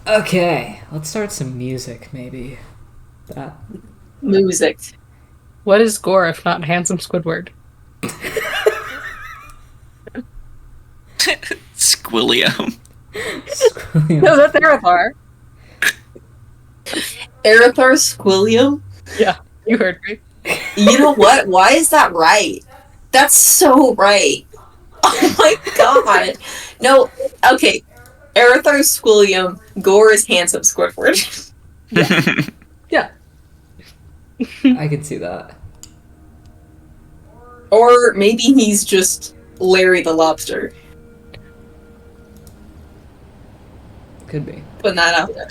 Okay, let's start some music, maybe. That. Music. What is gore if not handsome Squidward? Squilliam. No, that's Arathar. Arathar Squilliam? Yeah, you heard me. You know what? Why is that right? That's so right. Oh my god. No, okay. Arathar Squilliam, Gore is handsome Squidward. Yeah. I could see that. Or maybe he's just Larry the Lobster. Could be. Putting that out there.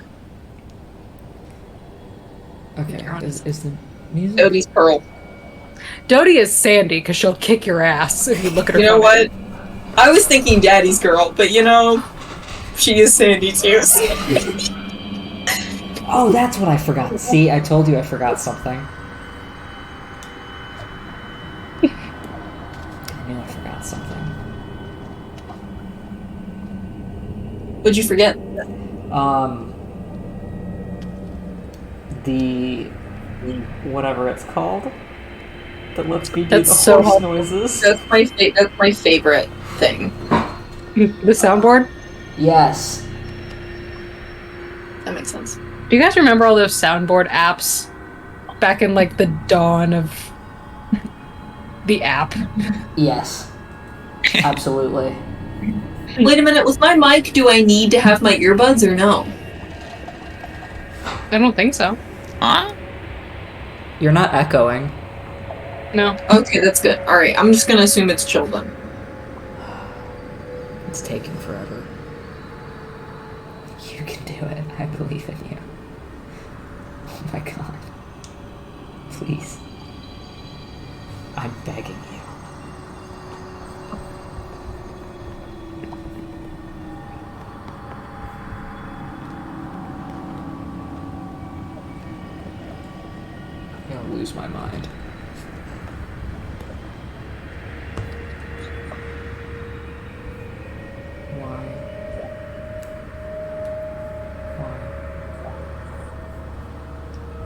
Okay, You're on is the music? Odie's Pearl. Dodie is Sandy because she'll kick your ass if you look at her. You know funny. what? I was thinking Daddy's Girl, but she is Sandy too. Oh, that's what I forgot. See, I told you I forgot something. I knew I forgot something. What'd you forget? The whatever it's called that lets me do That's the so horse hard. noises. That's my favorite thing. The soundboard. Yes. That makes sense. Do you guys remember all those soundboard apps back in like the dawn of the app? Yes. Absolutely. Wait a minute, with my mic, do I need to have my earbuds or no? I don't think so. Huh? You're not echoing. No. Okay, that's good. Alright, I'm just gonna assume it's chill then. It's taking forever. You can do it. I believe in you. Oh my god. Please. I'm begging you. I'm gonna lose my mind. Why? Why?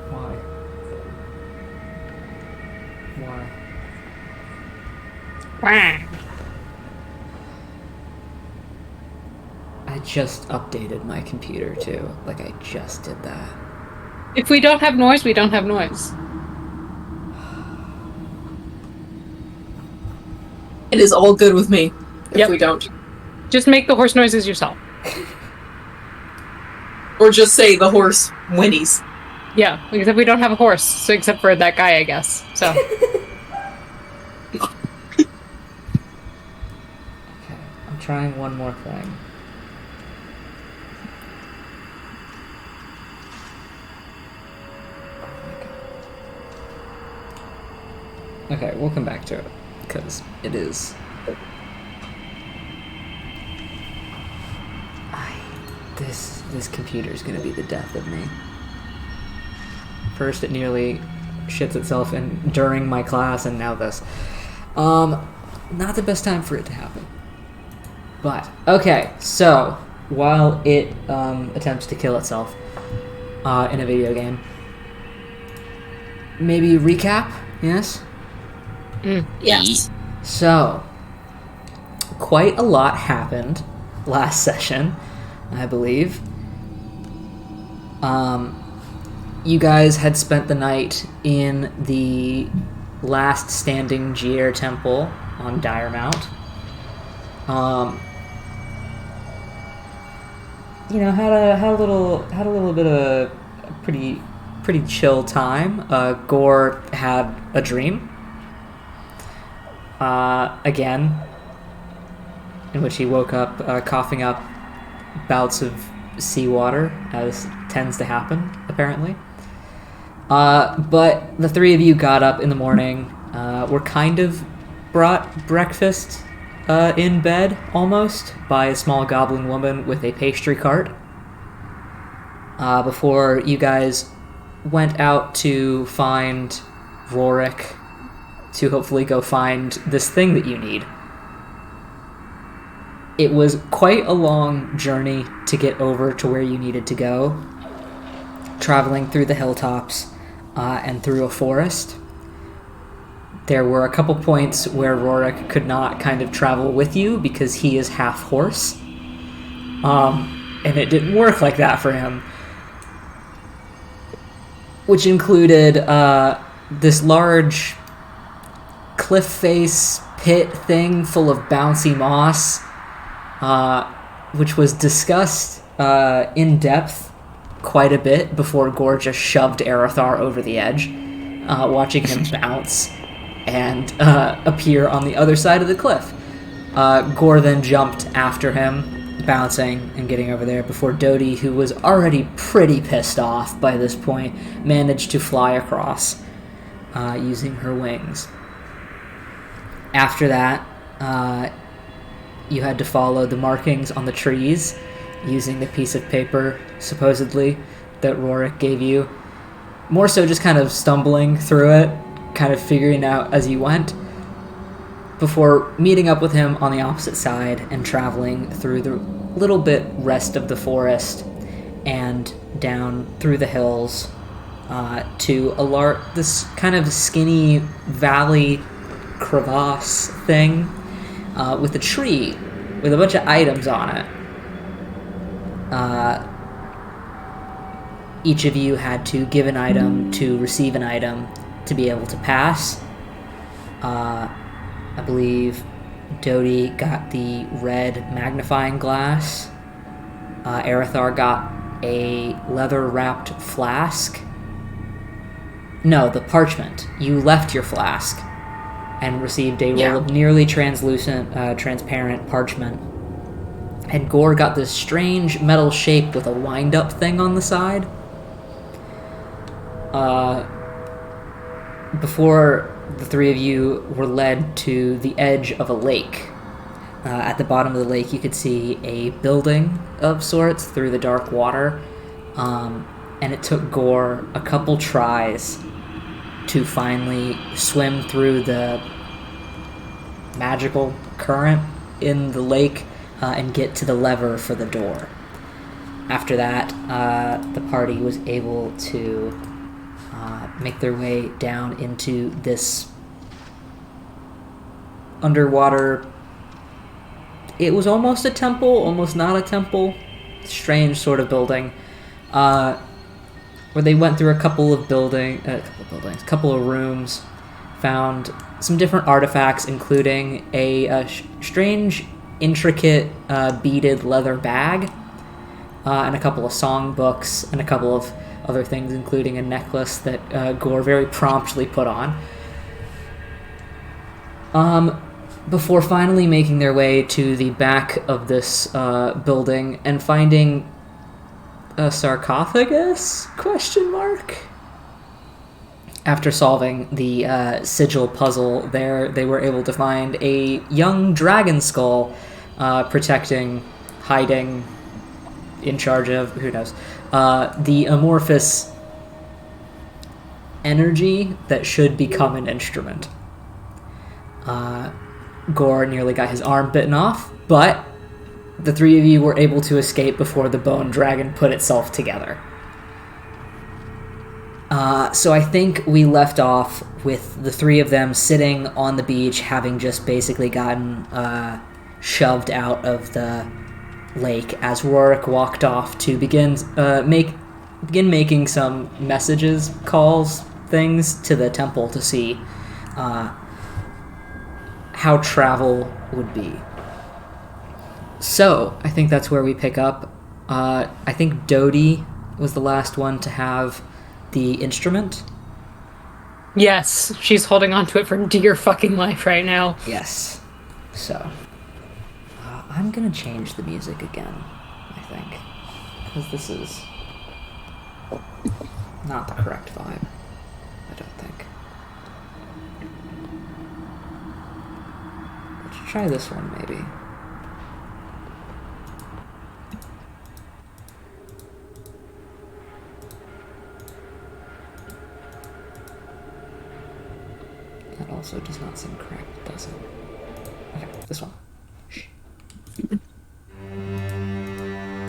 Why? Why? Wah. I just updated my computer too. Like, I just did that. If we don't have noise, we don't have noise. It is all good with me if Yep. we don't. Just make the horse noises yourself. Or just say the horse whinnies. Yeah, except we don't have a horse, so except for that guy, I guess. So Okay, I'm trying one more thing. Okay, we'll come back to it, because it is... This computer's gonna be the death of me. First it nearly shits itself during my class, and now this. Not the best time for it to happen. But, okay, so, while it attempts to kill itself in a video game, maybe recap, yes? Yes. So, quite a lot happened last session, I believe. You guys had spent the night in the last standing Jier temple on Dire Mount. Had a little bit of a pretty chill time. Gore had a dream. Again, in which he woke up coughing up bouts of seawater, as tends to happen, apparently. But the three of you got up in the morning, were kind of brought breakfast in bed, almost, by a small goblin woman with a pastry cart, before you guys went out to find Rorik, to hopefully go find this thing that you need. It was quite a long journey to get over to where you needed to go, traveling through the hilltops and through a forest. There were a couple points where Rorik could not kind of travel with you because he is half horse. And it didn't work like that for him. Which included this large cliff face pit thing full of bouncy moss, which was discussed in depth quite a bit before Gore just shoved Aerithar over the edge, watching him bounce and appear on the other side of the cliff. Gore then jumped after him, bouncing and getting over there before Dodie, who was already pretty pissed off by this point, managed to fly across using her wings. After that, you had to follow the markings on the trees using the piece of paper, supposedly, that Rorik gave you. More so just kind of stumbling through it, kind of figuring out as you went, before meeting up with him on the opposite side and traveling through the little bit rest of the forest and down through the hills to this kind of skinny valley crevasse thing with a tree with a bunch of items on it. Each of you had to give an item to receive an item to be able to pass. I believe Dodie got the red magnifying glass. Aerithar got a leather-wrapped flask. No, the parchment. You left your flask and received a roll of nearly translucent, transparent parchment. And Gore got this strange metal shape with a wind-up thing on the side. Before the three of you were led to the edge of a lake. At the bottom of the lake, you could see a building of sorts through the dark water, and it took Gore a couple tries to finally swim through the magical current in the lake and get to the lever for the door. After that, the party was able to make their way down into this underwater... It was almost a temple, almost not a temple. Strange sort of building. Where they went through a couple of rooms, found some different artifacts, including a strange, intricate beaded leather bag, and a couple of songbooks, and a couple of other things, including a necklace that Gore very promptly put on. Before finally making their way to the back of this building and finding a sarcophagus? ? After solving the sigil puzzle there, they were able to find a young dragon skull protecting, hiding, in charge of, who knows, the amorphous energy that should become an instrument. Gore nearly got his arm bitten off, but the three of you were able to escape before the bone dragon put itself together. So I think we left off with the three of them sitting on the beach, having just basically gotten shoved out of the lake as Rorik walked off to begin making some messages, calls, things to the temple to see how travel would be. So, I think that's where we pick up. I think Dodie was the last one to have the instrument. Yes, she's holding on to it for dear fucking life right now. Yes. So, I'm gonna change the music again, I think. Because this is not the correct vibe, I don't think. Let's try this one, maybe. That also does not seem correct, does it? Okay, this one. Shh.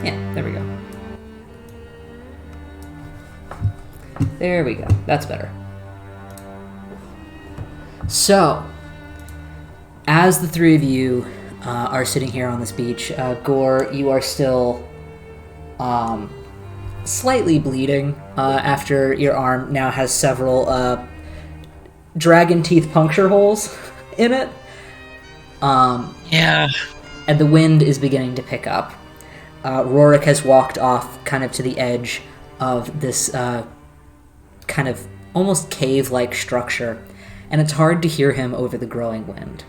Yeah, there we go. There we go. That's better. So, as the three of you are sitting here on this beach, Gore, you are still slightly bleeding after your arm now has several dragon teeth puncture holes in it. Yeah. And the wind is beginning to pick up. Rorik has walked off kind of to the edge of this kind of almost cave-like structure, and it's hard to hear him over the growing wind.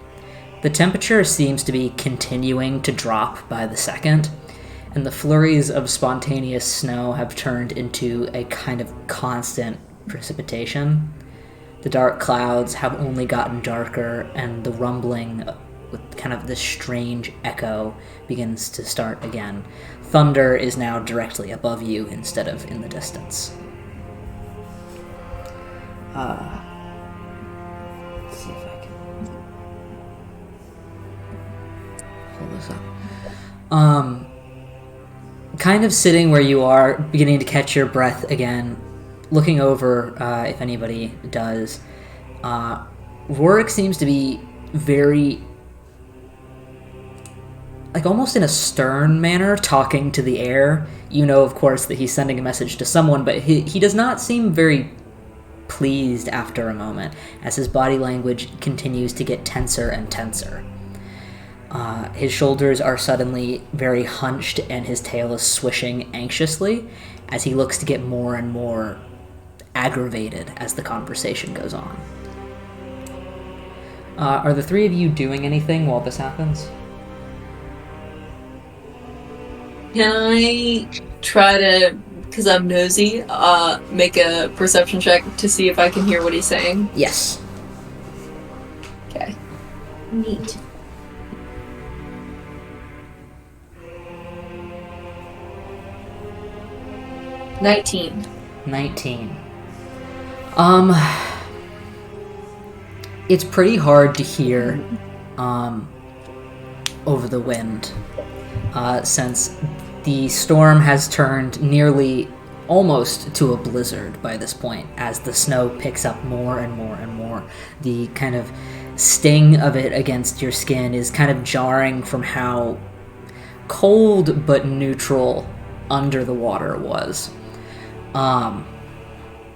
The temperature seems to be continuing to drop by the second, and the flurries of spontaneous snow have turned into a kind of constant precipitation. The dark clouds have only gotten darker, and the rumbling with kind of this strange echo begins to start again. Thunder is now directly above you instead of in the distance. Let's see if I can pull this up. Kind of sitting where you are, beginning to catch your breath again, looking over if anybody does. Rorik seems to be very, like almost in a stern manner, talking to the air. You know, of course, that he's sending a message to someone, but he does not seem very pleased after a moment, as his body language continues to get tenser and tenser. His shoulders are suddenly very hunched, and his tail is swishing anxiously as he looks to get more and more aggravated as the conversation goes on. Are the three of you doing anything while this happens? Can I try to, because I'm nosy, make a perception check to see if I can hear what he's saying? Yes. Okay. Neat. $19. 19. It's pretty hard to hear over the wind, since the storm has turned nearly almost to a blizzard by this point, as the snow picks up more and more and more. The kind of sting of it against your skin is kind of jarring from how cold but neutral under the water was.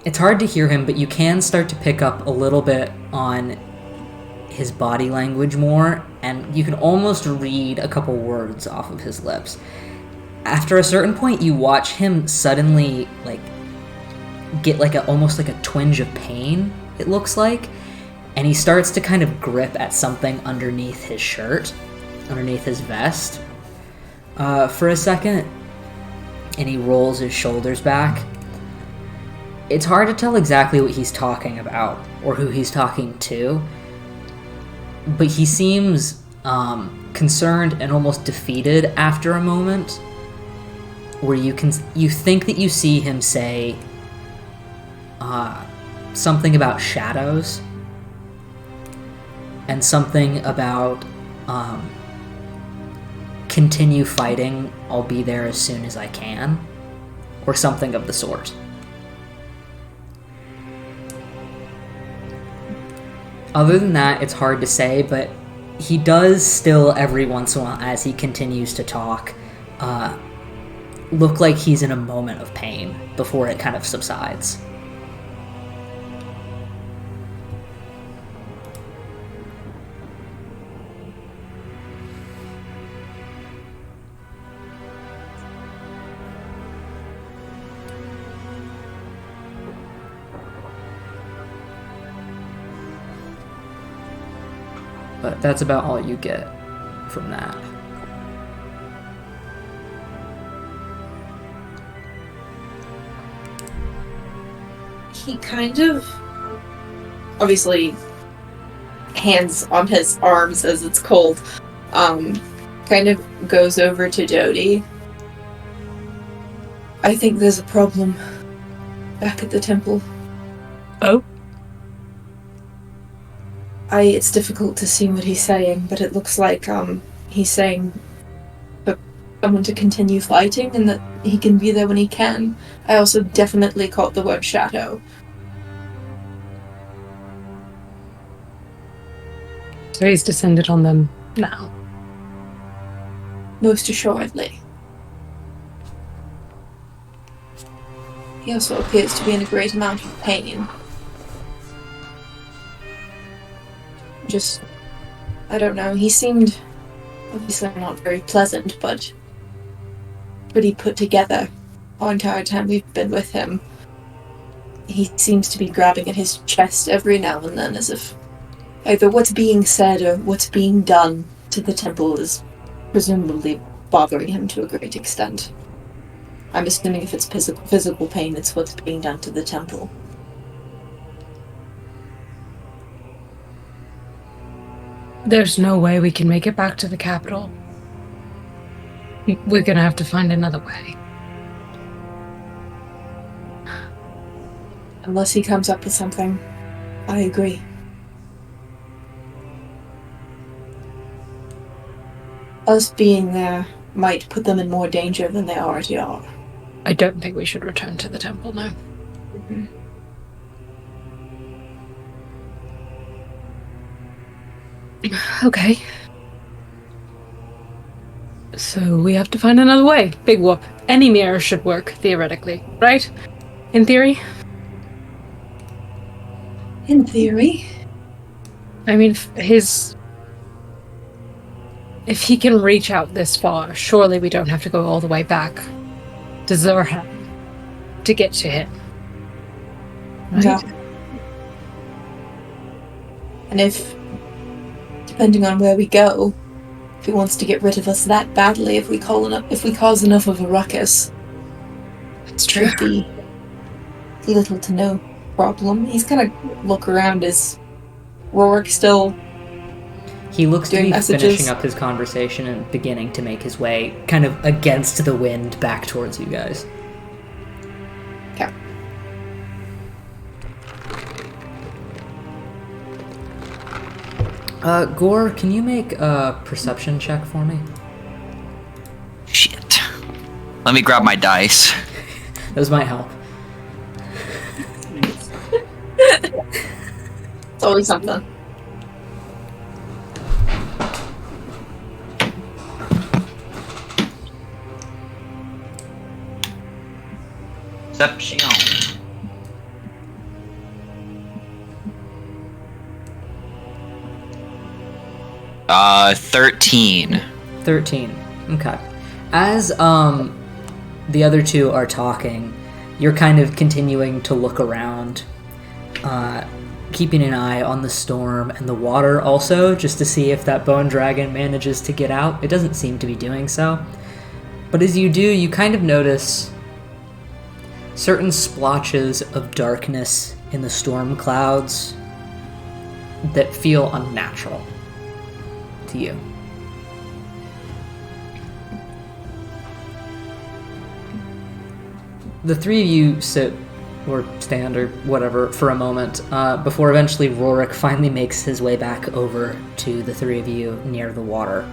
It's hard to hear him, but you can start to pick up a little bit on his body language more, and you can almost read a couple words off of his lips. After a certain point, you watch him suddenly, like, get like almost like a twinge of pain, it looks like, and he starts to kind of grip at something underneath his shirt, underneath his vest, for a second, and he rolls his shoulders back. It's hard to tell exactly what he's talking about, or who he's talking to, but he seems concerned and almost defeated after a moment, where you think that you see him say something about shadows, and something about continue fighting, I'll be there as soon as I can, or something of the sort. Other than that, it's hard to say, but he does still, every once in a while, as he continues to talk, look like he's in a moment of pain before it kind of subsides. But that's about all you get from that. He kind of, obviously, hands on his arms as it's cold, kind of goes over to Dodie. I think there's a problem back at the temple. Oh? It's difficult to see what he's saying, but it looks like, he's saying someone to continue fighting and that he can be there when he can. I also definitely caught the word shadow. So he's descended on them now. Most assuredly. He also appears to be in a great amount of pain. Just, I don't know, he seemed obviously not very pleasant, but pretty put together our entire time we've been with him. He seems to be grabbing at his chest every now and then as if either what's being said or what's being done to the temple is presumably bothering him to a great extent. I'm assuming if it's physical pain, it's what's being done to the temple. There's no way we can make it back to the capital. We're gonna have to find another way. Unless he comes up with something. I agree. Us being there might put them in more danger than they already are. I don't think we should return to the temple now. Mm-hmm. Okay. So we have to find another way. Big whoop. Any mirror should work, theoretically, right? In theory? In theory. I mean, if he can reach out this far, surely we don't have to go all the way back to Zurhan to get to him. Right? No. And if, depending on where we go, if he wants to get rid of us that badly, if we cause enough of a ruckus, It's true. should be little to no problem. He's gonna look around. Is Rorik still? He looks to Doing be messages. finishing up his conversation and beginning to make his way kind of against the wind back towards you guys. Okay. Gore, can you make a perception check for me? Shit. Let me grab my dice. Those might help. It's always something. Perception. 13. 13. Okay. As the other two are talking, you're kind of continuing to look around, keeping an eye on the storm and the water also, just to see if that bone dragon manages to get out. It doesn't seem to be doing so. But as you do, you kind of notice certain splotches of darkness in the storm clouds that feel unnatural to you. The three of you sit or stand or whatever for a moment before eventually Rorik finally makes his way back over to the three of you near the water.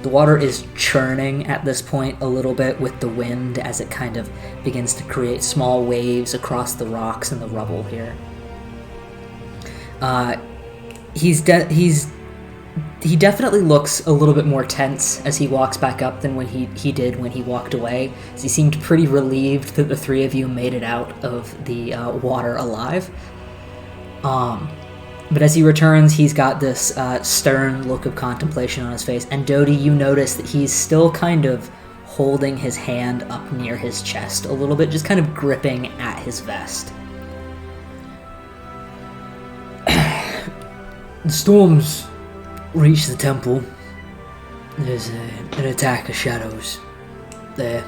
The water is churning at this point a little bit with the wind as it kind of begins to create small waves across the rocks and the rubble here. He definitely looks a little bit more tense as he walks back up than when he did when he walked away. As he seemed pretty relieved that the three of you made it out of the water alive. But as he returns, he's got this stern look of contemplation on his face. And Dodie, you notice that he's still kind of holding his hand up near his chest a little bit, just kind of gripping at his vest. The storms reach the temple. There's an attack of shadows there.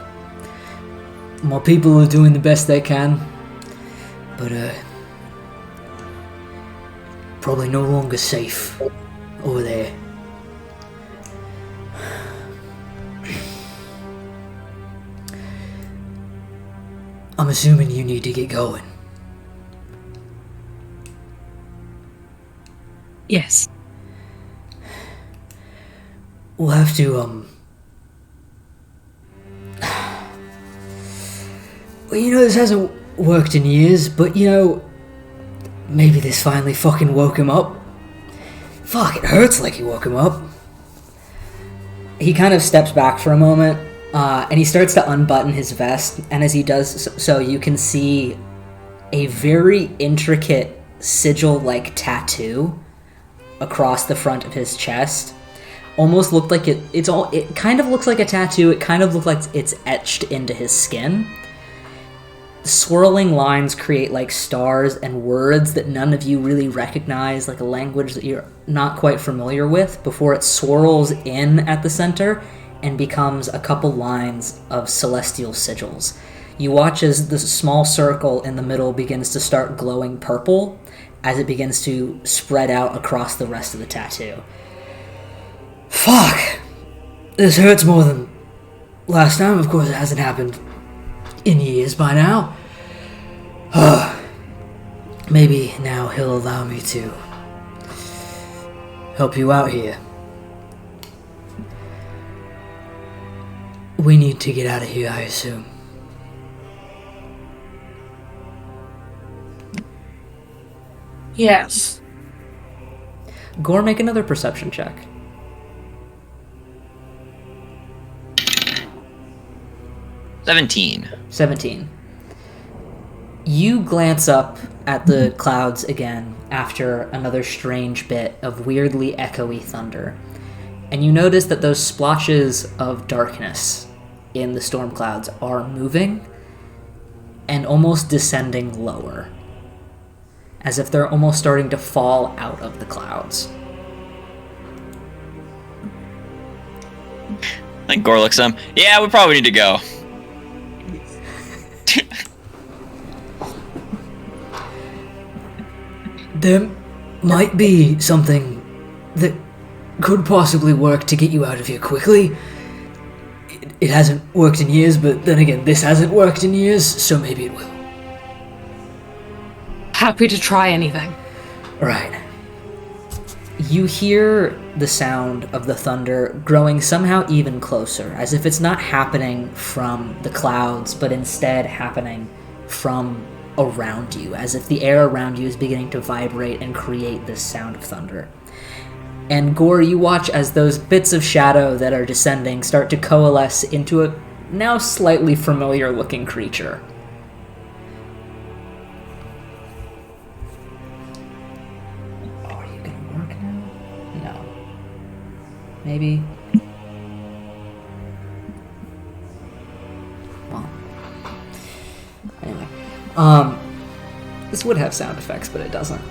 My people are doing the best they can, but probably no longer safe over there. I'm assuming you need to get going. Yes. We'll have to Well, this hasn't worked in years, but maybe this finally fucking woke him up. Fuck, it hurts like he woke him up. He kind of steps back for a moment, and he starts to unbutton his vest, and as he does so, you can see a very intricate sigil-like tattoo across the front of his chest. Almost looked like it kind of looks like a tattoo, it kind of looks like it's etched into his skin. Swirling lines create like stars and words that none of you really recognize, like a language that you're not quite familiar with, before it swirls in at the center and becomes a couple lines of celestial sigils. You watch as the small circle in the middle begins to start glowing purple as it begins to spread out across the rest of the tattoo. Fuck! This hurts more than last time. Of course, it hasn't happened in years by now. Maybe now he'll allow me to help you out here. We need to get out of here, I assume. Yes. Gore, make another perception check. 17. You glance up at the clouds again after another strange bit of weirdly echoey thunder, and you notice that those splotches of darkness in the storm clouds are moving and almost descending lower, as if they're almost starting to fall out of the clouds. I think Gore looks at him. Yeah, we probably need to go. There might be something that could possibly work to get you out of here quickly. It hasn't worked in years, but then again, this hasn't worked in years, so maybe it will. Happy to try anything. Right. You hear the sound of the thunder growing somehow even closer, as if it's not happening from the clouds, but instead happening from around you, as if the air around you is beginning to vibrate and create this sound of thunder. And Gore, you watch as those bits of shadow that are descending start to coalesce into a now slightly familiar-looking creature. Are you gonna work now? No. Maybe? Well. Anyway. This would have sound effects, but it doesn't.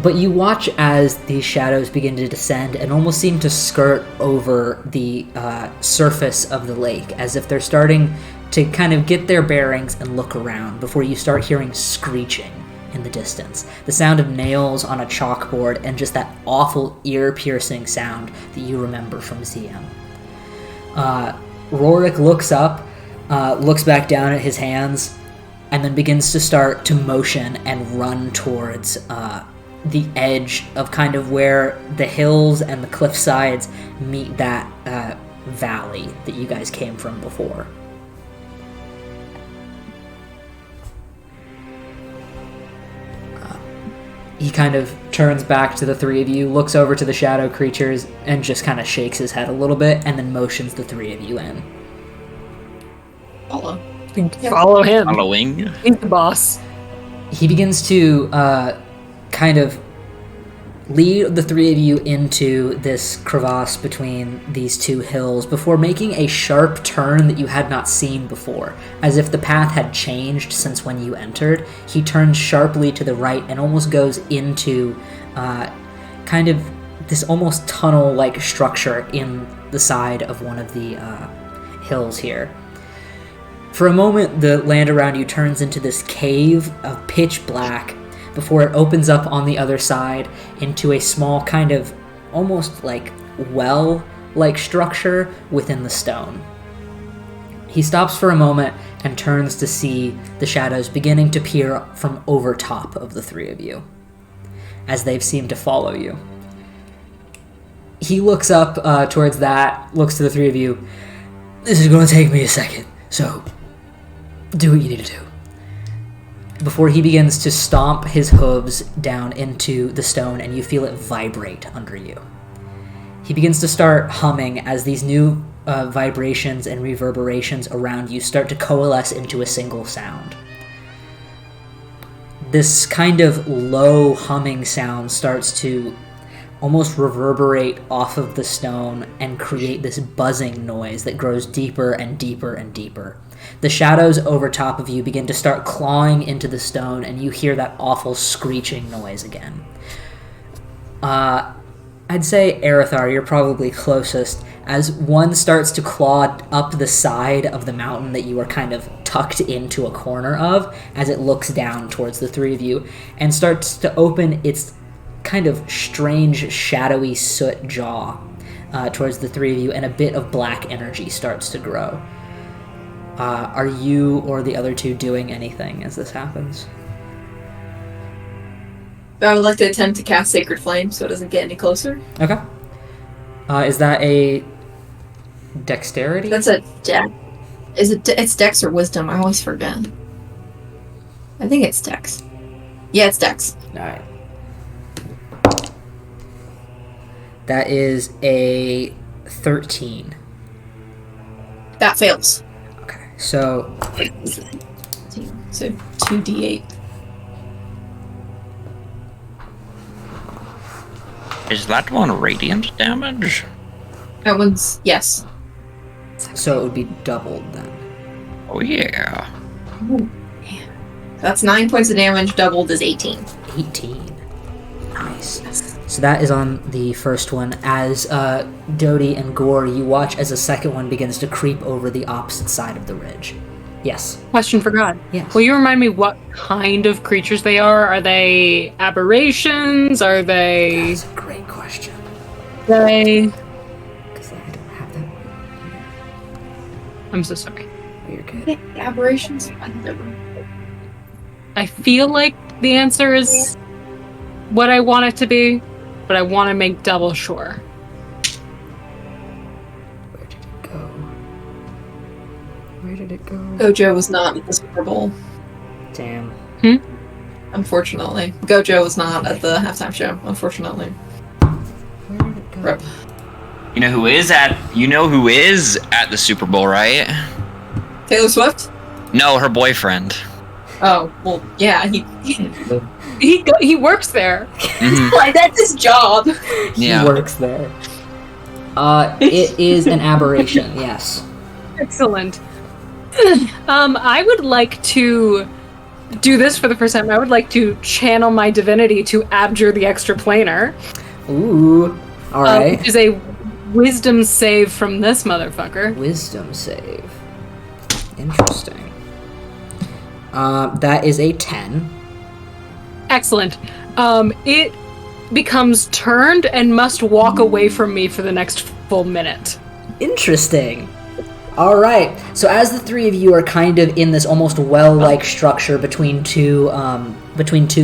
But you watch as these shadows begin to descend and almost seem to skirt over the surface of the lake, as if they're starting to kind of get their bearings and look around before you start hearing screeching in the distance. The sound of nails on a chalkboard and just that awful ear-piercing sound that you remember from ZM. Rorik looks up, looks back down at his hands, and then begins to start to motion and run towards the edge of kind of where the hills and the cliff sides meet that valley that you guys came from before. He kind of turns back to the three of you, looks over to the shadow creatures, and just kind of shakes his head a little bit, and then motions the three of you in. Follow. Follow him. Following. He's the boss. He begins to kind of lead the three of you into this crevasse between these two hills before making a sharp turn that you had not seen before. As if the path had changed since when you entered, he turns sharply to the right and almost goes into kind of this almost tunnel-like structure in the side of one of the hills here. For a moment, the land around you turns into this cave of pitch black before it opens up on the other side into a small kind of almost like well-like structure within the stone. He stops for a moment and turns to see the shadows beginning to peer from over top of the three of you, as they've seemed to follow you. He looks up towards that, looks to the three of you. This is going to take me a second. So, do what you need to do. Before he begins to stomp his hooves down into the stone, and you feel it vibrate under you. He begins to start humming as these new vibrations and reverberations around you start to coalesce into a single sound. This kind of low humming sound starts to almost reverberate off of the stone and create this buzzing noise that grows deeper and deeper and deeper. The shadows over top of you begin to start clawing into the stone, and you hear that awful screeching noise again. I'd say, Aerithar, you're probably closest, as one starts to claw up the side of the mountain that you are kind of tucked into a corner of, as it looks down towards the three of you, and starts to open its kind of strange, shadowy soot jaw towards the three of you, and a bit of black energy starts to grow. Are you or the other two doing anything as this happens? I would like to attempt to cast Sacred Flame so it doesn't get any closer. Okay. Is that a dexterity? That's a dex. It's dex or wisdom? I always forget. I think it's dex. Yeah, it's dex. Alright. That is a 13. That fails. Okay, so... So 2d8. Is that one radiant damage? That one's... yes. So it would be doubled then. Oh yeah. Ooh, man. That's 9 points of damage, doubled is 18. 18. Nice. So that is on the first one. As Dodie and Gore, you watch as the second one begins to creep over the opposite side of the ridge. Yes. Question for God. Yes. Will you remind me what kind of creatures they are? Are they aberrations? Are they... That's a great question. They... Because I don't have that one here. I'm so sorry. Oh, you're good. Aberrations? I feel like the answer is what I want it to be, but I want to make double sure. Where did it go? Where did it go? Gojo was not at the Super Bowl, Damn. unfortunately. Gojo was not at the halftime show, unfortunately. Where did it go? Rip. You know who is at the Super Bowl, right? Taylor Swift? No, her boyfriend. Oh, well, yeah, He works there. Mhm. like, that's his job. Yeah. He works there. It is an aberration, yes. Excellent. I would like to do this for the first time. I would like to channel my divinity to abjure the extraplanar. Ooh. Alright. Which is a wisdom save from this motherfucker. Wisdom save. Interesting. That is a 10. Excellent. It becomes turned and must walk away from me for the next full minute. Interesting. All right. So as the three of you are kind of in this almost well-like structure between two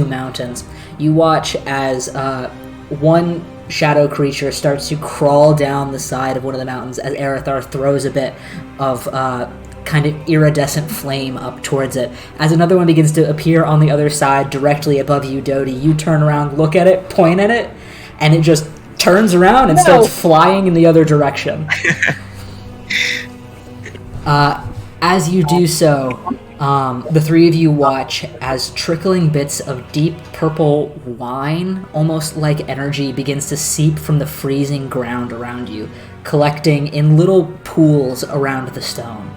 mountains, you watch as one shadow creature starts to crawl down the side of one of the mountains as Aerithar throws a bit of kind of iridescent flame up towards it. As another one begins to appear on the other side directly above you, Dodie, you turn around, look at it, point at it, and it just turns around and starts flying in the other direction. As you do so, the three of you watch as trickling bits of deep purple wine, almost like energy, begins to seep from the freezing ground around you, collecting in little pools around the stone.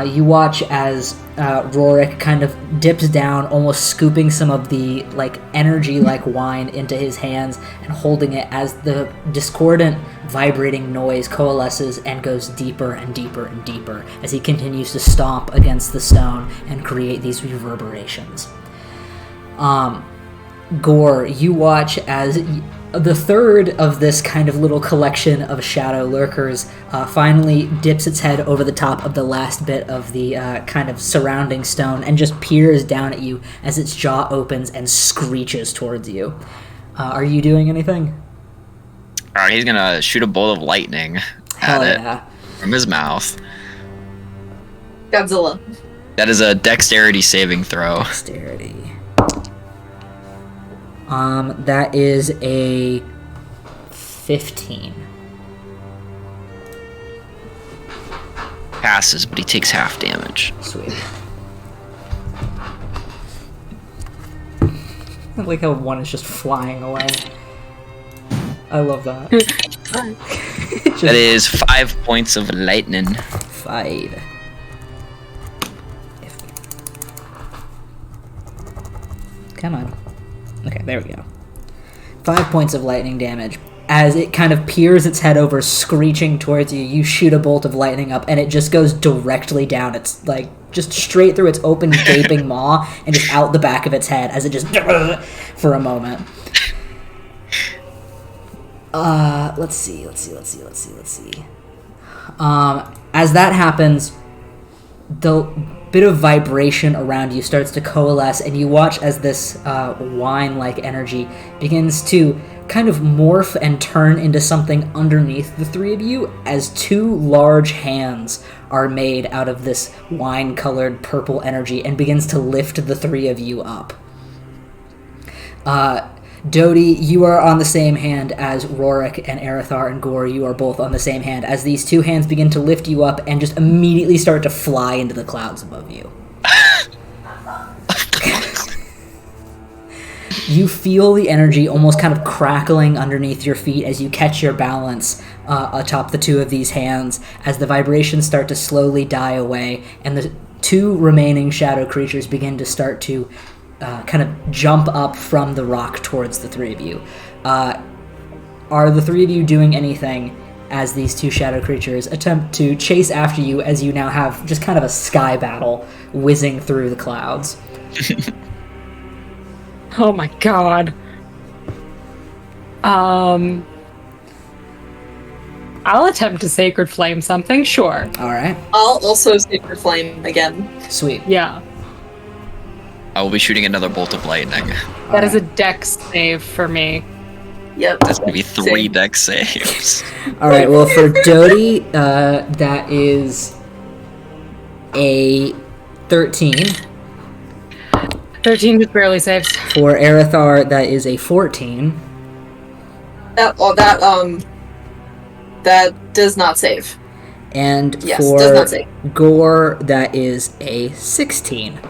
You watch as Rorik kind of dips down, almost scooping some of the energy-like wine into his hands and holding it as the discordant, vibrating noise coalesces and goes deeper and deeper and deeper as he continues to stomp against the stone and create these reverberations. Gore, you watch as the third of this kind of little collection of shadow lurkers finally dips its head over the top of the last bit of the kind of surrounding stone and just peers down at you as its jaw opens and screeches towards you. Are you doing anything? Alright, he's gonna shoot a bolt of lightning Hell at it yeah. from his mouth. Godzilla. That is a dexterity saving throw. Dexterity. That is a 15. Passes, but he takes half damage. Sweet. I like how one is just flying away. I love that. Just That is 5 points of lightning. 5. Come on. Okay, there we go. 5 points of lightning damage. As it kind of peers its head over, screeching towards you, you shoot a bolt of lightning up, and it just goes directly down. It's like just straight through its open, gaping maw, and just out the back of its head as it just for a moment. Let's see. As that happens, the bit of vibration around you starts to coalesce, and you watch as this wine-like energy begins to kind of morph and turn into something underneath the three of you, as two large hands are made out of this wine-colored purple energy and begins to lift the three of you up. Dodie, you are on the same hand as Rorik, and Erithar and Gore, you are both on the same hand, as these two hands begin to lift you up and just immediately start to fly into the clouds above you. You feel the energy almost kind of crackling underneath your feet as you catch your balance atop the two of these hands, as the vibrations start to slowly die away, and the two remaining shadow creatures begin to start to kind of jump up from the rock towards the three of you. Are the three of you doing anything as these two shadow creatures attempt to chase after you, as you now have just kind of a sky battle whizzing through the clouds? Oh my god. I'll attempt to Sacred Flame something, sure. Alright. I'll also Sacred Flame again. Sweet. Yeah. I will be shooting another bolt of lightning. That is a dex save for me. Yep. That's going to be 3 Same. dex saves. Alright, well, for Dodie, that is a 13. 13 just barely saves. For Erithar, that is a 14. That does not save. And Yes, does not save. for Gore, that is a 16.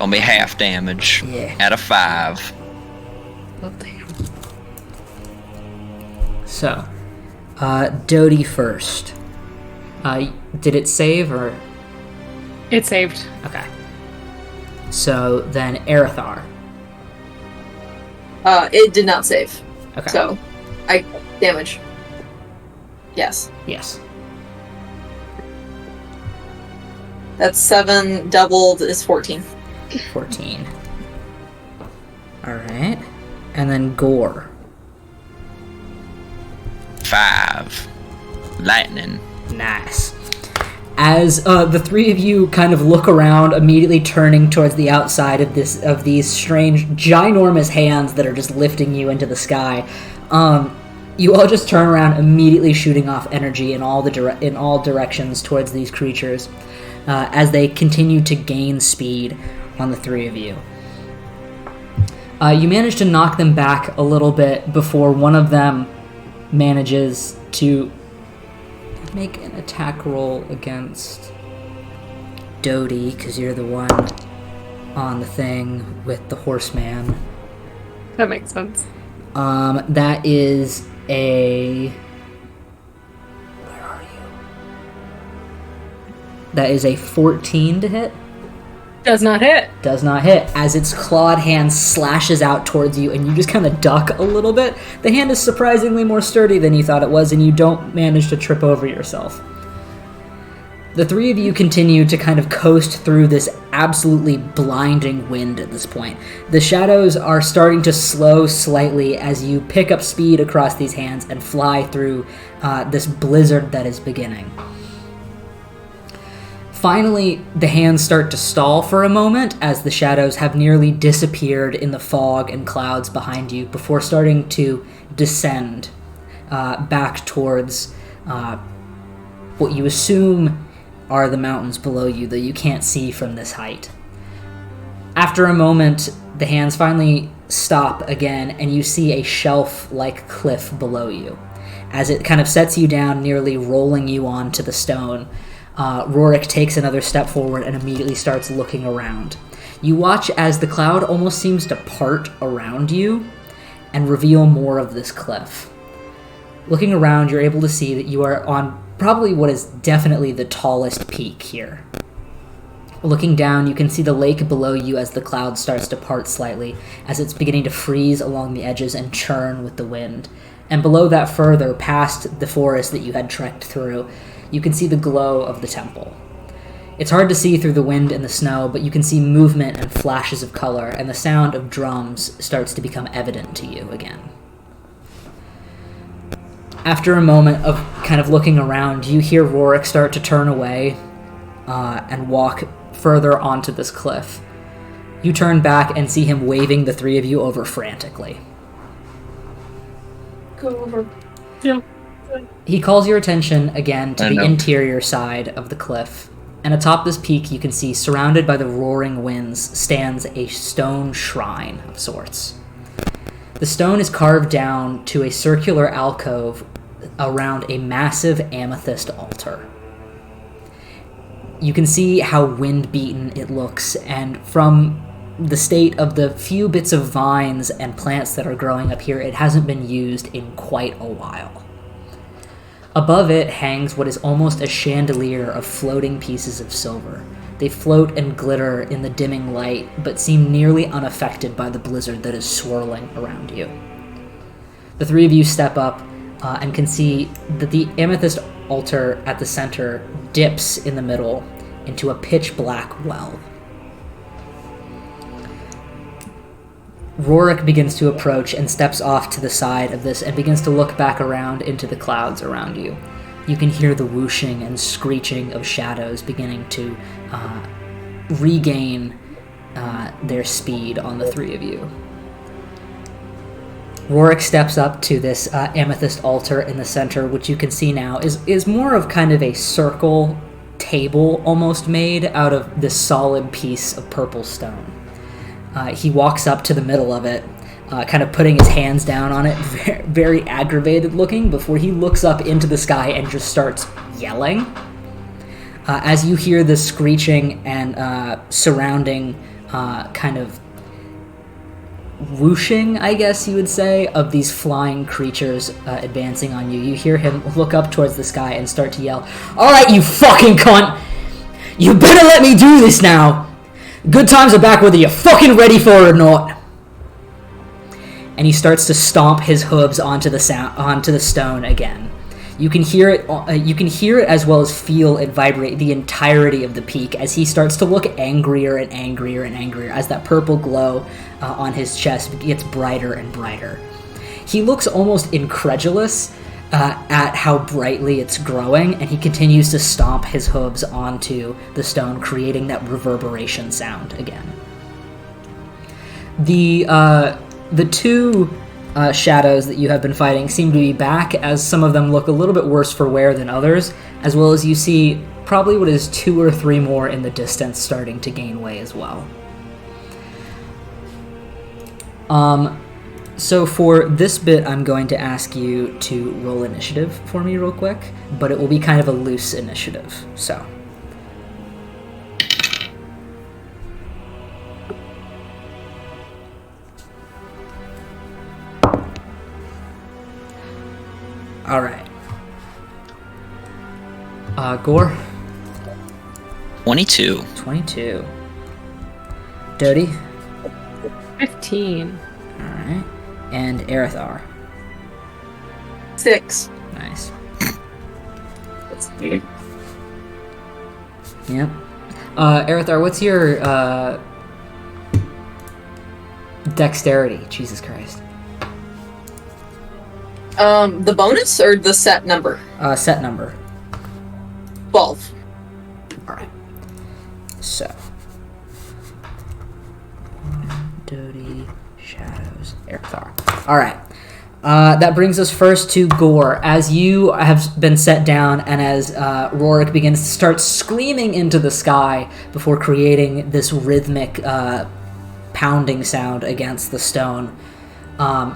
Only half damage. Yeah. Out of 5. Oh, damn. So, Dodie first. Did it save, or...? It saved. Okay. So, then Erithar. It did not save. Okay. So, damage. Yes. Yes. That's 7 doubled is 14. 14. Alright. And then Gore. 5. Lightning. Nice. As the three of you kind of look around, immediately turning towards the outside of these strange, ginormous hands that are just lifting you into the sky, you all just turn around, immediately shooting off energy in all directions towards these creatures, as they continue to gain speed on the three of you. You manage to knock them back a little bit before one of them manages to make an attack roll against Dodie, because you're the one on the thing with the horseman. That makes sense. That is a... Where are you? That is a 14 to hit. Does not hit. Does not hit, as its clawed hand slashes out towards you, and you just kind of duck a little bit. The hand is surprisingly more sturdy than you thought it was, and you don't manage to trip over yourself. The three of you continue to kind of coast through this absolutely blinding wind at this point. The shadows are starting to slow slightly as you pick up speed across these hands and fly through this blizzard that is beginning. Finally, the hands start to stall for a moment as the shadows have nearly disappeared in the fog and clouds behind you before starting to descend back towards what you assume are the mountains below you that you can't see from this height. After a moment, the hands finally stop again, and you see a shelf-like cliff below you. As it kind of sets you down, nearly rolling you onto the stone, Rorik takes another step forward and immediately starts looking around. You watch as the cloud almost seems to part around you and reveal more of this cliff. Looking around, you're able to see that you are on probably what is definitely the tallest peak here. Looking down, you can see the lake below you as the cloud starts to part slightly, as it's beginning to freeze along the edges and churn with the wind. And below that further, past the forest that you had trekked through, you can see the glow of the temple. It's hard to see through the wind and the snow, but you can see movement and flashes of color, and the sound of drums starts to become evident to you again. After a moment of kind of looking around, you hear Rorik start to turn away and walk further onto this cliff. You turn back and see him waving the three of you over frantically. Go over. Yeah. He calls your attention again to I the know. interior side of the cliff, and atop this peak you can see, surrounded by the roaring winds, stands a stone shrine of sorts. The stone is carved down to a circular alcove around a massive amethyst altar. You can see how wind-beaten it looks, and from the state of the few bits of vines and plants that are growing up here, it hasn't been used in quite a while. Above it hangs what is almost a chandelier of floating pieces of silver. They float and glitter in the dimming light, but seem nearly unaffected by the blizzard that is swirling around you. The three of you step up and can see that the amethyst altar at the center dips in the middle into a pitch-black well. Rorik begins to approach and steps off to the side of this and begins to look back around into the clouds around you. You can hear the whooshing and screeching of shadows beginning to regain their speed on the three of you. Rorik steps up to this amethyst altar in the center, which you can see now is more of kind of a circle table almost made out of this solid piece of purple stone. He walks up to the middle of it, kind of putting his hands down on it, very, very aggravated looking, before he looks up into the sky and just starts yelling. As you hear the screeching and surrounding kind of whooshing, I guess you would say, of these flying creatures advancing on you, you hear him look up towards the sky and start to yell, "Alright, you fucking cunt! You better let me do this now! Good times are back whether you're fucking ready for it or not!" And he starts to stomp his hooves onto the stone again. You can hear it. You can hear it as well as feel it vibrate the entirety of the peak as he starts to look angrier and angrier and angrier as that purple glow on his chest gets brighter and brighter. He looks almost incredulous at how brightly it's growing, and he continues to stomp his hooves onto the stone, creating that reverberation sound again. The two shadows that you have been fighting seem to be back, as some of them look a little bit worse for wear than others, as well as you see probably what is 2 or 3 more in the distance starting to gain way as well. So for this bit, I'm going to ask you to roll initiative for me real quick, but it will be kind of a loose initiative, so. Alright. Gore? 22. 22. Dodie? 15. Alright. And Erithar? 6. Nice. That's me. Yep. Erithar, what's your, dexterity? Jesus Christ. The bonus or the set number? Set number. 12. Alright. So. Dodie, Shadows, Erithar. Alright. That brings us first to Gore. As you have been set down and as Rorik begins to start screaming into the sky before creating this rhythmic pounding sound against the stone,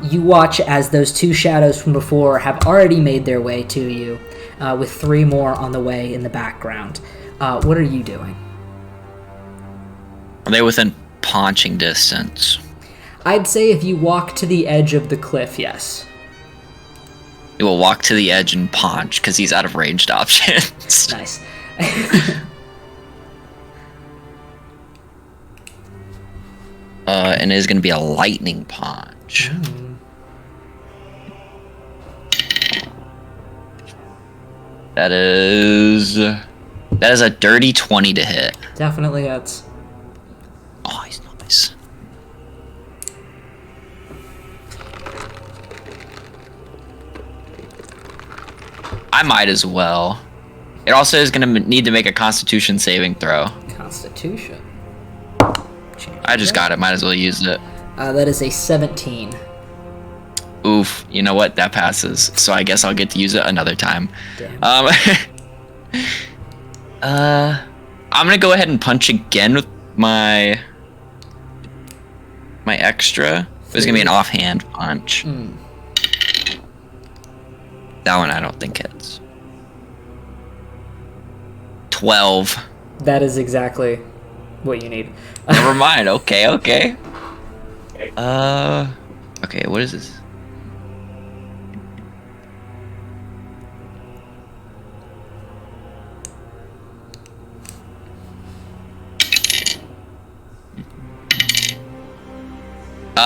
you watch as those two shadows from before have already made their way to you, with 3 more on the way in the background. What are you doing? Are they within punching distance? I'd say if you walk to the edge of the cliff, yes. He will walk to the edge and punch because he's out of ranged options. Nice. And it is going to be a lightning punch. That is a dirty 20 to hit. Definitely hits. Oh, he's nice. I might as well. It also is going to need to make a Constitution saving throw. Constitution. I just got it. Might as well use it. That is a 17. Oof. You know what? That passes. So I guess I'll get to use it another time. Damn. I'm gonna go ahead and punch again with my extra. It was gonna be an offhand punch. That one I don't think hits. 12. That is exactly what you need. Never mind. Okay. Okay, what is this?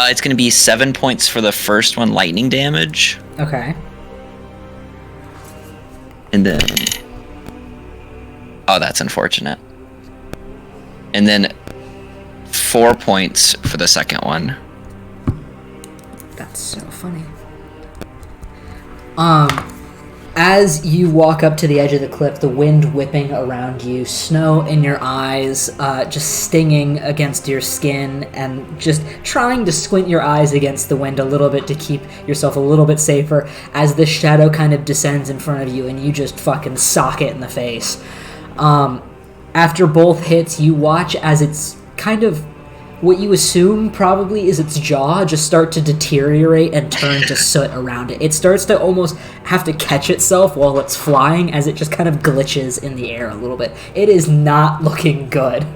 It's gonna be 7 points for the first one, lightning damage. Okay. And then... Oh, that's unfortunate. And then 4 points for the second one. That's so funny. As you walk up to the edge of the cliff, the wind whipping around you, snow in your eyes, just stinging against your skin, and just trying to squint your eyes against the wind a little bit to keep yourself a little bit safer, as this shadow kind of descends in front of you and you just fucking sock it in the face. After both hits, you watch as it's kind of what you assume probably is its jaw just start to deteriorate and turn to soot around it. It starts to almost have to catch itself while it's flying as it just kind of glitches in the air a little bit. It is not looking good.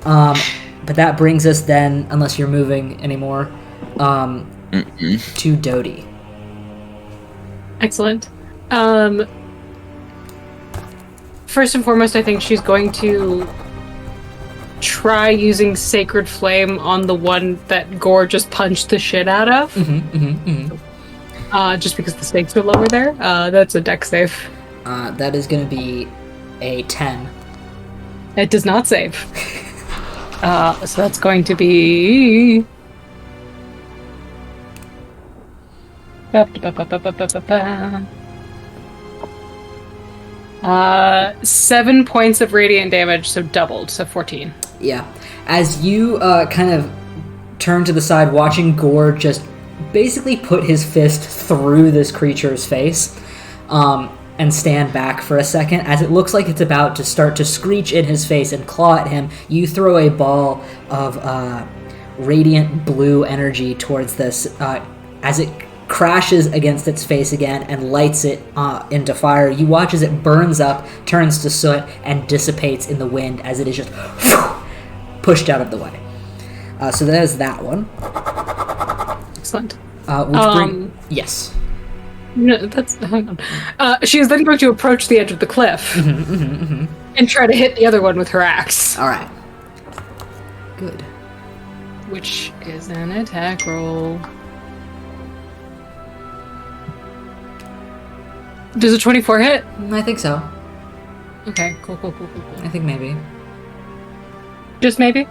But that brings us then, unless you're moving anymore, to Dodie. Excellent. First and foremost, I think she's going to try using Sacred Flame on the one that Gore just punched the shit out of. Just because the stakes are lower there. That's a dex save. That is going to be a 10. It does not save. So that's going to be... 7 points of radiant damage, so doubled, so 14. Yeah. As you kind of turn to the side, watching Gore just basically put his fist through this creature's face, and stand back for a second, as it looks like it's about to start to screech in his face and claw at him, you throw a ball of radiant blue energy towards this, as it crashes against its face again and lights it into fire. You watch as it burns up, turns to soot, and dissipates in the wind as it is just pushed out of the way. So that is that one. Excellent. Yes. No, that's... Hang on. She is then going to approach the edge of the cliff and try to hit the other one with her axe. All right. Good. Which is an attack roll. Does a 24 hit? I think so. Okay, cool. I think maybe. Just maybe?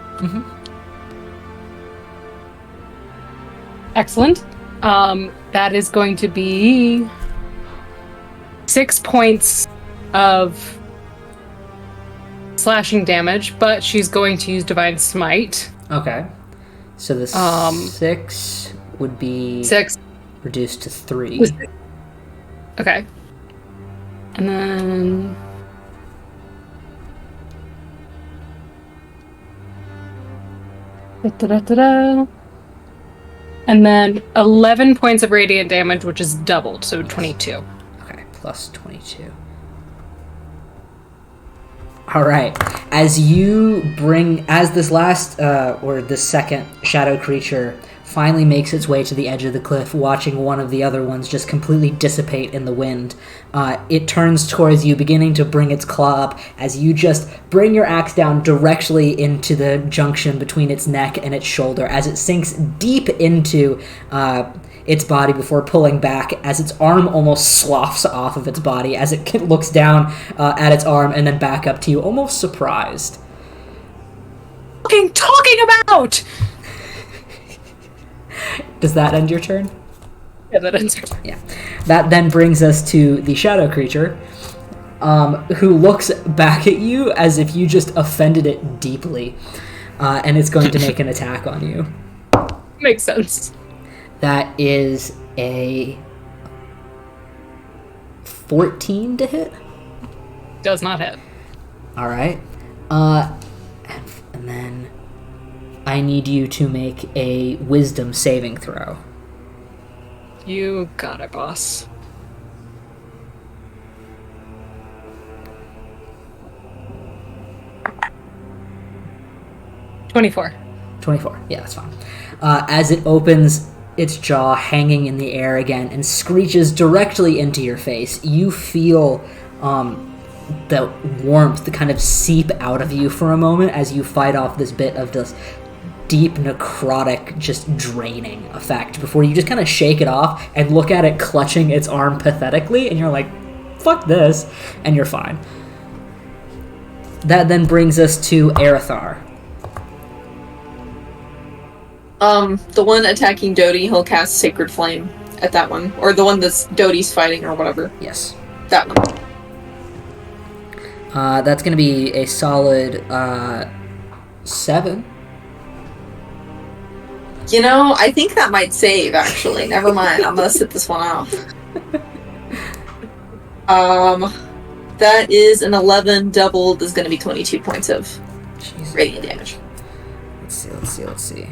Excellent. That is going to be 6 points of slashing damage, but she's going to use Divine Smite. Okay. So the 6 would be 6. reduced to 3. Okay. And then... Da-da-da-da-da. And then 11 points of radiant damage, which is doubled, so 22. Okay, plus 22. All right. As this last, or this second shadow creature finally makes its way to the edge of the cliff, watching one of the other ones just completely dissipate in the wind, it turns towards you, beginning to bring its claw up as you just bring your axe down directly into the junction between its neck and its shoulder, as it sinks deep into its body before pulling back, as its arm almost sloughs off of its body, as it looks down at its arm and then back up to you, almost surprised. Fucking talking about! Does that end your turn? Yeah, that ends your turn. Yeah. That then brings us to the shadow creature, who looks back at you as if you just offended it deeply, and it's going to make an attack on you. Makes sense. That is a 14 to hit. Does not hit. All right. And then I need you to make a wisdom saving throw. You got it, boss. $24. 24. Yeah, that's fine. As it opens its jaw, hanging in the air again, and screeches directly into your face, you feel the warmth kind of seep out of you for a moment as you fight off this bit of this deep necrotic, just draining effect before you just kind of shake it off and look at it clutching its arm pathetically, and you're like, fuck this, and you're fine. That then brings us to Aerithar. The one attacking Dodie, he'll cast Sacred Flame at that one. Or the one that's Dodie's fighting or whatever. Yes. That one. That's going to be a solid 7. You know, I think that might save, actually. Never mind, I'm gonna sit this one out. That is an 11, doubled is gonna be 22 points of Jeez. radiant damage. Let's see.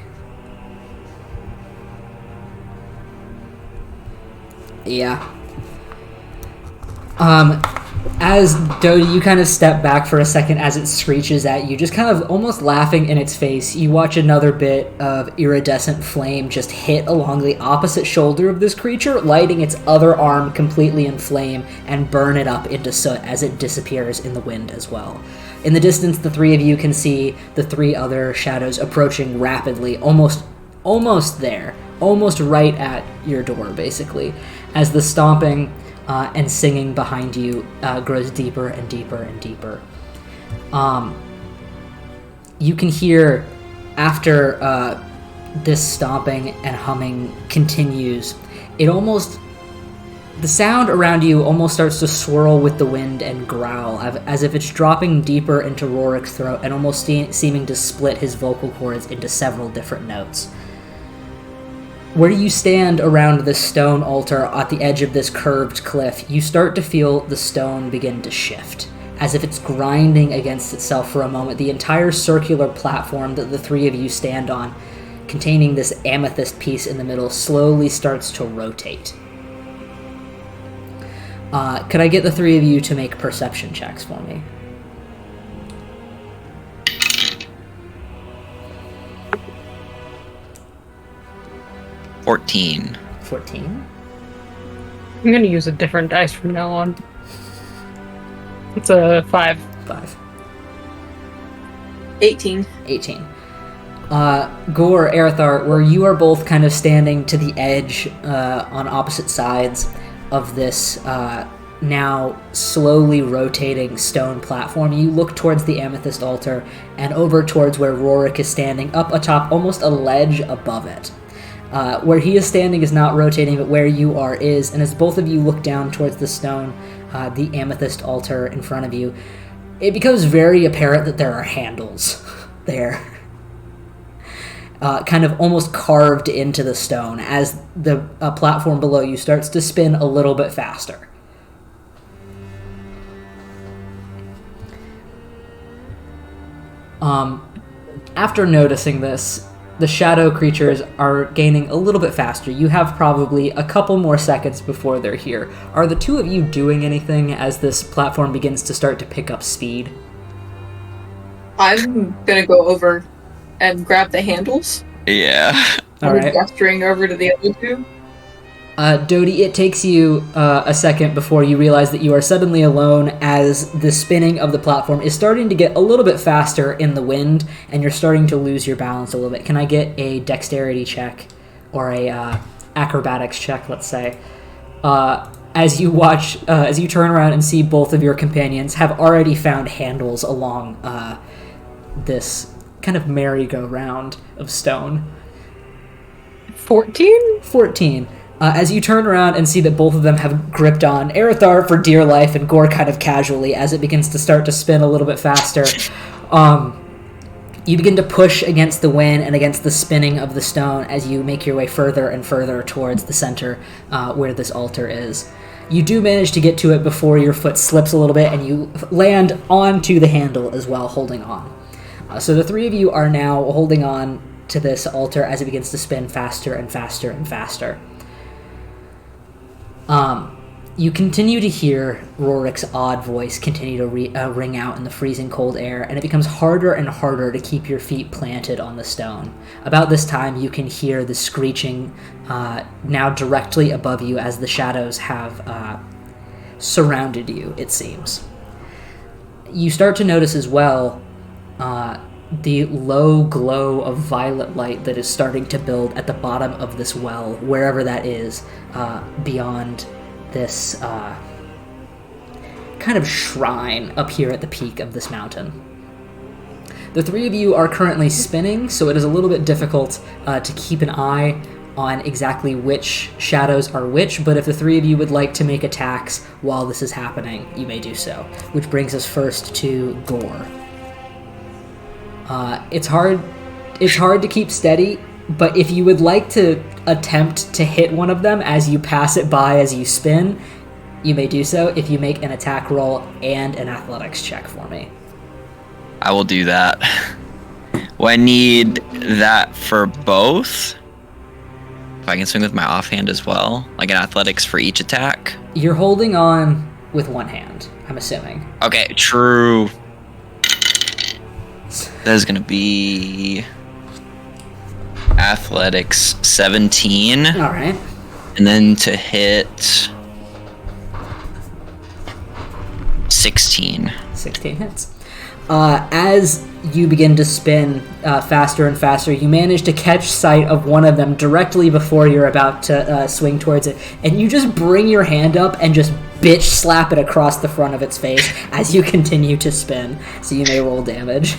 Yeah. As Dodie, you kind of step back for a second as it screeches at you, just kind of almost laughing in its face. You watch another bit of iridescent flame just hit along the opposite shoulder of this creature, lighting its other arm completely in flame and burn it up into soot as it disappears in the wind as well. In the distance, the three of you can see the 3 other shadows approaching rapidly, almost there, almost right at your door, basically, as the stomping and singing behind you grows deeper and deeper and deeper. You can hear, after this stomping and humming continues, the sound around you almost starts to swirl with the wind and growl, as if it's dropping deeper into Rorik's throat and almost seeming to split his vocal cords into several different notes. Where you stand around this stone altar at the edge of this curved cliff, you start to feel the stone begin to shift, as if it's grinding against itself for a moment. The entire circular platform that the 3 of you stand on, containing this amethyst piece in the middle, slowly starts to rotate. Could I get the 3 of you to make perception checks for me? 14. 14? I'm gonna use a different dice from now on. It's a 5. 5. 18. 18. Gore, Aerithar, where you are both kind of standing to the edge on opposite sides of this now slowly rotating stone platform, you look towards the amethyst altar and over towards where Rorik is standing, up atop almost a ledge above it. Where he is standing is not rotating, but where you are is, and as both of you look down towards the stone, the amethyst altar in front of you, it becomes very apparent that there are handles there. kind of almost carved into the stone as the platform below you starts to spin a little bit faster. After noticing this, the shadow creatures are gaining a little bit faster. You have probably a couple more seconds before they're here. Are the two of you doing anything as this platform begins to start to pick up speed? I'm gonna go over and grab the handles. Yeah. All right. Gesturing over to the other two. Dodie, it takes you a second before you realize that you are suddenly alone as the spinning of the platform is starting to get a little bit faster in the wind, and you're starting to lose your balance a little bit. Can I get a dexterity check or a acrobatics check, let's say, as you watch, as you turn around and see both of your companions have already found handles along this kind of merry-go-round of stone. 14? 14. As you turn around and see that both of them have gripped on Aerithar for dear life and Gore kind of casually as it begins to start to spin a little bit faster, you begin to push against the wind and against the spinning of the stone as you make your way further and further towards the center where this altar is. You do manage to get to it before your foot slips a little bit and you land onto the handle as well, holding on. So the three of you are now holding on to this altar as it begins to spin faster and faster and faster. You continue to hear Rorik's odd voice continue to ring out in the freezing cold air, and it becomes harder and harder to keep your feet planted on the stone. About this time, you can hear the screeching now directly above you as the shadows have surrounded you, it seems. You start to notice as well the low glow of violet light that is starting to build at the bottom of this well, wherever that is, beyond this kind of shrine up here at the peak of this mountain. The three of you are currently spinning, so it is a little bit difficult to keep an eye on exactly which shadows are which, but if the three of you would like to make attacks while this is happening, you may do so. Which brings us first to Gore. It's hard to keep steady, but if you would like to attempt to hit one of them as you pass it by as you spin, you may do so if you make an attack roll and an athletics check for me. I will do that. Well, I need that for both. If I can swing with my offhand as well, like an athletics for each attack. You're holding on with one hand, I'm assuming. Okay, true. That is going to be athletics 17. All right. And then to hit 16. 16 hits. As you begin to spin faster and faster, you manage to catch sight of one of them directly before you're about to swing towards it, and you just bring your hand up and just bitch slap it across the front of its face as you continue to spin. So you may roll damage.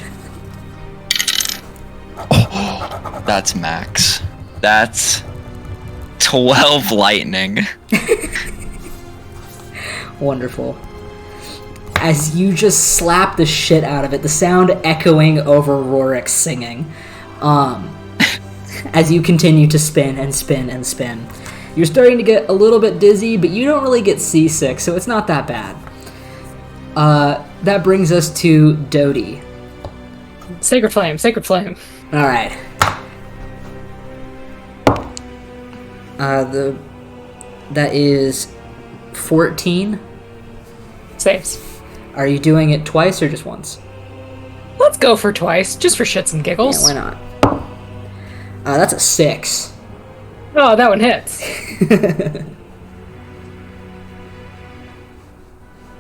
That's max. That's 12 lightning. Wonderful. As you just slap the shit out of it, the sound echoing over Rorik's singing. As you continue to spin and spin and spin. You're starting to get a little bit dizzy, but you don't really get seasick, so it's not that bad. That brings us to Dodie. Sacred Flame, Sacred Flame. Alright. That is 14. Saves. Are you doing it twice or just once? Let's go for twice, just for shits and giggles. Yeah, why not? That's a 6. Oh, that one hits.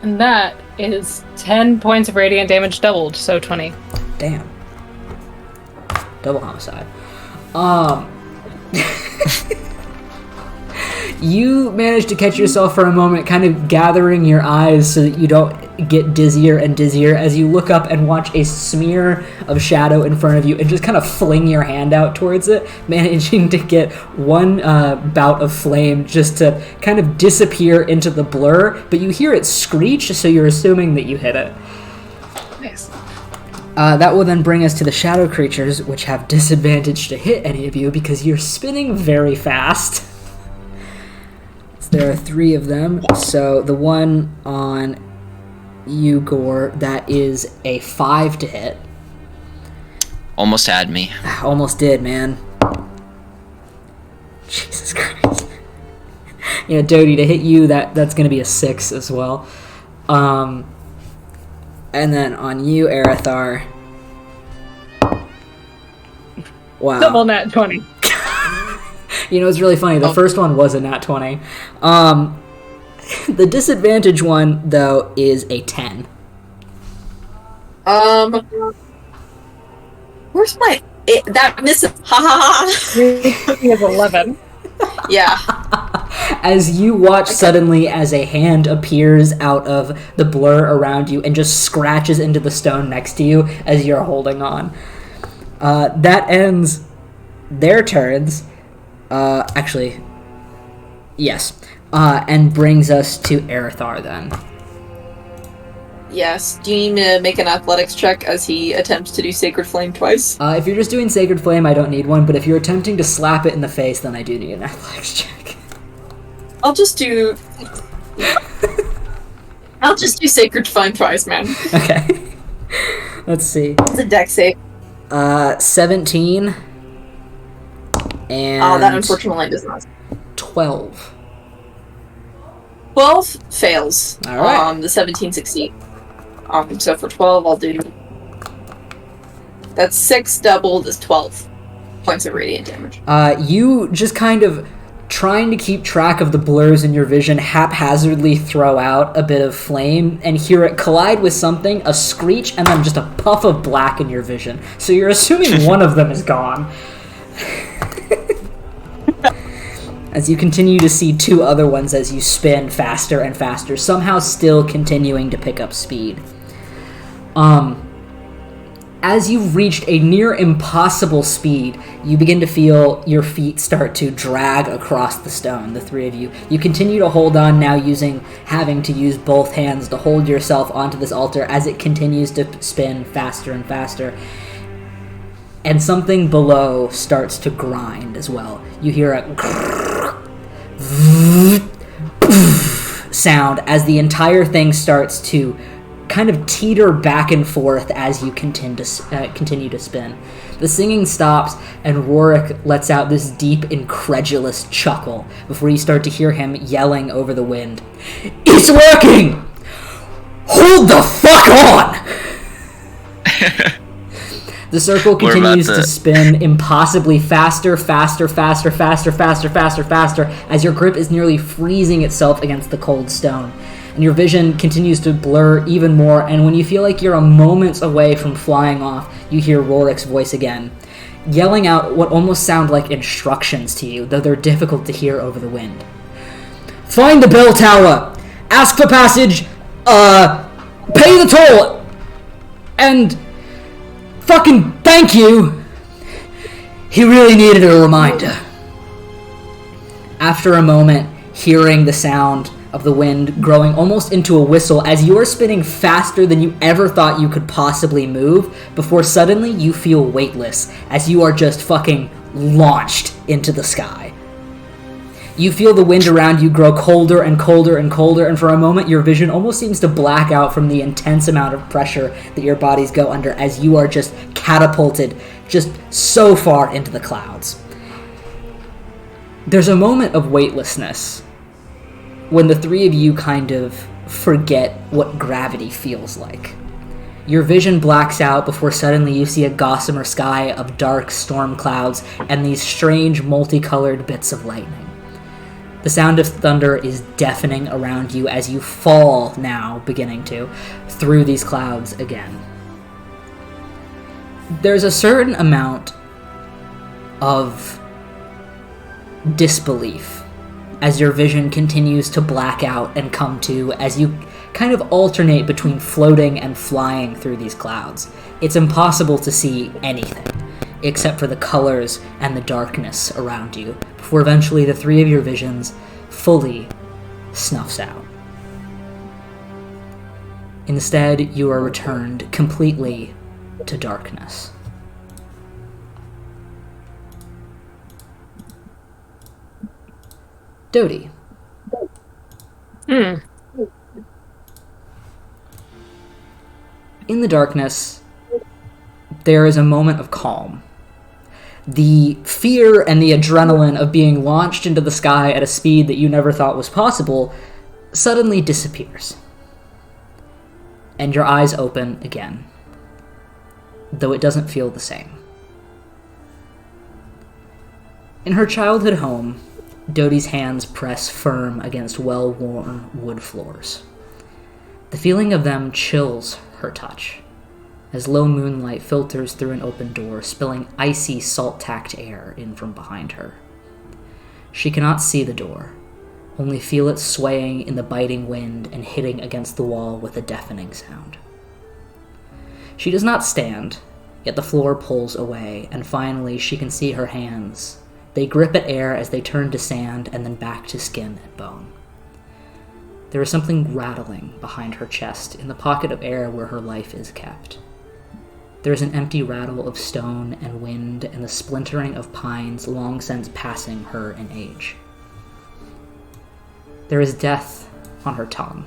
And that is 10 points of radiant damage doubled, so 20. Damn. Double homicide. You manage to catch yourself for a moment, kind of gathering your eyes so that you don't get dizzier and dizzier as you look up and watch a smear of shadow in front of you and just kind of fling your hand out towards it, managing to get one bout of flame just to kind of disappear into the blur, but you hear it screech, so you're assuming that you hit it. Nice. That will then bring us to the shadow creatures, which have disadvantage to hit any of you because you're spinning very fast. So there are 3 of them. So the one on you, Gore, that is a 5 to hit. Almost had me. Almost did, man. Jesus Christ. Yeah, Dodie, to hit you, that's going to be a 6 as well. And then on you, Arathar. Wow. Double nat 20. You know, it's really funny. The first one was a nat 20. The disadvantage one, though, is a 10. Where's my... that misses... Ha ha ha! He has 11. Yeah. As you watch suddenly as a hand appears out of the blur around you and just scratches into the stone next to you as you're holding on. That ends their turns. Actually, yes. And brings us to Arathar then. Yes. Do you need to make an athletics check as he attempts to do Sacred Flame twice? If you're just doing Sacred Flame, I don't need one, but if you're attempting to slap it in the face, then I do need an athletics check. I'll just do Sacred Flame twice, man. Okay. Let's see. It's a dex save. 17. And... Oh, that unfortunately does not. 12. 12 fails. Alright. The 17 succeed. So for 12, I'll do... That's 6 doubled is 12 points of radiant damage. You just kind of, trying to keep track of the blurs in your vision, haphazardly throw out a bit of flame and hear it collide with something, a screech, and then just a puff of black in your vision. So you're assuming one of them is gone. As you continue to see 2 other ones as you spin faster and faster, somehow still continuing to pick up speed. As you've reached a near impossible speed, you begin to feel your feet start to drag across the stone, the 3 of you. You continue to hold on now, having to use both hands to hold yourself onto this altar as it continues to spin faster and faster. And something below starts to grind as well. You hear a sound as the entire thing starts to kind of teeter back and forth as you continue to spin. The singing stops, and Rorik lets out this deep, incredulous chuckle before you start to hear him yelling over the wind. It's working! Hold the fuck on! The circle continues to spin impossibly faster as your grip is nearly freezing itself against the cold stone. And your vision continues to blur even more, and when you feel like you're a moment away from flying off, you hear Rorik's voice again, yelling out what almost sound like instructions to you, though they're difficult to hear over the wind. Find the bell tower! Ask for passage! Pay the toll! And... fucking thank you! He really needed a reminder. After a moment, hearing the sound of the wind growing almost into a whistle as you are spinning faster than you ever thought you could possibly move, before suddenly you feel weightless as you are just fucking launched into the sky. You feel the wind around you grow colder and colder and colder, and for a moment your vision almost seems to black out from the intense amount of pressure that your bodies go under as you are just catapulted just so far into the clouds. There's a moment of weightlessness when the 3 of you kind of forget what gravity feels like. Your vision blacks out before suddenly you see a gossamer sky of dark storm clouds and these strange multicolored bits of lightning. The sound of thunder is deafening around you as you fall now, through these clouds again. There's a certain amount of disbelief as your vision continues to black out and come to as you kind of alternate between floating and flying through these clouds. It's impossible to see anything except for the colors and the darkness around you, before eventually the 3 of your visions fully snuffs out. Instead, you are returned completely to darkness. Dodie. In the darkness, there is a moment of calm. The fear and the adrenaline of being launched into the sky at a speed that you never thought was possible suddenly disappears. And your eyes open again, though it doesn't feel the same. In her childhood home, Dodie's hands press firm against well-worn wood floors. The feeling of them chills her touch, as low moonlight filters through an open door, spilling icy, salt-tacked air in from behind her. She cannot see the door, only feel it swaying in the biting wind and hitting against the wall with a deafening sound. She does not stand, yet the floor pulls away, and finally she can see her hands. They grip at air as they turn to sand and then back to skin and bone. There is something rattling behind her chest, in the pocket of air where her life is kept. There is an empty rattle of stone and wind and the splintering of pines long since passing her in age. There is death on her tongue,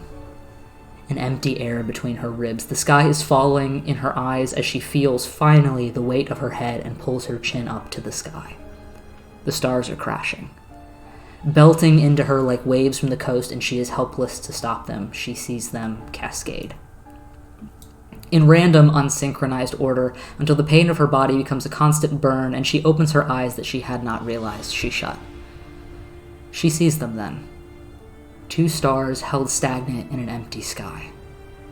an empty air between her ribs. The sky is falling in her eyes as she feels, finally, the weight of her head and pulls her chin up to the sky. The stars are crashing, belting into her like waves from the coast, and she is helpless to stop them. She sees them cascade in random, unsynchronized order until the pain of her body becomes a constant burn and she opens her eyes that she had not realized she shut. She sees them then. 2 stars held stagnant in an empty sky.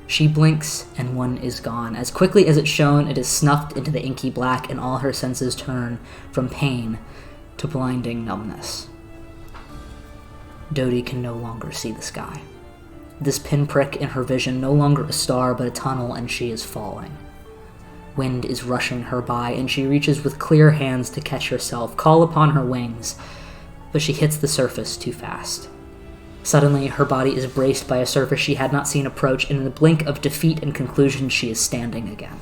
She blinks and one is gone. As quickly as it shone, it is snuffed into the inky black, and all her senses turn from pain to blinding numbness. Dodie can no longer see the sky. This pinprick in her vision, no longer a star but a tunnel, and she is falling. Wind is rushing her by, and she reaches with clear hands to catch herself, call upon her wings, but she hits the surface too fast. Suddenly, her body is braced by a surface she had not seen approach, and in the blink of defeat and conclusion, she is standing again,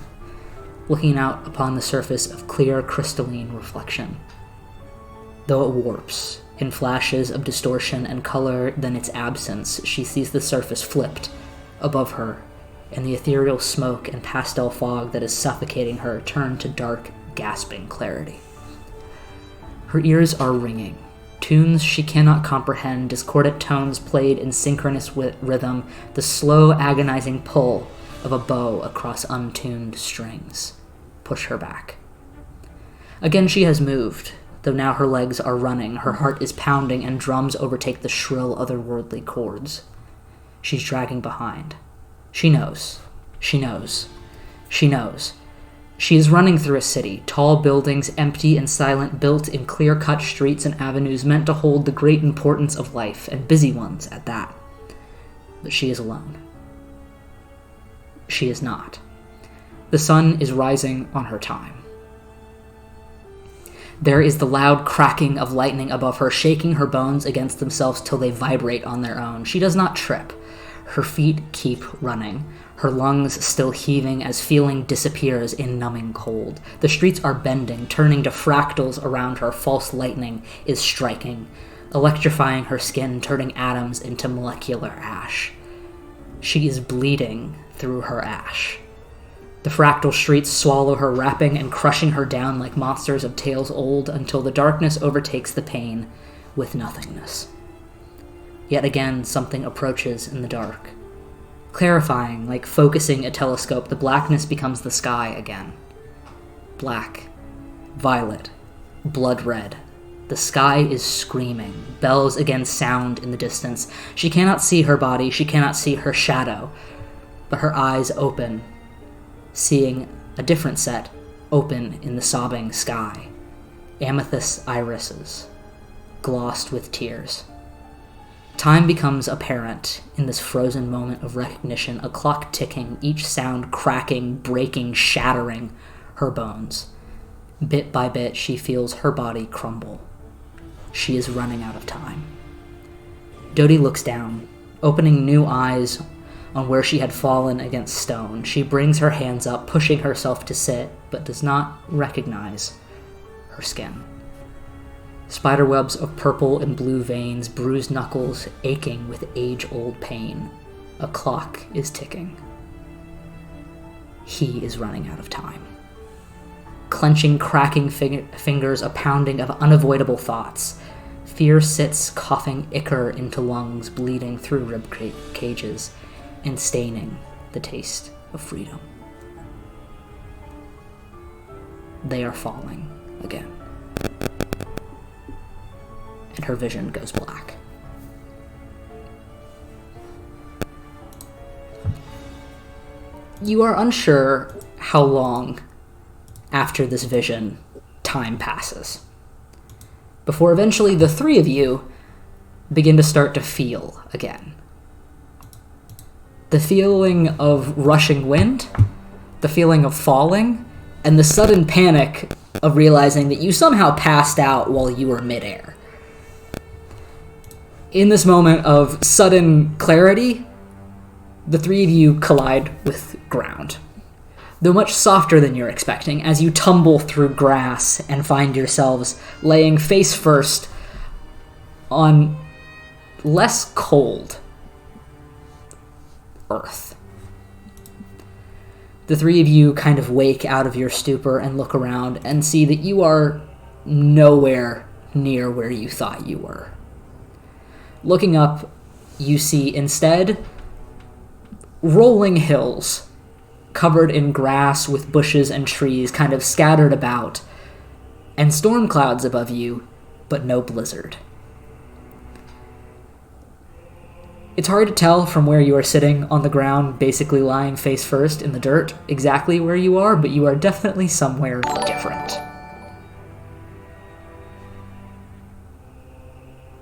looking out upon the surface of clear, crystalline reflection. Though it warps, in flashes of distortion and color than its absence, she sees the surface flipped above her, and the ethereal smoke and pastel fog that is suffocating her turn to dark, gasping clarity. Her ears are ringing. Tunes she cannot comprehend, discordant tones played in synchronous rhythm, the slow, agonizing pull of a bow across untuned strings push her back. Again she has moved, though now her legs are running, her heart is pounding, and drums overtake the shrill, otherworldly chords. She's dragging behind. She knows. She knows. She knows. She is running through a city, tall buildings, empty and silent, built in clear-cut streets and avenues meant to hold the great importance of life, and busy ones at that. But she is alone. She is not. The sun is rising on her time. There is the loud cracking of lightning above her, shaking her bones against themselves till they vibrate on their own. She does not trip. Her feet keep running, her lungs still heaving as feeling disappears in numbing cold. The streets are bending, turning to fractals around her. False lightning is striking, electrifying her skin, turning atoms into molecular ash. She is bleeding through her ash. The fractal streets swallow her, wrapping and crushing her down like monsters of tales old, until the darkness overtakes the pain with nothingness. Yet again, something approaches in the dark. Clarifying, like focusing a telescope, the blackness becomes the sky again. Black, violet, blood red. The sky is screaming. Bells again sound in the distance. She cannot see her body, she cannot see her shadow, but her eyes open, seeing a different set open in the sobbing sky. Amethyst irises, glossed with tears. Time becomes apparent in this frozen moment of recognition, a clock ticking, each sound cracking, breaking, shattering her bones. Bit by bit, she feels her body crumble. She is running out of time. Dodie looks down, opening new eyes on where she had fallen against stone. She brings her hands up, pushing herself to sit, but does not recognize her skin. Spiderwebs of purple and blue veins, bruised knuckles aching with age-old pain. A clock is ticking. He is running out of time. Clenching, cracking fingers, a pounding of unavoidable thoughts. Fear sits, coughing ichor into lungs, bleeding through rib cages, and staining the taste of freedom. They are falling again. And her vision goes black. You are unsure how long after this vision time passes, before eventually the three of you begin to start to feel again. The feeling of rushing wind, the feeling of falling, and the sudden panic of realizing that you somehow passed out while you were midair. In this moment of sudden clarity, the three of you collide with ground, though much softer than you're expecting, as you tumble through grass and find yourselves laying face first on less cold earth. The three of you kind of wake out of your stupor and look around and see that you are nowhere near where you thought you were. Looking up, you see instead rolling hills covered in grass with bushes and trees kind of scattered about, and storm clouds above you, but no blizzard. It's hard to tell from where you are sitting on the ground, basically lying face first in the dirt, exactly where you are, but you are definitely somewhere different.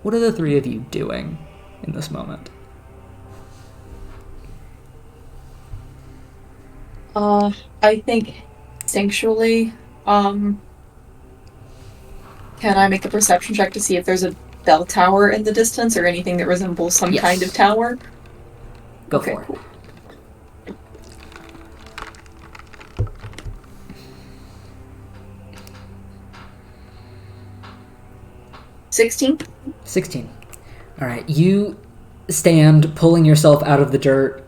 What are the three of you doing in this moment? I think instinctually, can I make a perception check to see if there's a bell tower in the distance or anything that resembles some Yes. kind of tower? Go Okay, for it. cool. 16? 16. Alright, you stand pulling yourself out of the dirt,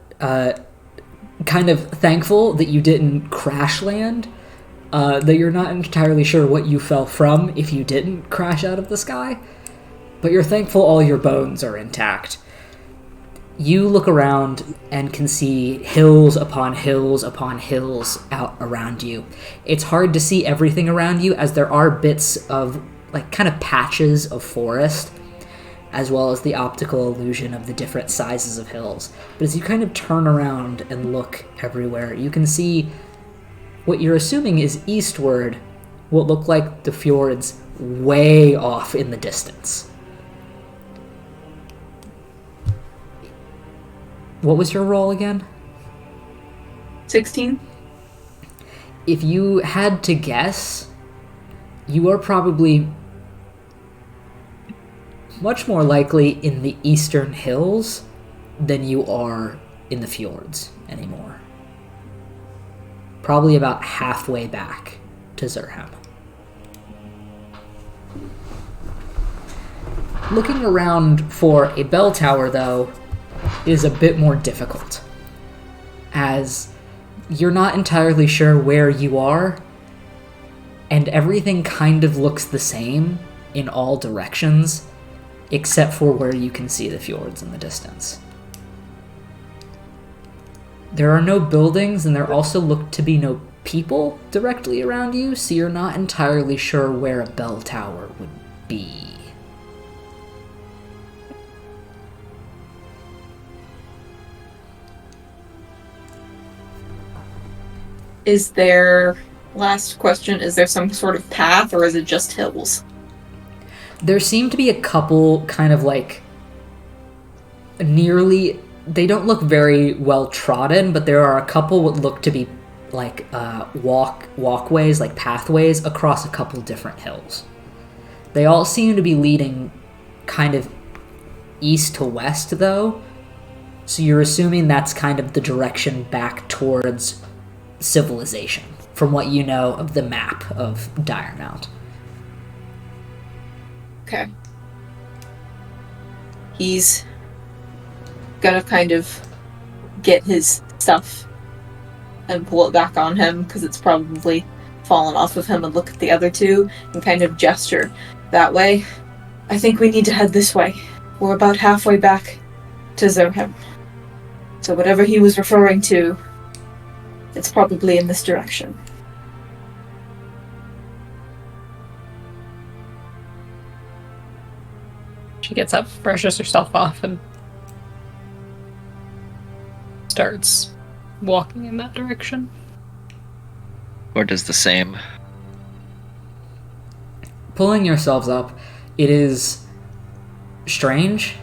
kind of thankful that you didn't crash land, that you're not entirely sure what you fell from if you didn't crash out of the sky, but you're thankful all your bones are intact. You look around and can see hills upon hills upon hills out around you. It's hard to see everything around you as there are bits of, like, kind of patches of forest, as well as the optical illusion of the different sizes of hills. But as you kind of turn around and look everywhere, you can see what you're assuming is eastward, what look like the fjords way off in the distance. What was your roll again? 16? If you had to guess, you are probably much more likely in the eastern hills than you are in the fjords anymore. Probably about halfway back to Zurham. Looking around for a bell tower, though, is a bit more difficult, as you're not entirely sure where you are, and everything kind of looks the same in all directions, except for where you can see the fjords in the distance. There are no buildings, and there also look to be no people directly around you, so you're not entirely sure where a bell tower would be. Is there, last question, is there some sort of path or is it just hills? There seem to be a couple kind of like nearly, they don't look very well trodden, but there are a couple what look to be like walkways, like pathways across a couple different hills. They all seem to be leading kind of east to west though, So you're assuming that's kind of the direction back towards civilization, from what you know of the map of Diremount. Okay. He's gonna kind of get his stuff and pull it back on him because it's probably fallen off of him, and look at the other two and kind of gesture that way. I think we need to head this way. We're about halfway back to Zerhem. So whatever he was referring to, it's probably in this direction. She gets up, brushes herself off, and starts walking in that direction. Or does the same. Pulling yourselves up, it is strange.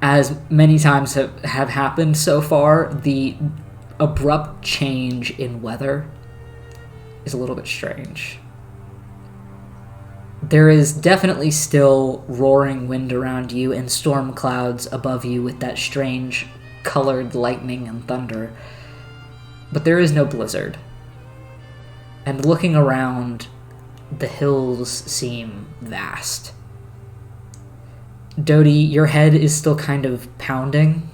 As many times have happened so far, the abrupt change in weather is a little bit strange. There is definitely still roaring wind around you and storm clouds above you with that strange colored lightning and thunder, but there is no blizzard. And looking around, the hills seem vast. Dodie, your head is still kind of pounding,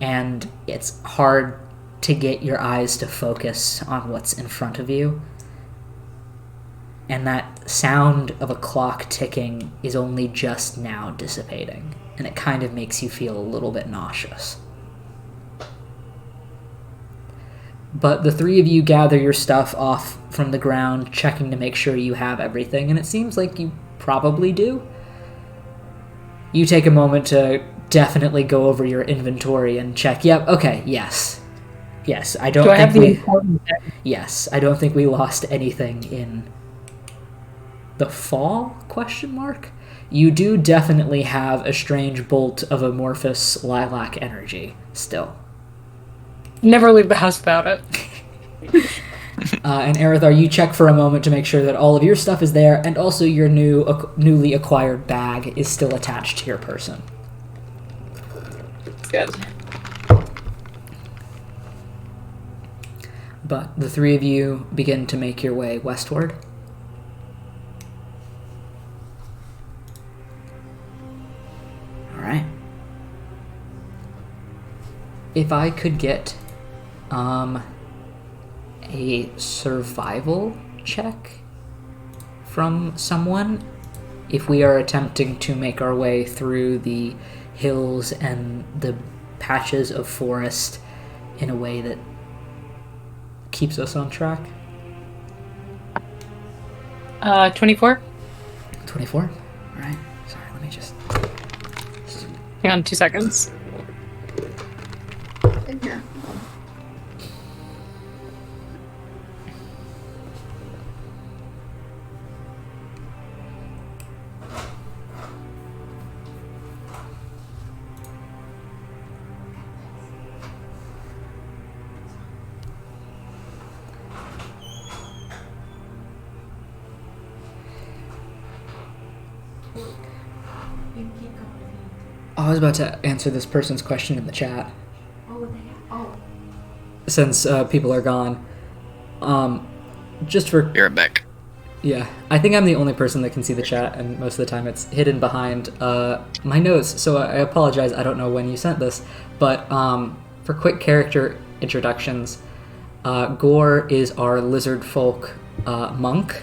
and it's hard to get your eyes to focus on what's in front of you. And that sound of a clock ticking is only just now dissipating, and it kind of makes you feel a little bit nauseous. But the three of you gather your stuff off from the ground, checking to make sure you have everything, and it seems like you probably do. You take a moment to definitely go over your inventory and check. Yep, okay, yes. Yes, I don't Do I think have the we... important thing? Yes, I don't think we lost anything in the fall, question mark? You do definitely have a strange bolt of amorphous lilac energy still. Never leave the house without it. And Aerithar, you check for a moment to make sure that all of your stuff is there, and also your newly acquired bag is still attached to your person. Good. But the three of you begin to make your way westward. Alright. If I could get a survival check from someone, if we are attempting to make our way through the hills and the patches of forest in a way that keeps us on track. 24? 24? Alright. Sorry, let me just... Hang on 2 seconds. Yeah. I was about to answer this person's question in the chat. Since people are gone. Just for... You're back. Yeah, I think I'm the only person that can see the chat, and most of the time it's hidden behind my notes, so I apologize, I don't know when you sent this. But for quick character introductions, Gore is our lizard folk monk.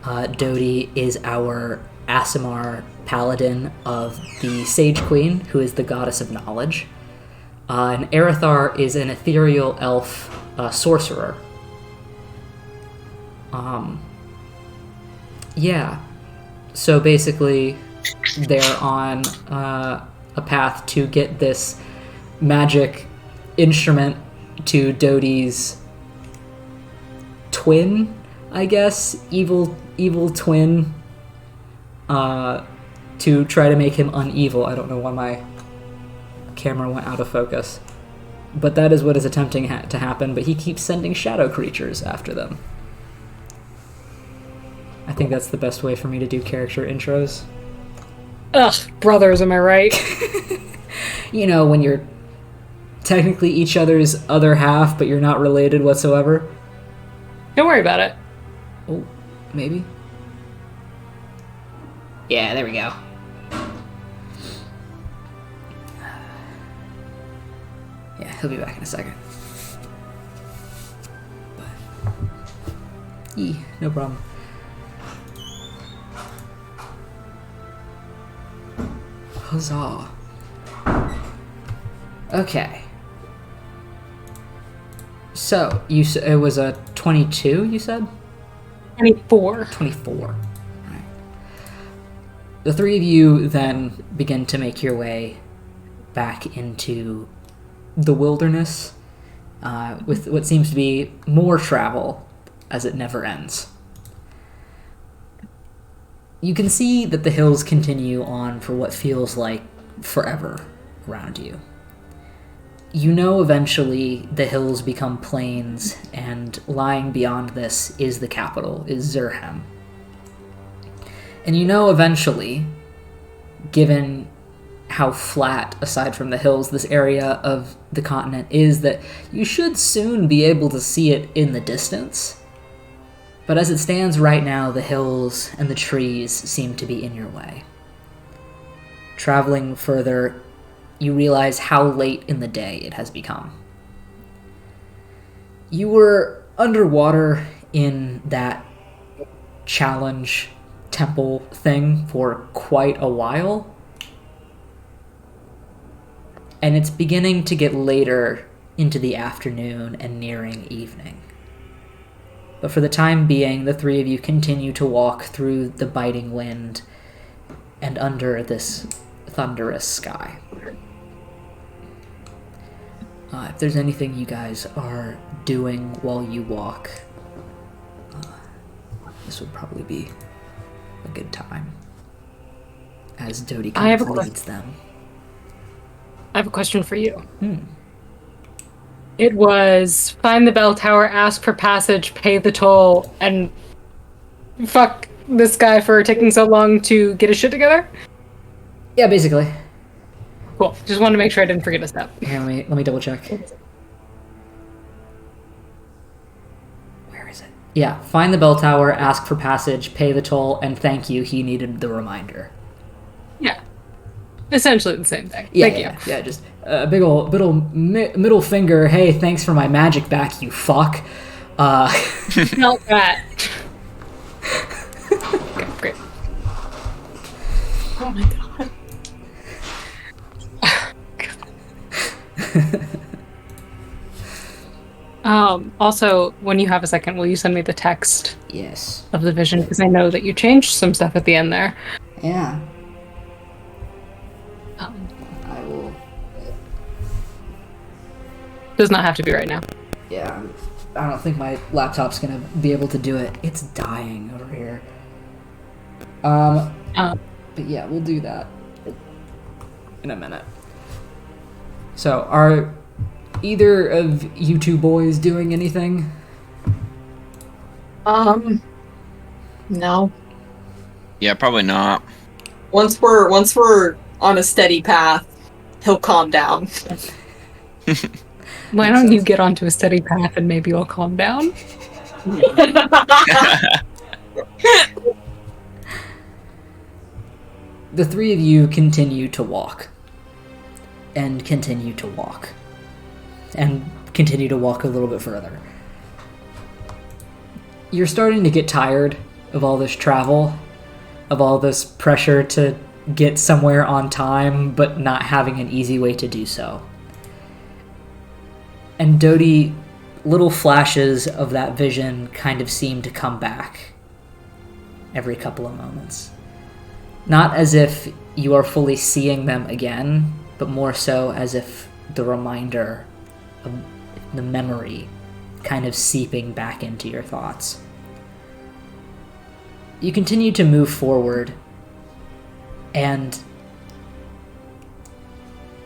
Dodie is our Aasimar paladin of the Sage Queen, who is the goddess of knowledge. And Aerithar is an ethereal elf sorcerer. Yeah. So basically, they're on a path to get this magic instrument to Dodie's twin, I guess, evil twin, to try to make him unevil. I don't know why my camera went out of focus, but that is what is attempting to happen. But he keeps sending shadow creatures after them. I think that's the best way for me to do character intros. Ugh, brothers, am I right? You know, when you're technically each other's other half, but you're not related whatsoever. Don't worry about it. Oh, maybe? Yeah, there we go. Yeah, he'll be back in a second. No problem. Huzzah. Okay. So, it was a 22, you said? 24. 24. Right. The three of you then begin to make your way back into the wilderness with what seems to be more travel as it never ends. You can see that the hills continue on for what feels like forever around you. You know eventually the hills become plains, and lying beyond this is the capital, is Zurhem. And you know eventually, given how flat, aside from the hills, this area of the continent is, that you should soon be able to see it in the distance. But as it stands right now, the hills and the trees seem to be in your way. Traveling further, you realize how late in the day it has become. You were underwater in that challenge temple thing for quite a while, and it's beginning to get later into the afternoon and nearing evening. But for the time being, the three of you continue to walk through the biting wind and under this thunderous sky. If there's anything you guys are doing while you walk, this would probably be a good time, as Dodie kind of leads them. I have a question for you. It was find the bell tower, ask for passage, pay the toll, and fuck this guy for taking so long to get his shit together? Yeah, basically. Cool. Just wanted to make sure I didn't forget a step. Here, let me double check. Where is it? Yeah, find the bell tower, ask for passage, pay the toll, and thank you. He needed the reminder. Yeah. Essentially the same thing. Yeah, Thank you. Yeah, just a big ol' middle finger. Hey, thanks for my magic back, you fuck. Not that. Okay, great. Oh my god. Also, when you have a second, will you send me the text Yes. of the vision? Because I know that you changed some stuff at the end there. Yeah. I will. Does not have to be right now. Yeah, I don't think my laptop's gonna be able to do it. It's dying over here. But yeah, we'll do that in a minute. So, are either of you two boys doing anything? No. Yeah, probably not. Once we're on a steady path, he'll calm down. Why don't you get onto a steady path and maybe you'll calm down? The three of you continue to walk. And continue to walk. And continue to walk a little bit further. You're starting to get tired of all this travel, of all this pressure to get somewhere on time, but not having an easy way to do so. And Dodie, little flashes of that vision kind of seem to come back every couple of moments. Not as if you are fully seeing them again, but more so as if the reminder of the memory kind of seeping back into your thoughts. You continue to move forward, and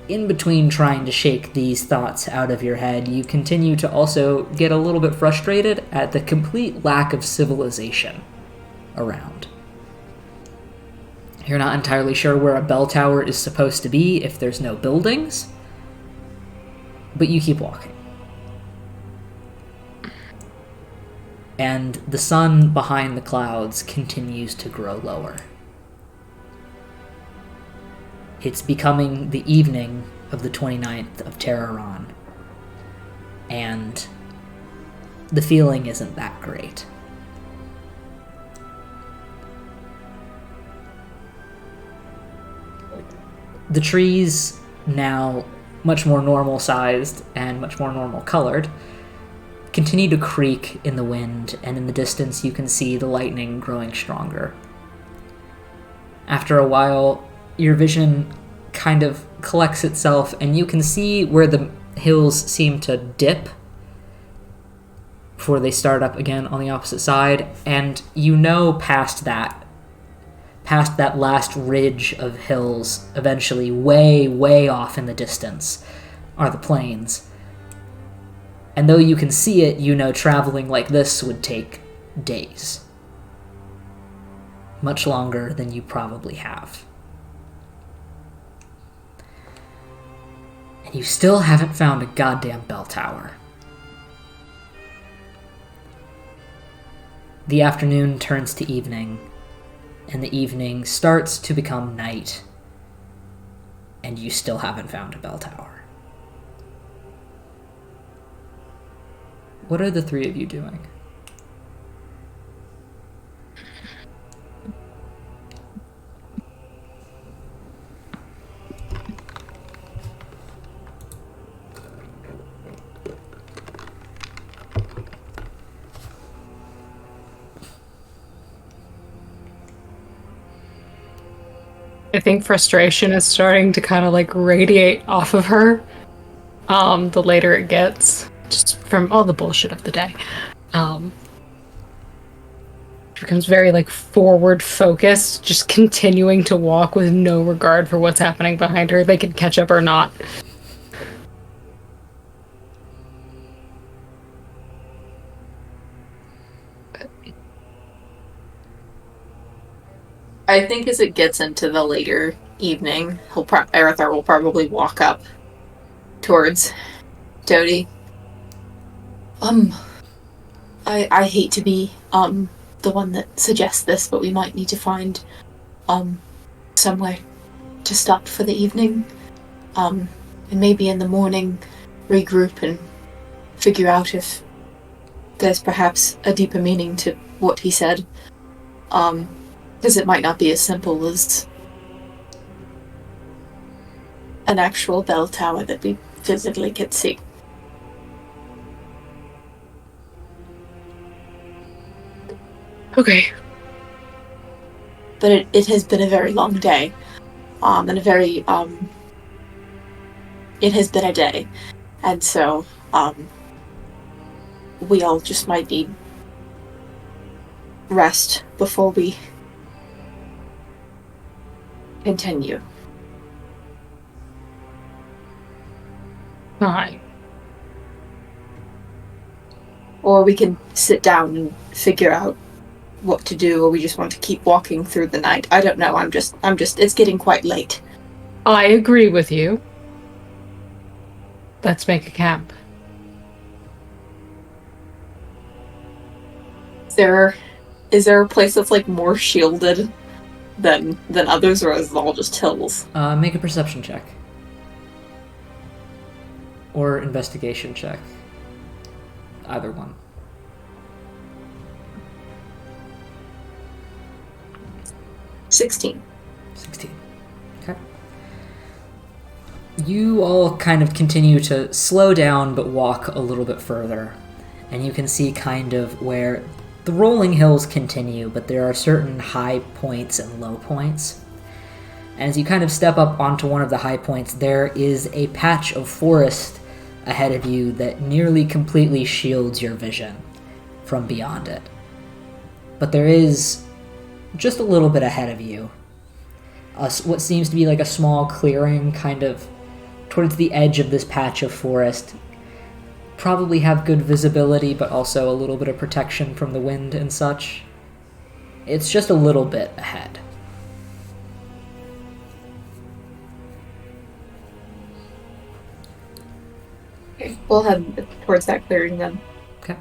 in between trying to shake these thoughts out of your head, you continue to also get a little bit frustrated at the complete lack of civilization around. You're not entirely sure where a bell tower is supposed to be if there's no buildings, but you keep walking. And the sun behind the clouds continues to grow lower. It's becoming the evening of the 29th of Terraron, and the feeling isn't that great. The trees, now much more normal sized and much more normal colored, continue to creak in the wind, and in the distance you can see the lightning growing stronger. After a while, your vision kind of collects itself, and you can see where the hills seem to dip before they start up again on the opposite side, and you know past that last ridge of hills, eventually way, way off in the distance, are the plains. And though you can see it, you know traveling like this would take days. Much longer than you probably have. And you still haven't found a goddamn bell tower. The afternoon turns to evening, and the evening starts to become night, and you still haven't found a bell tower. What are the three of you doing? I think frustration is starting to kind of like radiate off of her the later it gets, just from all the bullshit of the day. She becomes very like forward focused, just continuing to walk with no regard for what's happening behind her. They can catch up or not. I think as it gets into the later evening, Aerithar will probably walk up towards Dodie. I hate to be the one that suggests this, but we might need to find somewhere to stop for the evening. And maybe in the morning regroup and figure out if there's perhaps a deeper meaning to what he said. Because it might not be as simple as an actual bell tower that we physically could see. Okay. But it has been a very long day. And a very, it has been a day. And so, we all just might need rest before we continue. Fine. Or we can sit down and figure out what to do, or we just want to keep walking through the night. I don't know, I'm just, it's getting quite late. I agree with you. Let's make a camp. Is there a place that's like more shielded than others, or is it all just hills? Make a perception check. Or investigation check. Either one. 16. 16. Okay. You all kind of continue to slow down but walk a little bit further. And you can see kind of where the rolling hills continue, but there are certain high points and low points. And as you kind of step up onto one of the high points, there is a patch of forest ahead of you that nearly completely shields your vision from beyond it. But there is, just a little bit ahead of you, what seems to be like a small clearing kind of towards the edge of this patch of forest. Probably have good visibility, but also a little bit of protection from the wind and such. It's just a little bit ahead. Okay, we'll head towards that clearing then. Okay.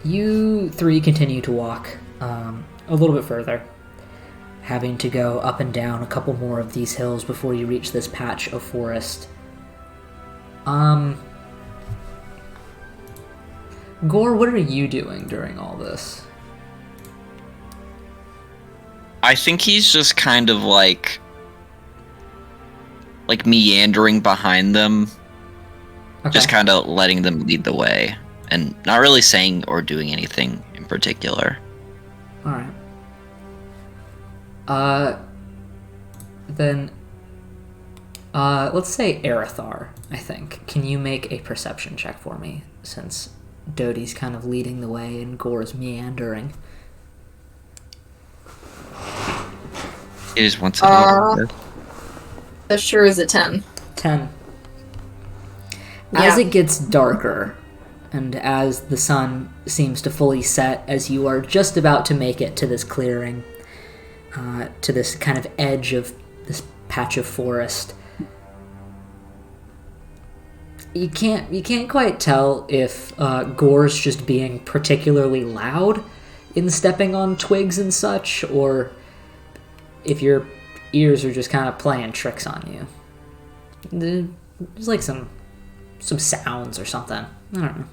You three continue to walk a little bit further, having to go up and down a couple more of these hills before you reach this patch of forest. Gore, what are you doing during all this? I think he's just kind of like meandering behind them, Okay. just kind of letting them lead the way, and not really saying or doing anything in particular. All right. Then, let's say Erithar, I think. Can you make a perception check for me, since Doty's kind of leading the way and Gore's meandering? It is once That sure is a 10. 10. As Yeah. it gets darker, and as the sun seems to fully set, as you are just about to make it to this clearing, to this kind of edge of this patch of forest, you can't quite tell if Gore's just being particularly loud in stepping on twigs and such, or if your ears are just kind of playing tricks on you. There's like some sounds or something. I don't know.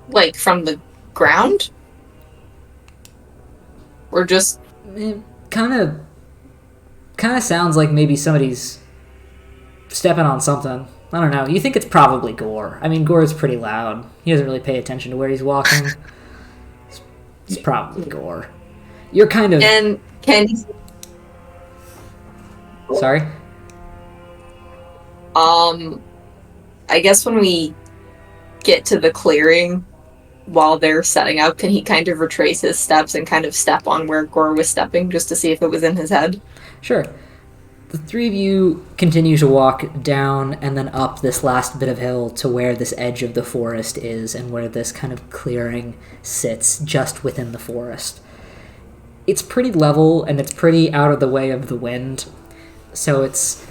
Like from the ground? Or just It kind of sounds like maybe somebody's stepping on something. I don't know. You think it's probably Gore. I mean, Gore's pretty loud. He doesn't really pay attention to where he's walking. It's probably Gore. You're kind of... and can Sorry? I guess when we get to the clearing while they're setting up, can he kind of retrace his steps and kind of step on where Gore was stepping just to see if it was in his head? Sure. The three of you continue to walk down and then up this last bit of hill to where this edge of the forest is and where this kind of clearing sits just within the forest. It's pretty level and it's pretty out of the way of the wind, so it's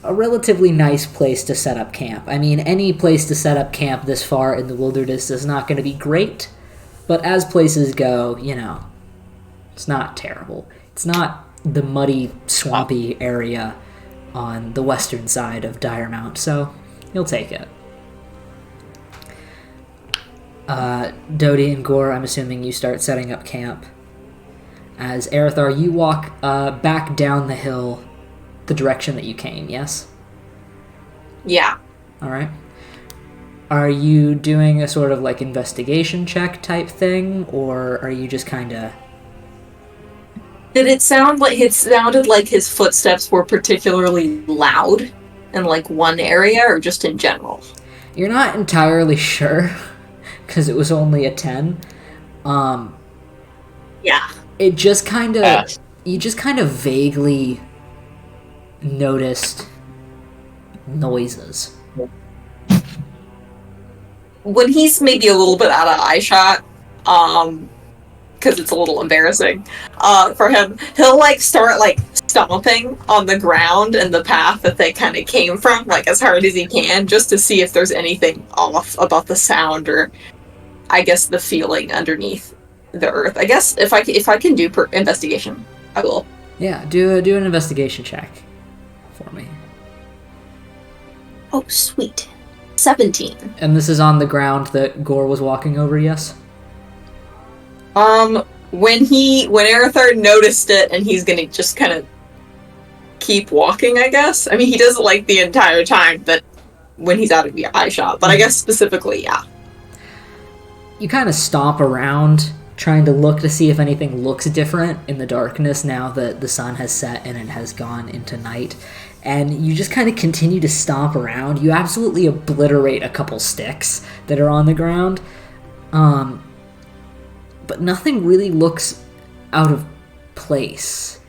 a relatively nice place to set up camp. I mean, any place to set up camp this far in the wilderness is not going to be great, but as places go, you know, it's not terrible. It's not the muddy, swampy area on the western side of Dire Mount, so you'll take it. Doty and Gore, I'm assuming you start setting up camp. As Erithar, you walk back down the hill the direction that you came, yes? Yeah. Alright. Are you doing a sort of like investigation check type thing, or are you just kind of... Did it sounded like his footsteps were particularly loud in like one area or just in general? You're not entirely sure, because it was only a 10. Yeah. It just kind of... You just kind of vaguely noticed noises. When he's maybe a little bit out of eye shot, because it's a little embarrassing for him, he'll like start like stomping on the ground and the path that they kind of came from, like as hard as he can, just to see if there's anything off about the sound or, I guess, the feeling underneath the earth. I guess if I can do investigation, I will. Yeah, do an investigation check for me. Oh, sweet. 17. And this is on the ground that Gore was walking over, yes? When Erithar noticed it, and he's gonna just kind of keep walking, I guess. I mean, he does it like the entire time, but when he's out of the eye shot. But I guess specifically, yeah. You kind of stomp around, trying to look to see if anything looks different in the darkness now that the sun has set and it has gone into night. And you just kind of continue to stomp around. You absolutely obliterate a couple sticks that are on the ground. But nothing really looks out of place.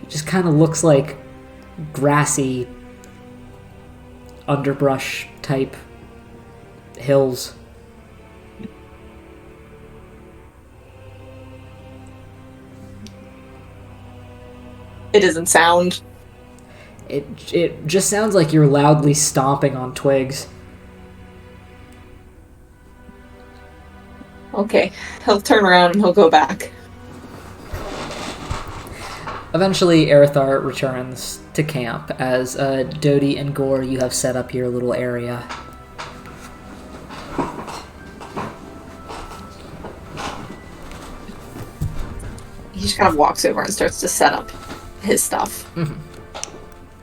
It just kind of looks like grassy, underbrush type hills. It doesn't sound. It just sounds like you're loudly stomping on twigs. Okay, he'll turn around and he'll go back. Eventually, Erithar returns to camp as Dodie and Gore, you have set up your little area. He just kind of walks over and starts to set up his stuff. Mhm.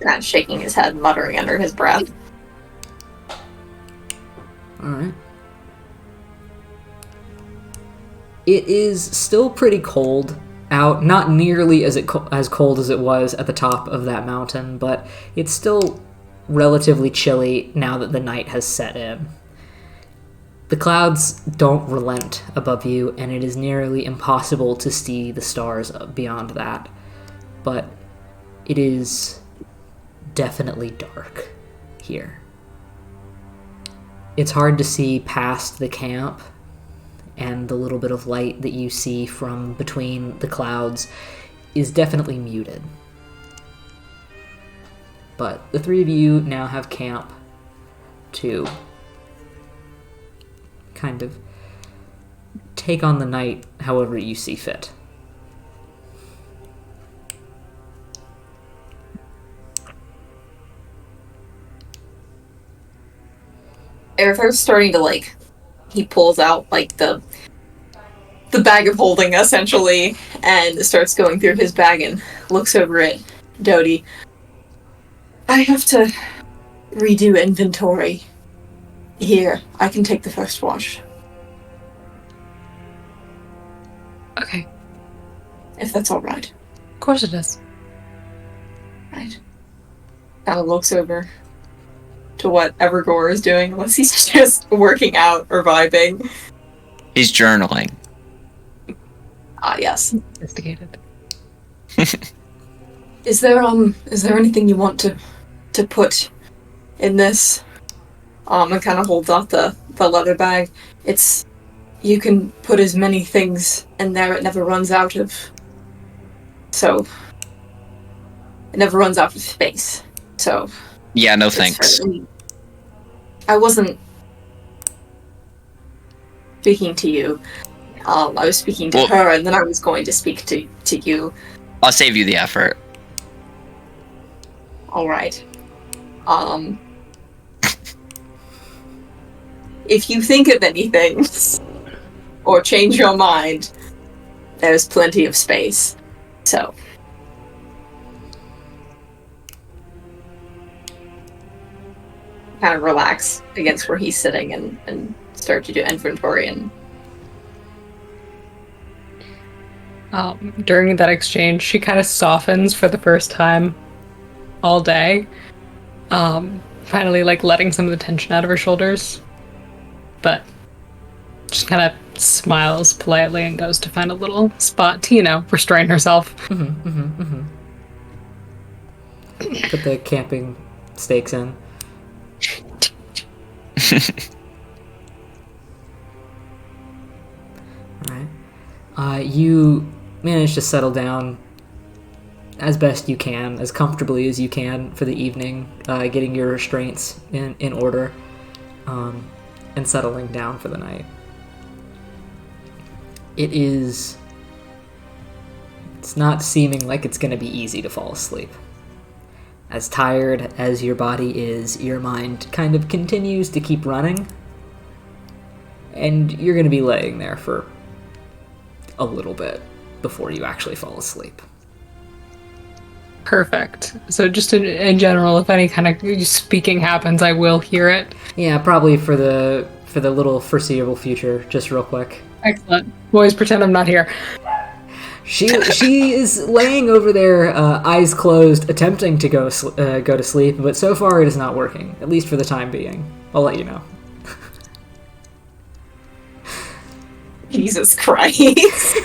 Kind of shaking his head, muttering under his breath. Alright. It is still pretty cold out, not nearly as cold as it was at the top of that mountain, but it's still relatively chilly now that the night has set in. The clouds don't relent above you, and it is nearly impossible to see the stars beyond that. But it is definitely dark here. It's hard to see past the camp, and the little bit of light that you see from between the clouds is definitely muted. But the three of you now have camp to kind of take on the night however you see fit. Aerothar's starting to, he pulls out, the bag of holding, essentially, and starts going through his bag and looks over at Dodie. I have to redo inventory. Here, I can take the first wash. Okay. If that's alright. Of course it is. Right. Kind of looks over to what Evergore is doing, unless he's just working out or vibing. He's journaling. Ah, yes. Sophisticated. Is there anything you want to put in this? And kind of holds out the leather bag. You can put as many things in there, it never runs out of. So, it never runs out of space. So. Yeah, no thanks. I wasn't speaking to you. I was speaking to her, and then I was going to speak to you. I'll save you the effort. Alright. If you think of anything, or change your mind, there's plenty of space. So. Kind of relax against where he's sitting and start to do inventory and. During that exchange, she kind of softens for the first time all day. Finally, letting some of the tension out of her shoulders. But just kind of smiles politely and goes to find a little spot to, restrain herself. Put the camping stakes in. Alright. You manage to settle down as best you can, as comfortably as you can for the evening, getting your restraints in order, and settling down for the night. It's not seeming like it's going to be easy to fall asleep. As tired as your body is, your mind kind of continues to keep running, and you're going to be laying there for a little bit before you actually fall asleep. Perfect. So just in general, if any kind of speaking happens, I will hear it. Yeah, probably for the little foreseeable future, just real quick. Excellent. Boys, pretend I'm not here. She is laying over there, eyes closed, attempting to go to sleep, but so far it is not working, at least for the time being. I'll let you know. Jesus Christ.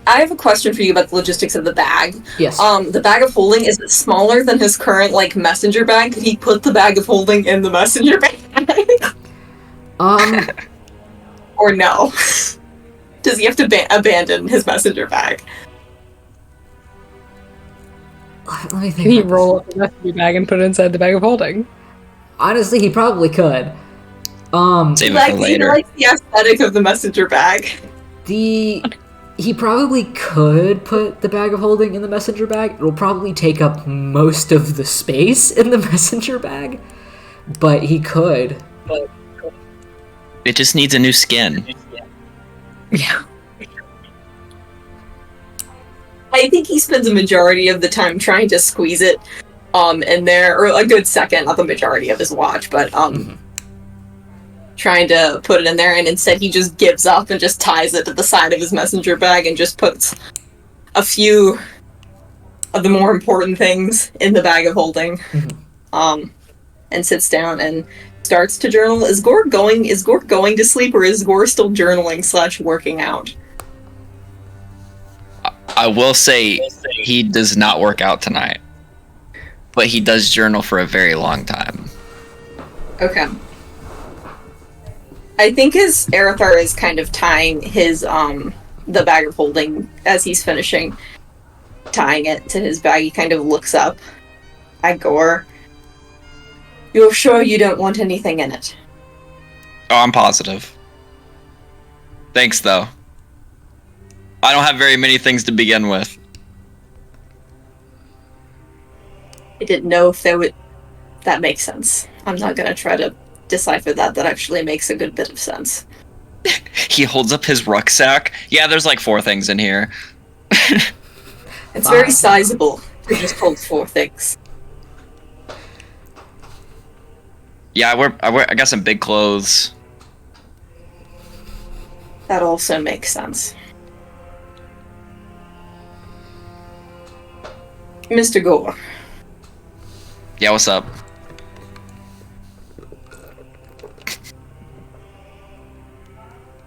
I have a question for you about the logistics of the bag. Yes. The bag of holding, is it smaller than his current, messenger bag? Could he put the bag of holding in the messenger bag? Or no? Does Does he have to abandon his messenger bag? Let me think. Can he about this. roll up the messenger bag and put it inside the bag of holding? Honestly, he probably could. Save it Like, for he later. likes the aesthetic of the messenger bag. He probably could put the bag of holding in the messenger bag. It'll probably take up most of the space in the messenger bag, but he could. It just needs a new skin. Yeah. I think he spends a majority of the time trying to squeeze it in there, or a good second, not the majority of his watch, but trying to put it in there, and instead he just gives up and just ties it to the side of his messenger bag and just puts a few of the more important things in the bag of holding, and sits down and starts to journal. Is Gorg going to sleep, or is Gorg still journaling / working out? I will say he does not work out tonight, but he does journal for a very long time. Okay. I think as Aerithar is kind of tying his the bag of holding, as he's finishing tying it to his bag, he kind of looks up at Gore. You're sure you don't want anything in it? Oh, I'm positive. Thanks, though. I don't have very many things to begin with. I didn't know if that makes sense. I'm not gonna try to decipher that. That actually makes a good bit of sense. He holds up his rucksack. Yeah, there's like 4 things in here. It's very sizable to just hold 4 things. Yeah, I got some big clothes. That also makes sense. Mr. Gore. Yeah, what's up?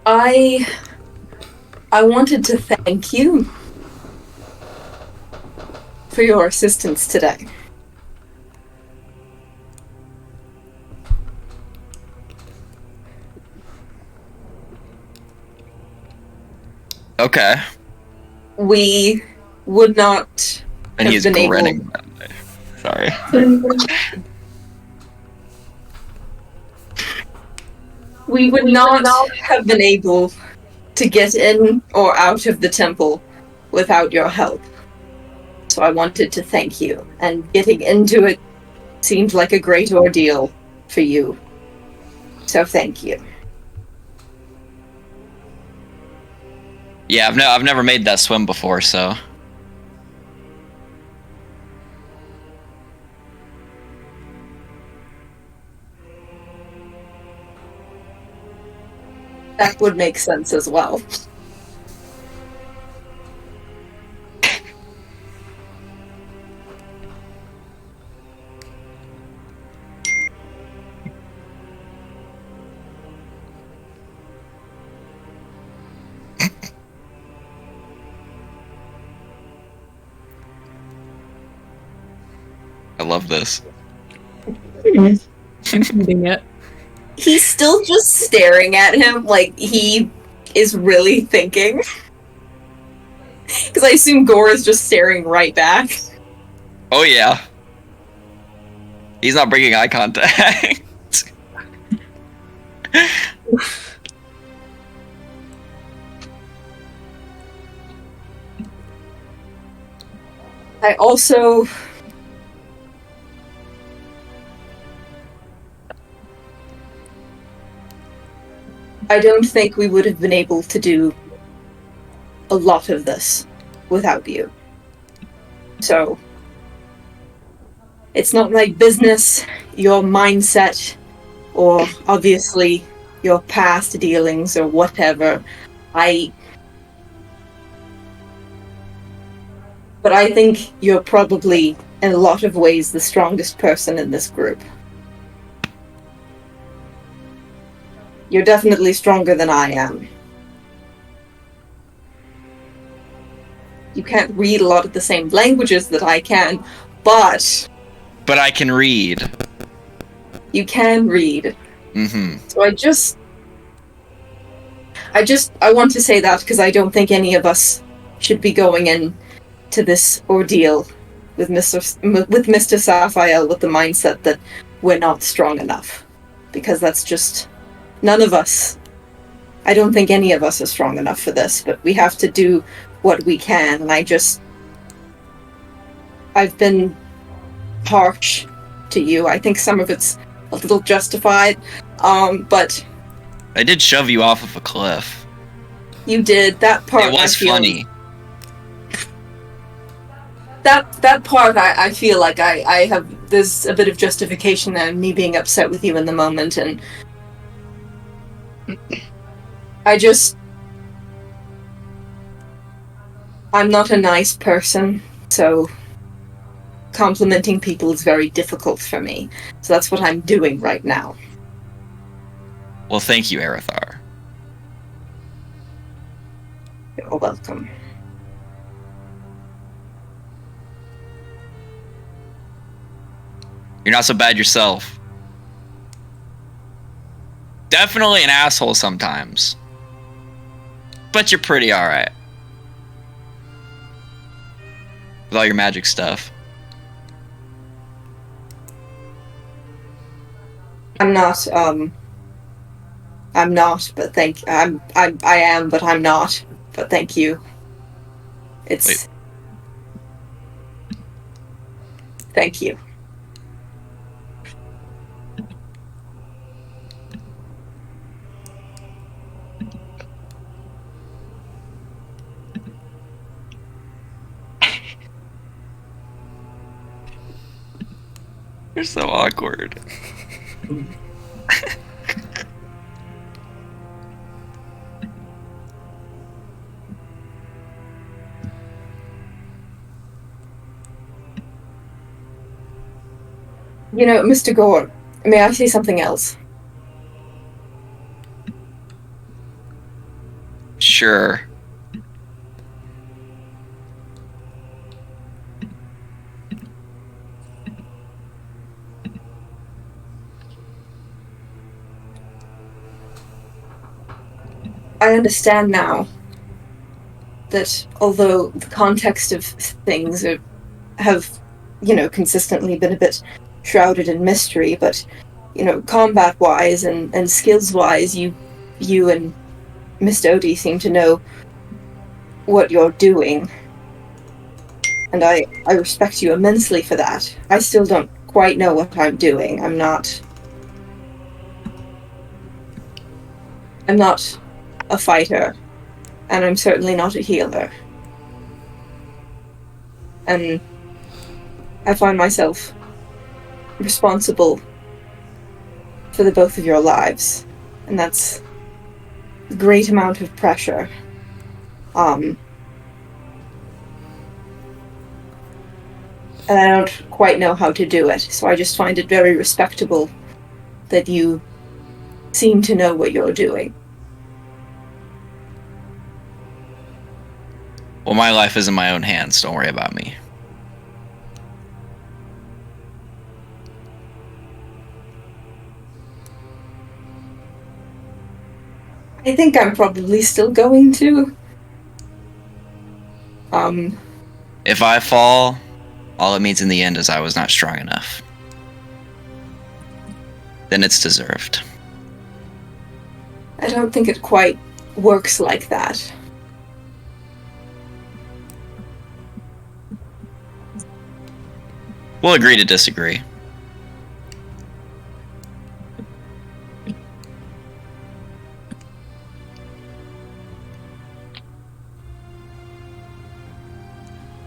I wanted to thank you for your assistance today. Okay. We would not And have he's been able... grinning. By the way. Sorry. We would not have been able to get in or out of the temple without your help. So I wanted to thank you, and getting into it seemed like a great ordeal for you. So thank you. Yeah, I've never made that swim before, so. That would make sense as well. I love this. Reading it. He's still just staring at him like he is really thinking. Because I assume Gore is just staring right back. Oh yeah. He's not breaking eye contact. I also... I don't think we would have been able to do a lot of this without you. So, it's not my business, your mindset, or obviously your past dealings or whatever. But I think you're probably, in a lot of ways, the strongest person in this group. You're definitely stronger than I am. You can't read a lot of the same languages that I can, but But I can read. you can read. Mm-hmm. So I want to say that because I don't think any of us should be going in to this ordeal with Mr. Sapphire with the mindset that we're not strong enough. Because that's just... None of us... I don't think any of us are strong enough for this, but we have to do what we can, and I've been harsh to you. I think some of it's a little justified, but... I did shove you off of a cliff. You did. That part It was funny. That part, I feel like I have... There's a bit of justification there, me being upset with you in the moment, and... I'm not a nice person, so... Complimenting people is very difficult for me. So that's what I'm doing right now. Well, thank you, Aerithar. You're welcome. You're not so bad yourself. Definitely an asshole sometimes. But you're pretty alright. With all your magic stuff. I'm not, but I am, but I'm not. But thank you. It's... Wait. Thank you. You're so awkward. You know, Mr. Gore, may I say something else? Sure. I understand now that although the context of things have, consistently been a bit shrouded in mystery, but, combat-wise and skills-wise, you and Mr. Odie seem to know what you're doing. And I respect you immensely for that. I still don't quite know what I'm doing. I'm not a fighter, and I'm certainly not a healer. And I find myself responsible for the both of your lives, and that's a great amount of pressure. And I don't quite know how to do it, so I just find it very respectable that you seem to know what you're doing. Well, my life is in my own hands. Don't worry about me. I think I'm probably still going to. If I fall, all it means in the end is I was not strong enough. Then it's deserved. I don't think it quite works like that. We'll agree to disagree.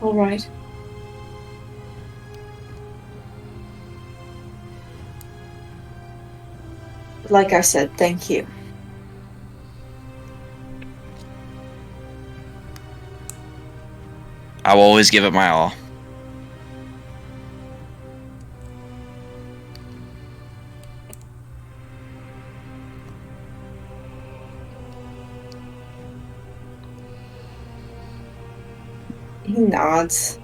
All right. Like I said, thank you. I will always give it my all. He nods.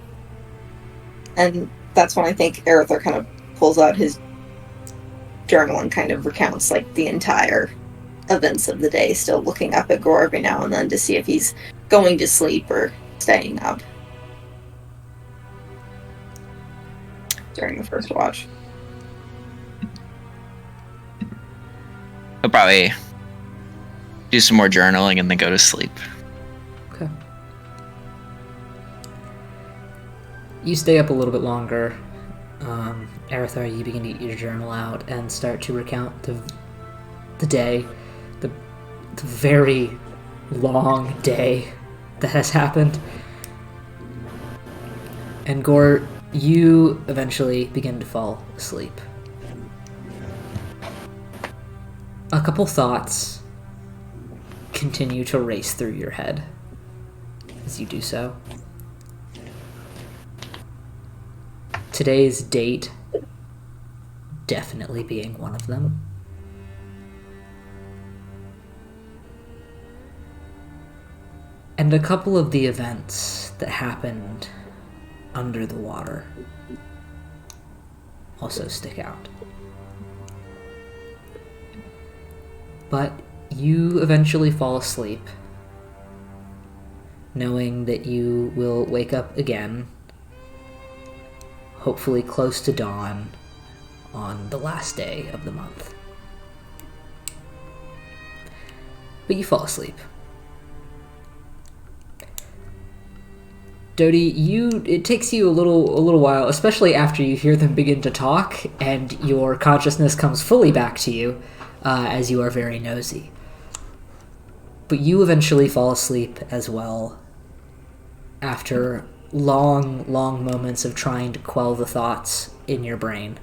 And that's when I think Aerithar kind of pulls out his journal and kind of recounts, like, the entire events of the day, still looking up at Gore every now and then to see if he's going to sleep or staying up during the first watch. He'll probably do some more journaling and then go to sleep. Okay. You stay up a little bit longer. Arathar, you begin to get your journal out and start to recount the day, the very long day that has happened. And Gore, you eventually begin to fall asleep. A couple thoughts continue to race through your head as you do so. Today's date definitely being one of them. And a couple of the events that happened under the water also stick out. But you eventually fall asleep, knowing that you will wake up again, hopefully close to dawn, on the last day of the month. But you fall asleep. Dodie, it takes you a little while, especially after you hear them begin to talk and your consciousness comes fully back to you, as you are very nosy. But you eventually fall asleep as well, after long moments of trying to quell the thoughts in your brain.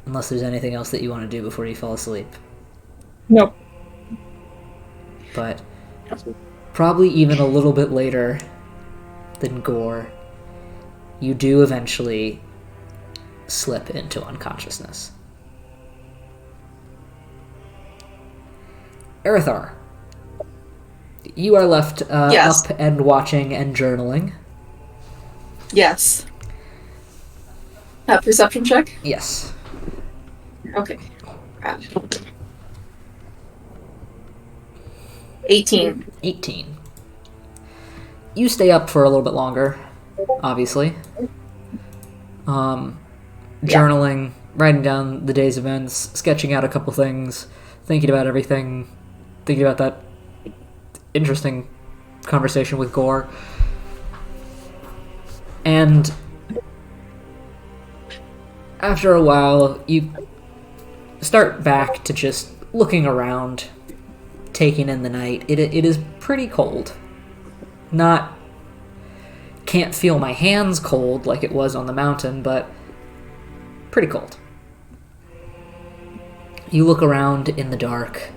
Unless there's anything else that you want to do before you fall asleep. Nope. But probably even a little bit later than Gore, you do eventually slip into unconsciousness. Arathar, you are left Yes. up and watching and journaling. Yes. Perception check? Yes. Okay. 18. 18. You stay up for a little bit longer, obviously. Journaling, writing down the day's events, sketching out a couple things, thinking about everything, thinking about that interesting conversation with Gore. And after a while, you start back to just looking around, taking in the night. It is pretty cold. Can't feel my hands cold like it was on the mountain, but pretty cold. You look around in the dark,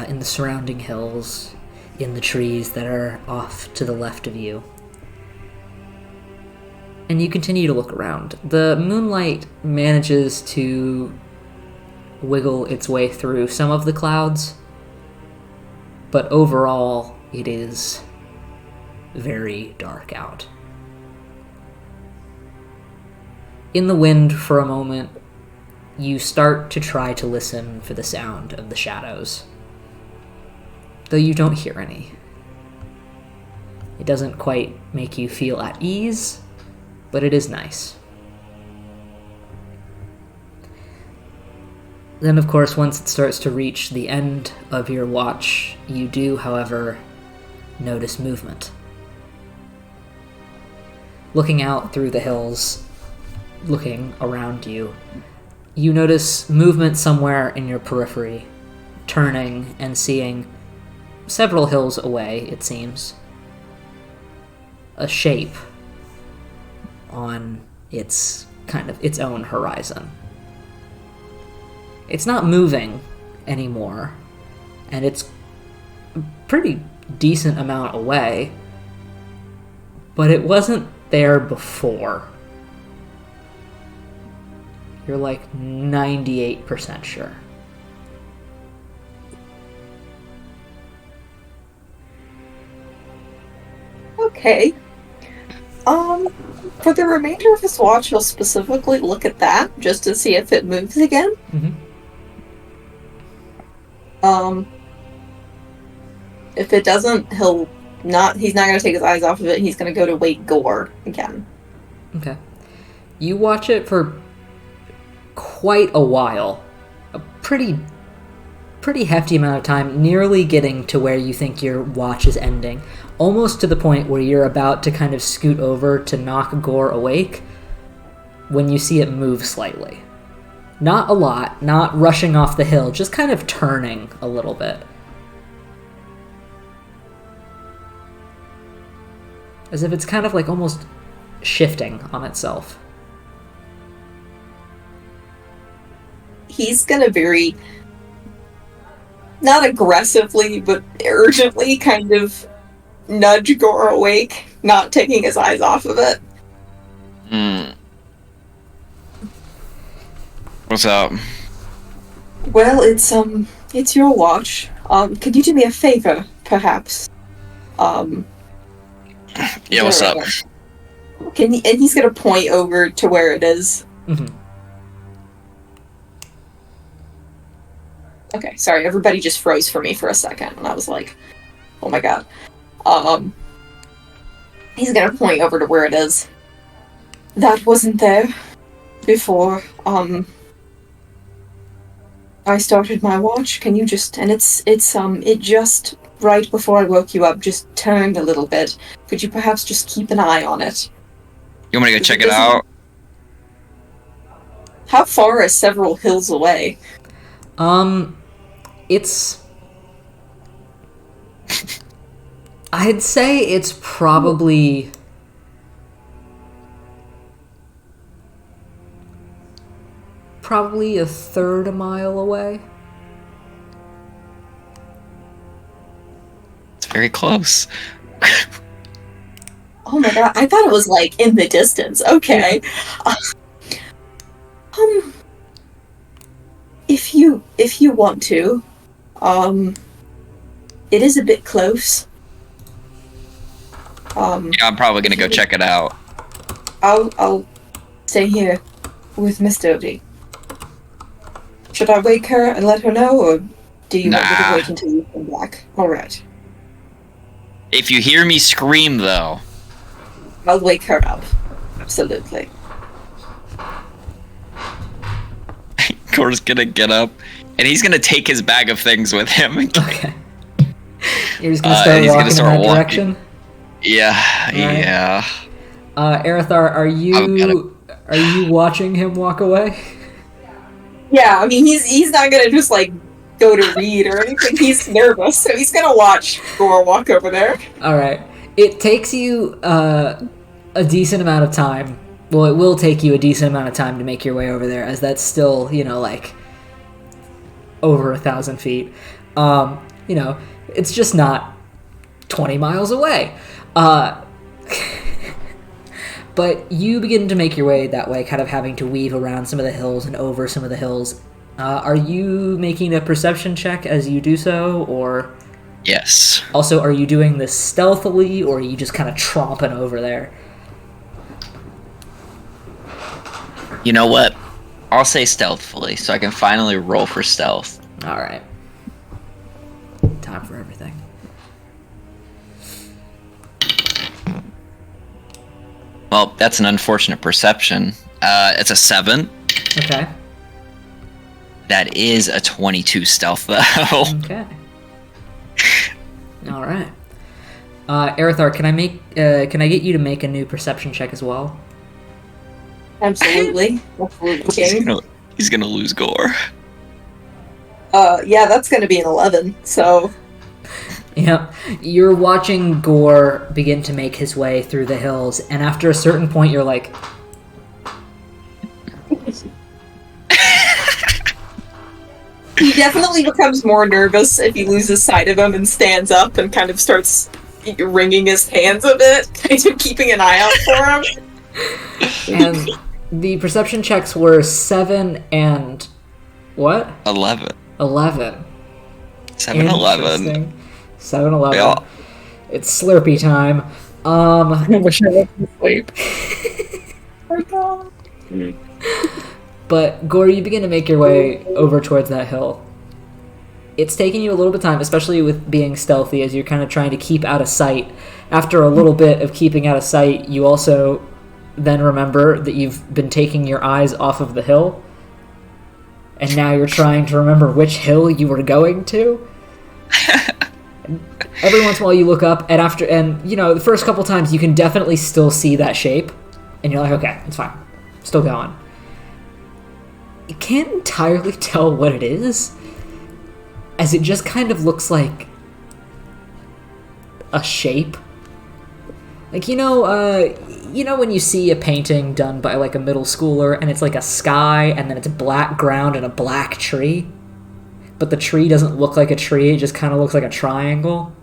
in the surrounding hills, in the trees that are off to the left of you. And you continue to look around. The moonlight manages to wiggle its way through some of the clouds, but overall, it is very dark out. In the wind for a moment, you start to try to listen for the sound of the shadows, though you don't hear any. It doesn't quite make you feel at ease, but it is nice. Then, of course, once it starts to reach the end of your watch, you do, however, notice movement. Looking out through the hills, looking around you, you notice movement somewhere in your periphery, turning and seeing several hills away, it seems, a shape on its own horizon. It's not moving anymore, and it's a pretty decent amount away, but it wasn't there before. You're like 98% sure. Okay. For the remainder of his watch, he'll specifically look at that just to see if it moves again. Mm-hmm. If it doesn't, he's not gonna take his eyes off of it. He's gonna go to wake Gore again. Okay. You watch it for quite a while. A pretty hefty amount of time, nearly getting to where you think your watch is ending. Almost to the point where you're about to kind of scoot over to knock Gore awake when you see it move slightly. Not a lot, not rushing off the hill, just kind of turning a little bit. As if it's kind of like almost shifting on itself. He's gonna very, not aggressively, but urgently kind of nudge Gore awake, not taking his eyes off of it. What's up? Well, it's your watch. Could you do me a favor, perhaps? Yeah, what's up? And he's gonna point over to where it is. Mm-hmm. Okay, sorry, everybody just froze for me for a second, and I was like, oh my god. He's gonna point over to where it is. That wasn't there before, I started my watch. Can you just, and it just, right before I woke you up, just turned a little bit. Could you perhaps just keep an eye on it? You want me to go check it out? How far is several hills away? It's... I'd say it's probably... Probably a third a mile away. It's very close. Oh my god, I thought it was like in the distance. Okay. If you want to, it is a bit close. Yeah, I'm probably gonna go check it out. I'll stay here with Miss Doty. Should I wake her and let her know, or do you want me to wait until you come back? Alright. If you hear me scream, though... I'll wake her up. Absolutely. Gore's gonna get up, and he's gonna take his bag of things with him. Okay. You're just gonna start walking in that direction? Yeah, right. Yeah. Arathar, are you watching him walk away? Yeah, I mean, he's not gonna just, like, go to read or anything. He's nervous, so he's gonna watch Gore walk over there. Alright. It takes you a decent amount of time. Well, it will take you a decent amount of time to make your way over there, as that's still, like, over 1,000 feet. It's just not 20 miles away. But you begin to make your way that way, kind of having to weave around some of the hills and over some of the hills. Are you making a perception check as you do so, or... Yes. Also, are you doing this stealthily, or are you just kind of tromping over there? You know what? I'll say stealthily, so I can finally roll for stealth. Alright. Time for everything. Well, that's an unfortunate perception. It's a 7. Okay. That is a 22 stealth, though. Okay. Alright. Arathar, can I get you to make a new perception check as well? Absolutely. He's gonna lose Gore. Yeah, that's gonna be an 11, so... Yep. You're watching Gore begin to make his way through the hills, and after a certain point you're like... He definitely becomes more nervous if he loses sight of him and stands up and kind of starts wringing his hands a bit, kind of keeping an eye out for him. And the perception checks were 7 and... what? 11. 11. 7-11. 7-11. Yeah. It's Slurpee time. I wish I went to sleep. Oh god. But, Gore, you begin to make your way over towards that hill. it's taking you a little bit of time, especially with being stealthy, as you're kind of trying to keep out of sight. After a little bit of keeping out of sight, you also then remember that you've been taking your eyes off of the hill, and now you're trying to remember which hill you were going to. Every once in a while you look up, and the first couple times you can definitely still see that shape, and you're like, okay, it's fine. Still going. You can't entirely tell what it is, as it just kind of looks like a shape. Like, when you see a painting done by, like, a middle schooler, and it's like a sky, and then it's black ground and a black tree, but the tree doesn't look like a tree, it just kind of looks like a triangle?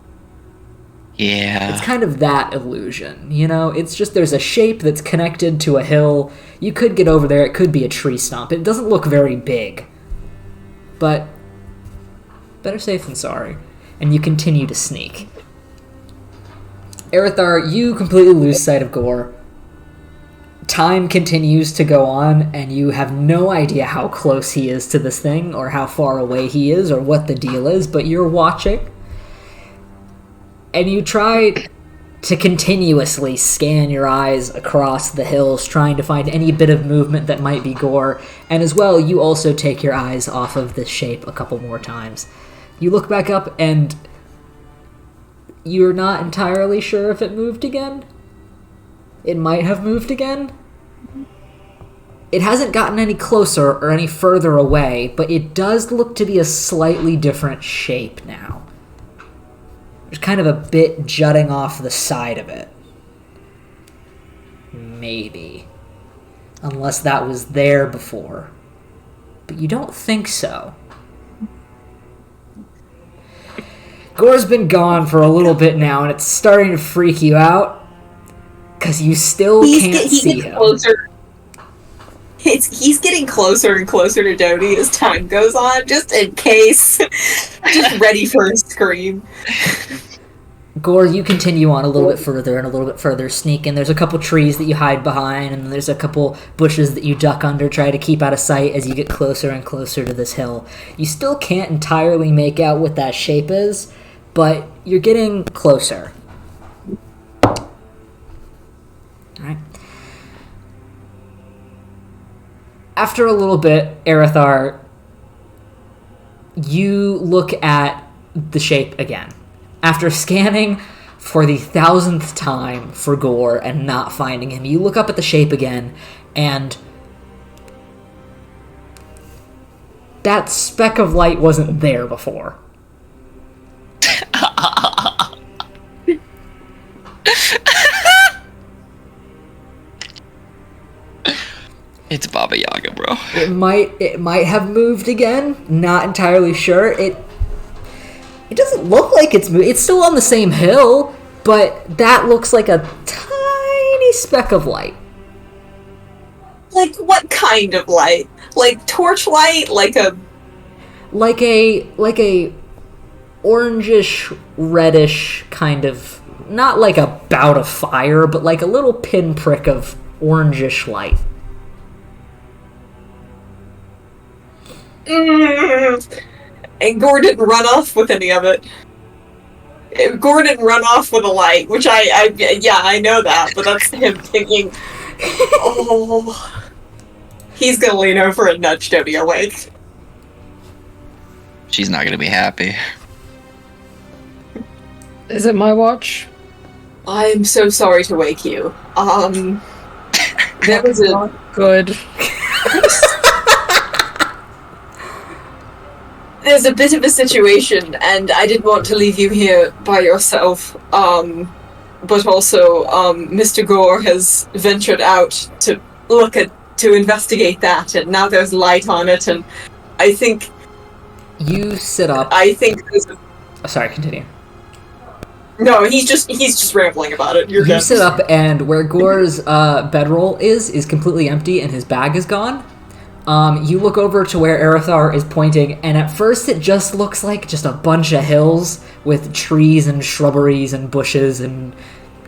Yeah. It's kind of that illusion, It's just there's a shape that's connected to a hill. You could get over there, it could be a tree stump. It doesn't look very big. But better safe than sorry. And you continue to sneak. Aerithar, you completely lose sight of Gore. Time continues to go on, and you have no idea how close he is to this thing, or how far away he is, or what the deal is, but you're watching. And you try to continuously scan your eyes across the hills, trying to find any bit of movement that might be Gore, and as well, you also take your eyes off of this shape a couple more times. You look back up, and you're not entirely sure if it moved again. It might have moved again. It hasn't gotten any closer or any further away, but it does look to be a slightly different shape now. There's kind of a bit jutting off the side of it. Maybe. Unless that was there before. But you don't think so. Gore's been gone for a little bit now, and it's starting to freak you out. Because you still can't see him. Closer. He's getting closer and closer to Dodie as time goes on, just in case. Just ready for a scream. Gore, you continue on a little bit further and a little bit further, sneaking. There's a couple trees that you hide behind, and there's a couple bushes that you duck under, try to keep out of sight as you get closer and closer to this hill. You still can't entirely make out what that shape is, but you're getting closer. Alright. After a little bit, Aerithar, you look at the shape again. After scanning for the 1000th time for Gore and not finding him, you look up at the shape again, and that speck of light wasn't there before. It's Baba Yaga, bro. It might have moved again. Not entirely sure. It doesn't look like it's moved. It's still on the same hill, but that looks like a tiny speck of light. Like what kind of light? Like torchlight? Like a orangish, reddish kind of, not like a bout of fire, but like a little pinprick of orangish light. And Gore didn't run off with any of it. Gore didn't run off with a light, which I know that, but that's him thinking, oh, he's gonna lean over and nudge Dodie awake. She's not gonna be happy. Is it my watch? I'm so sorry to wake you. That was a Good. There's a bit of a situation, and I didn't want to leave you here by yourself. But also, Mr. Gore has ventured out to investigate that, and now there's light on it, and I think You sit up. there's a... Oh, sorry, continue. No, he's just rambling about it. You're You good. sit up, and where Gore's bedroll is completely empty, and his bag is gone. You look over to where Aerithar is pointing, and at first it just looks like just a bunch of hills with trees and shrubberies and bushes and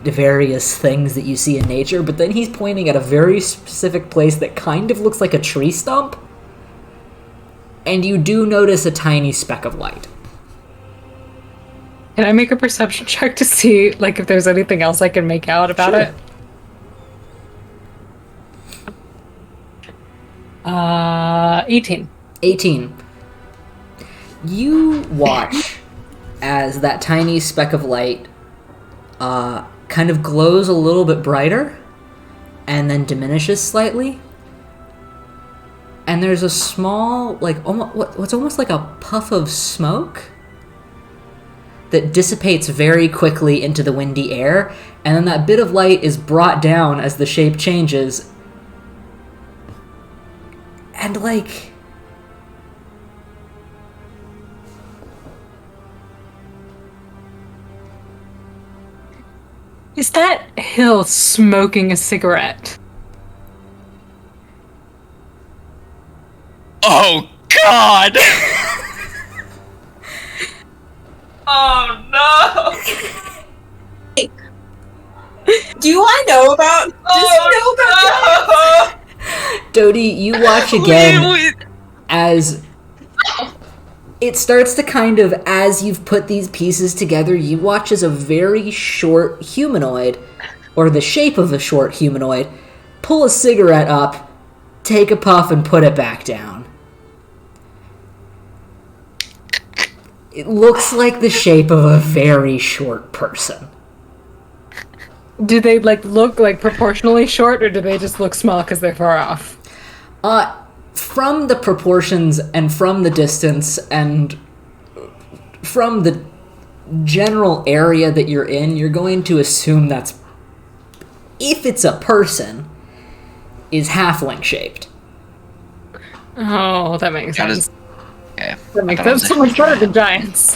various things that you see in nature, but then he's pointing at a very specific place that kind of looks like a tree stump, and you do notice a tiny speck of light. Can I make a perception check to see, like, if there's anything else I can make out about Sure. it? 18. 18. You watch as that tiny speck of light kind of glows a little bit brighter and then diminishes slightly. And there's a small, like, what's almost like a puff of smoke that dissipates very quickly into the windy air, and then that bit of light is brought down as the shape changes. And, like... Is that Hill smoking a cigarette? Oh God! Oh no! Do I know about? Does he know about that? Dodie, you watch again as it starts to kind of, as you've put these pieces together, you watch as a very short humanoid, or the shape of a short humanoid, pull a cigarette up, take a puff, and put it back down. It looks like the shape of a very short person. Do they, like, look, like, proportionally short, or do they just look small because they're far off? From the proportions and from the distance and from the general area that you're in, you're going to assume that's, if it's a person, is halfling shaped. Oh, that makes That sense. is- Okay. That makes I thought it was sense. So much better than giants.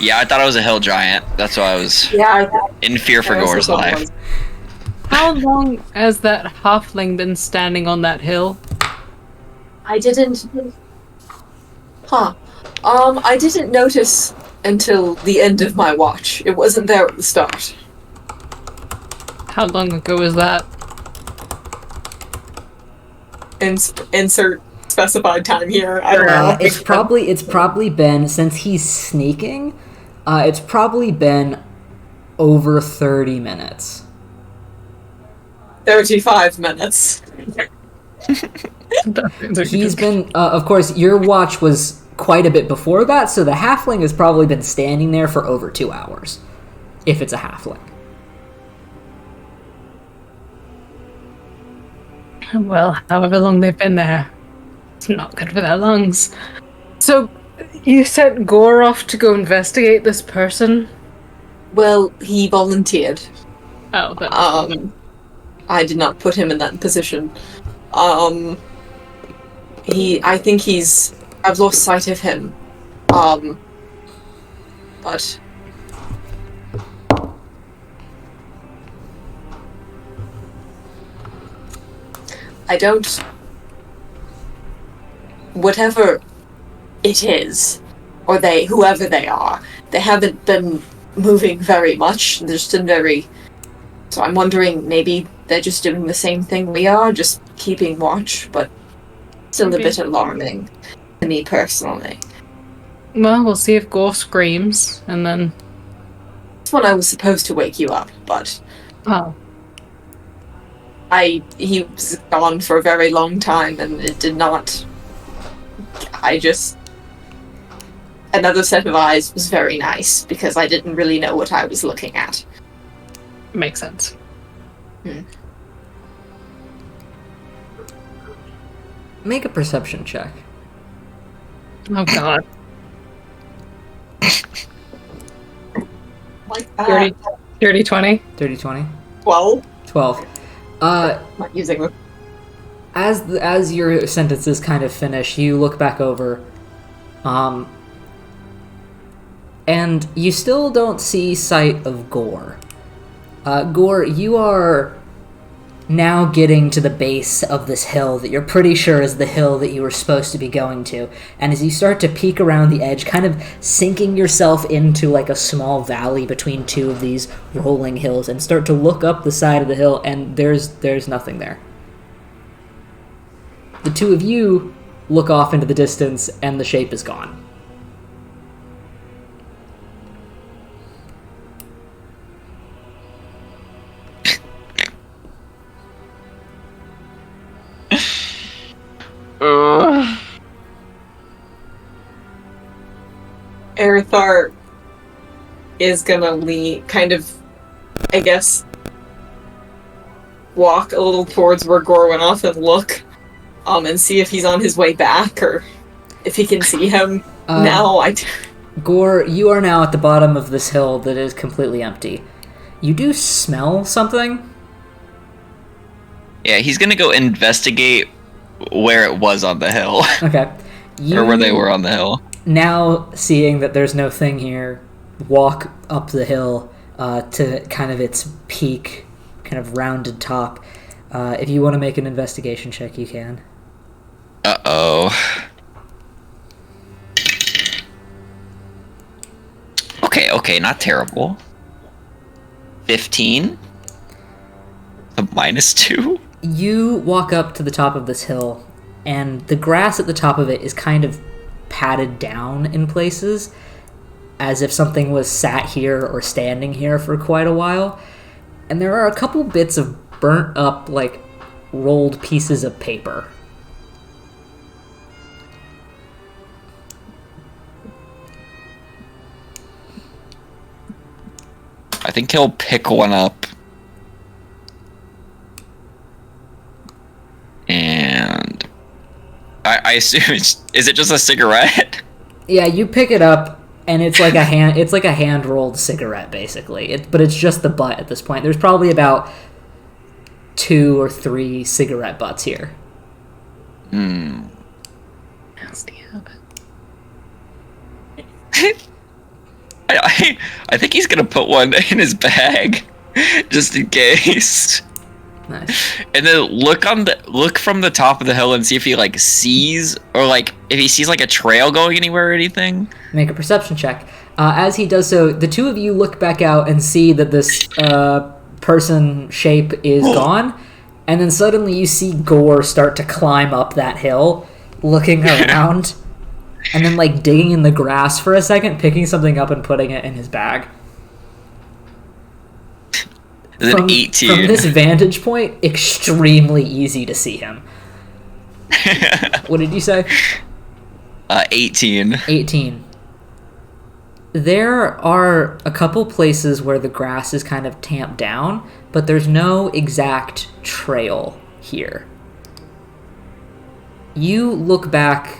Yeah, I thought it was a hill giant. That's why I was Yeah, in fear for I also Gore's thought it life. was. How long has that halfling been standing on that hill? I didn't. Huh. I didn't notice until the end of my watch. It wasn't there at the start. How long ago was that? Insert specified time here. I don't know. It's probably been, since he's sneaking, it's probably been over 30 minutes. 35 minutes. He's been, of course, your watch was quite a bit before that, so the halfling has probably been standing there for over 2 hours, if it's a halfling. Well, however long they've been there, it's not good for their lungs. So, you sent Gore off to go investigate this person? Well, he volunteered. Oh, that. I did not put him in that position. I think I've lost sight of him. But I don't. Whatever it is, or whoever they are, they haven't been moving very much. They're just been very. So I'm wondering, maybe they're just doing the same thing we are, just keeping watch, but still Maybe. a bit alarming to me personally. Well, we'll see if Gore screams, and then. That's when I was supposed to wake you up, but Oh. he was gone for a very long time, and it did not. Another set of eyes was very nice, because I didn't really know what I was looking at. Makes sense. Make a perception check. Oh, God. Like 30, 30, 20? 30, 20? 12? 12. Not using them. As your sentences kind of finish, you look back over, and you still don't see sight of Gore. Gore, you are now getting to the base of this hill that you're pretty sure is the hill that you were supposed to be going to, and as you start to peek around the edge, kind of sinking yourself into like a small valley between two of these rolling hills, and start to look up the side of the hill, and there's nothing there. The two of you look off into the distance, and the shape is gone. Aerithar is gonna kind of, I guess, walk a little towards where Gore went off and look, and see if he's on his way back or if he can see him now. Gore, you are now at the bottom of this hill that is completely empty. You do smell something? Yeah, he's gonna go investigate where it was on the hill. Okay. Or where they were on the hill. Now, seeing that there's no thing here, walk up the hill to kind of its peak, kind of rounded top. If you want to make an investigation check, you can. Uh-oh. Okay, not terrible. 15? A -2? You walk up to the top of this hill, and the grass at the top of it is kind of patted down in places, as if something was sat here or standing here for quite a while. And there are a couple bits of burnt up, like, rolled pieces of paper. I think he'll pick one up. And I assume is it just a cigarette? Yeah, you pick it up, and it's like a hand rolled cigarette, basically. But it's just the butt at this point. There's probably about 2 or 3 cigarette butts here. Nasty habit. I think he's gonna put one in his bag, just in case. Nice. And then look from the top of the hill and see if he like sees, or like if he sees like a trail going anywhere or anything. Make a perception check. As he does so, the two of you look back out and see that this person shape is gone, and then suddenly you see Gore start to climb up that hill, looking around, and then like digging in the grass for a second, picking something up and putting it in his bag. From 18. From this vantage point, extremely easy to see him. What did you say? 18. 18. There are a couple places where the grass is kind of tamped down, but there's no exact trail here. You look back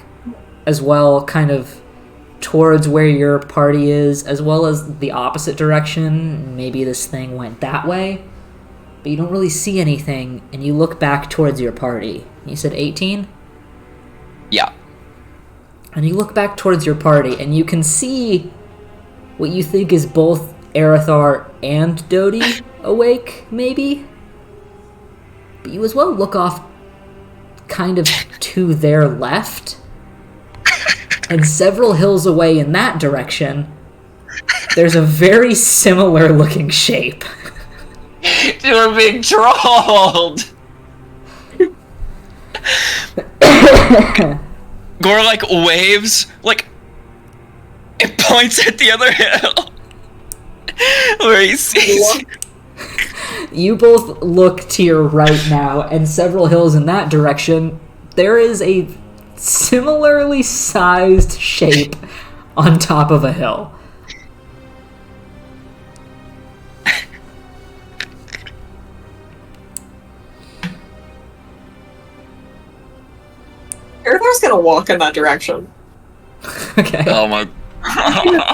as well, kind of towards where your party is, as well as the opposite direction. Maybe this thing went that way, but you don't really see anything, and you look back towards your party. You said 18? Yeah. And you look back towards your party, and you can see what you think is both Aerithar and Dodie awake, maybe? But you as well look off kind of to their left, and several hills away in that direction, there's a very similar looking shape. You're being trolled! Gore like waves, like it points at the other hill where he sees. You both look to your right now, and several hills in that direction, there is a similarly sized shape on top of a hill. Aerithor's gonna walk in that direction. Okay. Oh my.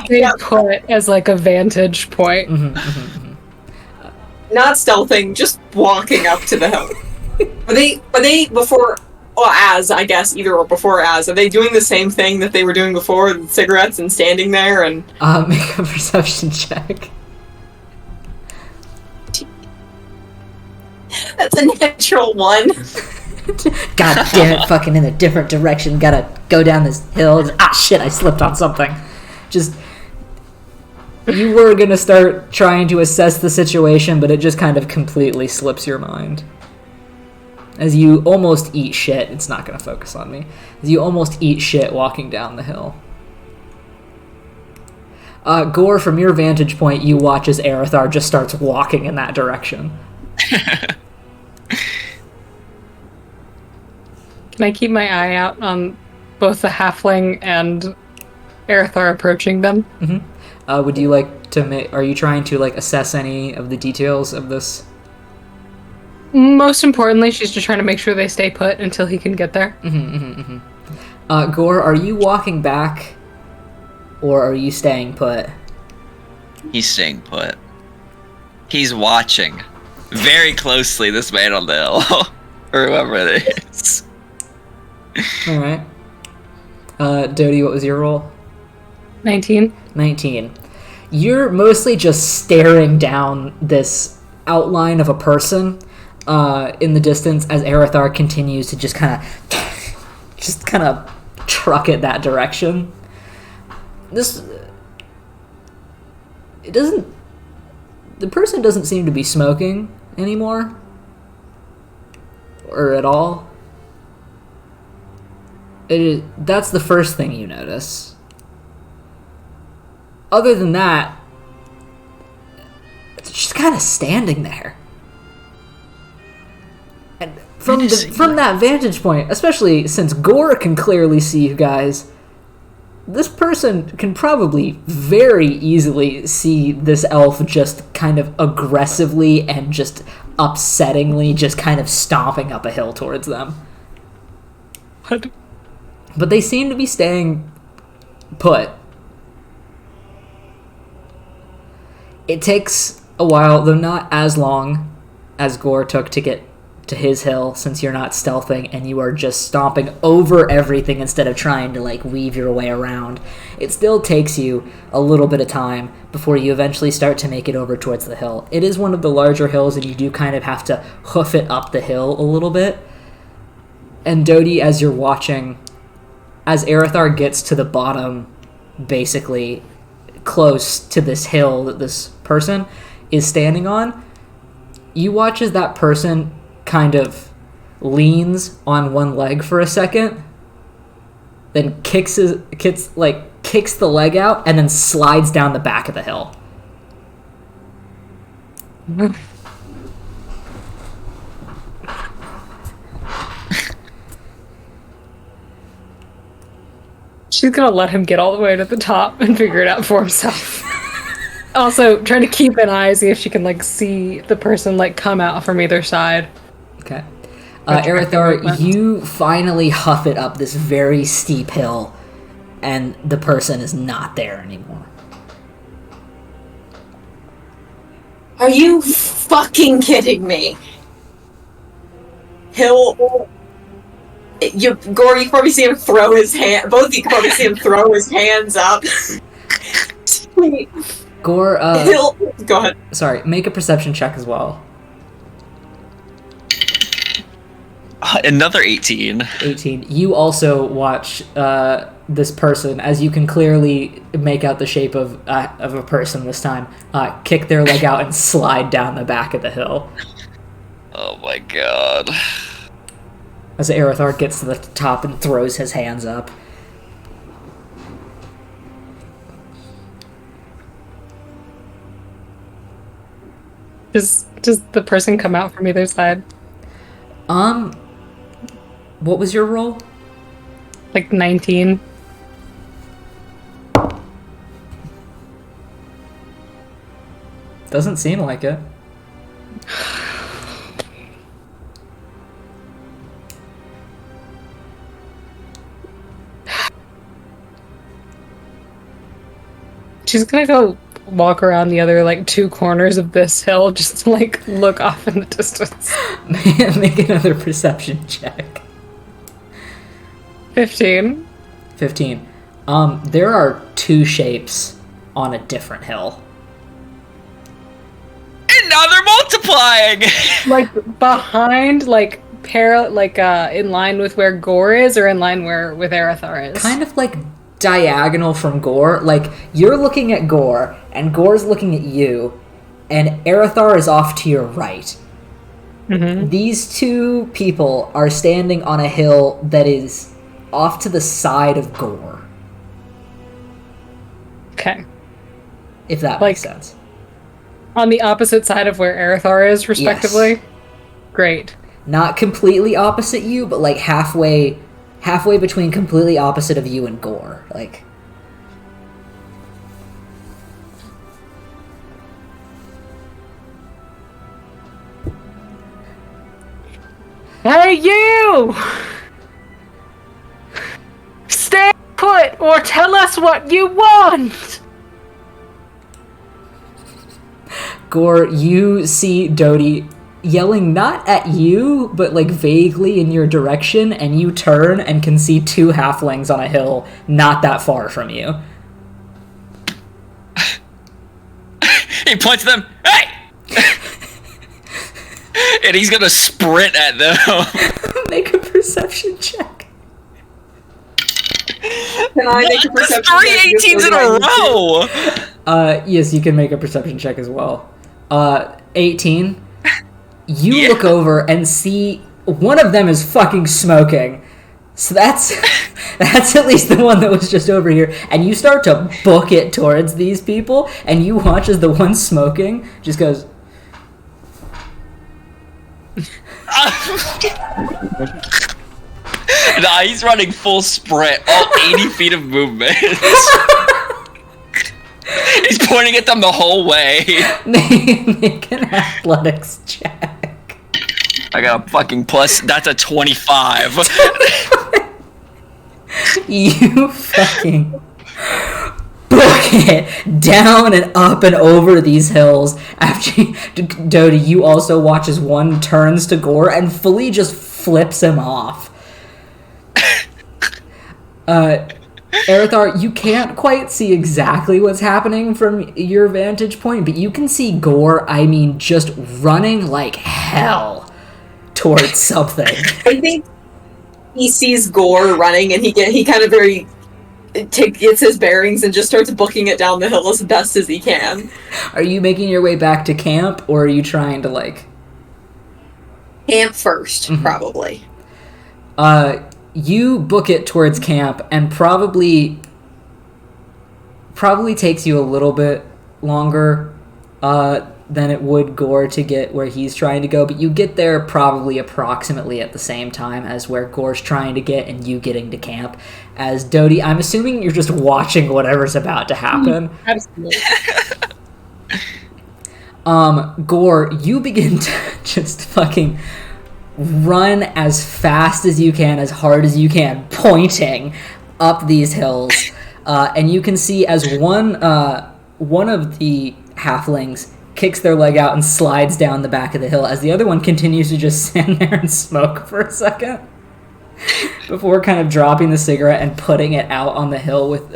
They put as like a vantage point. Not stealthing, just walking up to the hill. Are they before, or as, I guess, either or before as, are they doing the same thing that they were doing before, with cigarettes and standing there and... Make a perception check. That's a natural 1. God damn it, fucking in a different direction. Gotta go down this hill. Ah, shit, I slipped on something. Just... You were gonna start trying to assess the situation, but it just kind of completely slips your mind. As you almost eat shit, it's not gonna focus on me. As you almost eat shit walking down the hill. Gore, from your vantage point, you watch as Aerithar just starts walking in that direction. Can I keep my eye out on both the halfling and Aerithar approaching them. Would you like to make... Are you trying to, like, assess any of the details of this? Most importantly, she's just trying to make sure they stay put until he can get there. Gore, are you walking back? Or are you staying put? He's staying put. He's watching very closely this man on the hill. Or whoever it is. Alright. Dodie, what was your roll? 19. 19. You're mostly just staring down this outline of a person in the distance as Aerithar continues to just kind of truck it that direction. The person doesn't seem to be smoking anymore. Or at all. That's the first thing you notice. Other than that, it's just kind of standing there. And from that vantage point, especially since Gore can clearly see you guys, this person can probably very easily see this elf just kind of aggressively and just upsettingly just kind of stomping up a hill towards them. What? But they seem to be staying put. It takes a while, though not as long as Gore took to get to his hill, since you're not stealthing and you are just stomping over everything instead of trying to, like, weave your way around. It still takes you a little bit of time before you eventually start to make it over towards the hill. It is one of the larger hills, and you do kind of have to hoof it up the hill a little bit. And Dodie, as you're watching, as Aerithar gets to the bottom, basically close to this hill that this person is standing on, you watch as that person kind of leans on one leg for a second, then kicks the leg out, and then slides down the back of the hill. She's gonna let him get all the way to the top and figure it out for himself. Also, trying to keep an eye, see if she can, like, see the person, like, come out from either side. Okay. Aerithar, you finally huff it up this very steep hill, and the person is not there anymore. Are you fucking kidding me? Gore, you probably see him throw his hand. Both of you can probably see him throw his hands up. Gore, Go ahead. Sorry, make a perception check as well. Another 18. 18. You also watch this person, as you can clearly make out the shape of a person this time, kick their leg out and slide down the back of the hill. Oh my god. As Aerithar gets to the top and throws his hands up. Does the person come out from either side? What was your roll? Like 19. Doesn't seem like it. She's gonna go walk around the other, like, two corners of this hill just to, like, look off in the distance. Make another perception check. 15. 15. There are two shapes on a different hill. And now they're multiplying! Like, behind, like, in line with where Gore is, or in line with Aerithar is? Kind of like diagonal from Gore. Like, you're looking at Gore, and Gore's looking at you, and Aerithar is off to your right. Mm-hmm. These two people are standing on a hill that is off to the side of Gore. Okay. If that makes sense. On the opposite side of where Aerithar is, respectively? Yes. Great. Not completely opposite you, but like halfway between completely opposite of you and Gore. Like, Hey, you! Stay put or tell us what you want! Gore, you see Dodie yelling not at you, but like vaguely in your direction, and you turn and can see two halflings on a hill not that far from you. He points at them. Hey! And he's gonna sprint at them. Make a perception check. Can I make a That's perception three check? 18s in a row. Yes, you can make a perception check as well. 18. You Yeah. look over and see one of them is fucking smoking. So that's at least the one that was just over here. And you start to book it towards these people, and you watch as the one smoking just goes, Nah, he's running full sprint, all 80 feet of movement. He's pointing at them the whole way. make an athletics check. I got a fucking plus. That's a 25. You fucking book it down and up and over these hills. After Dodie, you also watch as one turns to Gore and fully just flips him off. Arithar, you can't quite see exactly what's happening from your vantage point, but you can see Gore, I mean, just running like hell towards something. I think he sees Gore running, and he kind of gets his bearings and just starts booking it down the hill as best as he can. Are you making your way back to camp, or are you trying to, like... Camp first, probably. You book it towards camp, and probably takes you a little bit longer than it would Gore to get where he's trying to go, but you get there probably approximately at the same time as where Gore's trying to get and you getting to camp. As Dodie, I'm assuming you're just watching whatever's about to happen. Absolutely. Gore, you begin to just fucking run as fast as you can, as hard as you can, pointing up these hills. And you can see as one of the halflings kicks their leg out and slides down the back of the hill, as the other one continues to just stand there and smoke for a second before kind of dropping the cigarette and putting it out on the hill with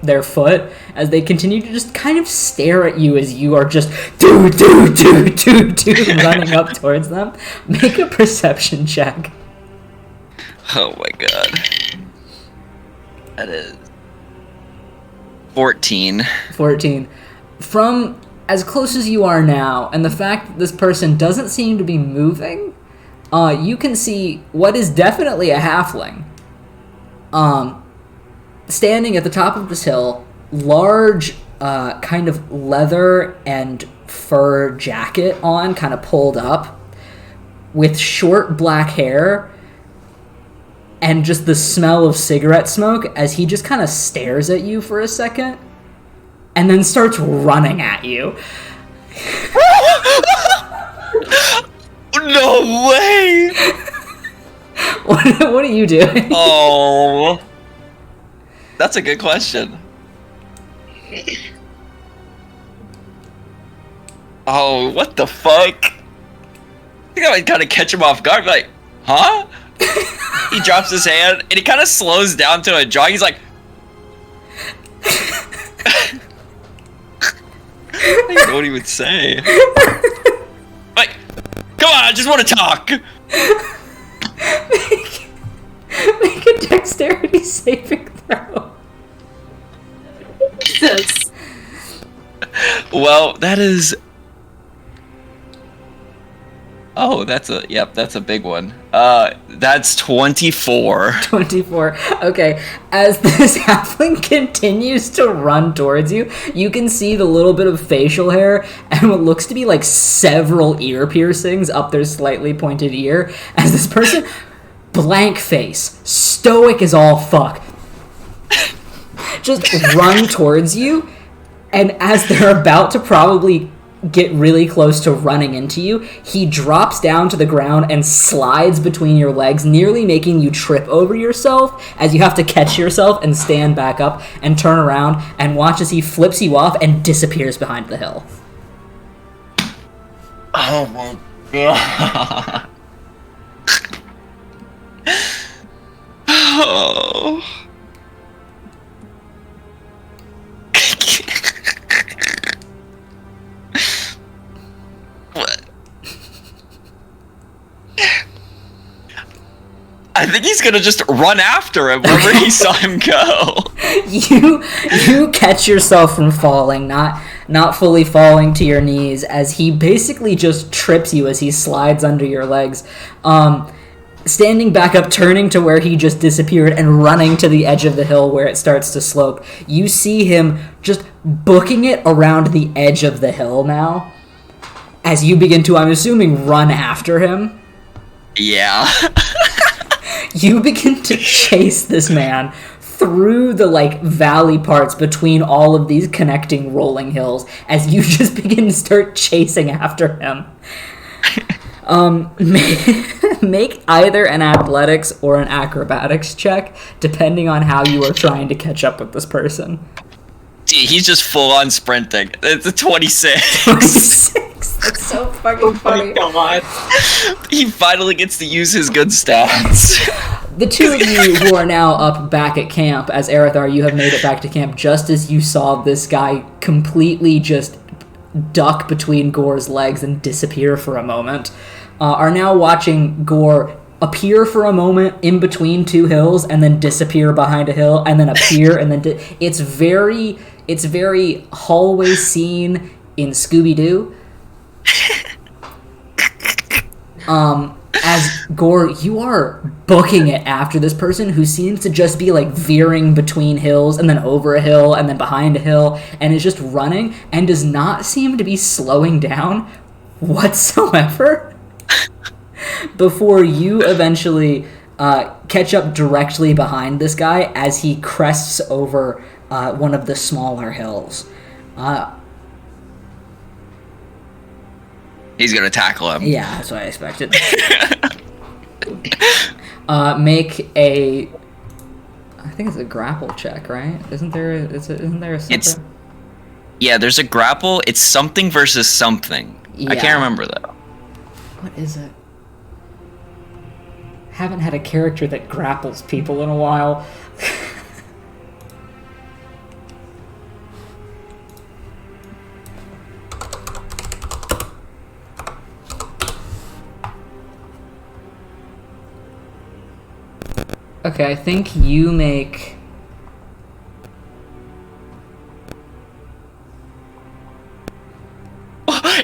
their foot, as they continue to just kind of stare at you as you are just do running up towards them. Make a perception check. Oh my god. That is 14. 14. From as close as you are now, and the fact that this person doesn't seem to be moving, you can see what is definitely a halfling. Standing at the top of this hill, large kind of leather and fur jacket on, kind of pulled up, with short black hair, and just the smell of cigarette smoke as he just kind of stares at you for a second, and then starts running at you. No way! What are you doing? Oh. That's a good question. Oh, what the fuck? I think I would kind of catch him off guard, like, huh? He drops his hand, and he kind of slows down to a jog. He's like... I don't know what he would say. Like, come on, I just want to talk! Make a dexterity saving throw. Jesus. Well, that is... Oh, that's a big one. That's 24. 24. Okay, as this halfling continues to run towards you, you can see the little bit of facial hair and what looks to be like several ear piercings up their slightly pointed ear, as this person, blank face, stoic as all fuck, just run towards you, and as they're about to probably get really close to running into you, he drops down to the ground and slides between your legs, nearly making you trip over yourself as you have to catch yourself and stand back up and turn around and watch as he flips you off and disappears behind the hill. Oh my god. Oh. What? I think he's gonna just run after him wherever he saw him go. You catch yourself from falling, not fully falling to your knees, as he basically just trips you as he slides under your legs. Standing back up, turning to where he just disappeared, and running to the edge of the hill where it starts to slope. You see him just booking it around the edge of the hill now, as you begin to, I'm assuming, run after him. Yeah. You begin to chase this man through the, valley parts between all of these connecting rolling hills, as you just begin to start chasing after him. Make either an athletics or an acrobatics check, depending on how you are trying to catch up with this person. Dude, he's just full on sprinting. It's a 26. 26. That's so fucking funny. God. He finally gets to use his good stats. The two of you who are now up back at camp, as Arathar, you have made it back to camp just as you saw this guy completely just duck between Gore's legs and disappear for a moment, are now watching Gore appear for a moment in between two hills and then disappear behind a hill and then appear and then it's very hallway scene in Scooby-Doo. As Gore, you are booking it after this person who seems to just be veering between hills and then over a hill and then behind a hill and is just running and does not seem to be slowing down whatsoever before you eventually catch up directly behind this guy as he crests over one of the smaller hills. He's gonna tackle him. Yeah, that's what I expected. Make a... I think it's a grapple check, right? Isn't there a separate... Yeah, there's a grapple. It's something versus something. Yeah. I can't remember though. What is it? Haven't had a character that grapples people in a while. Okay, I think you make...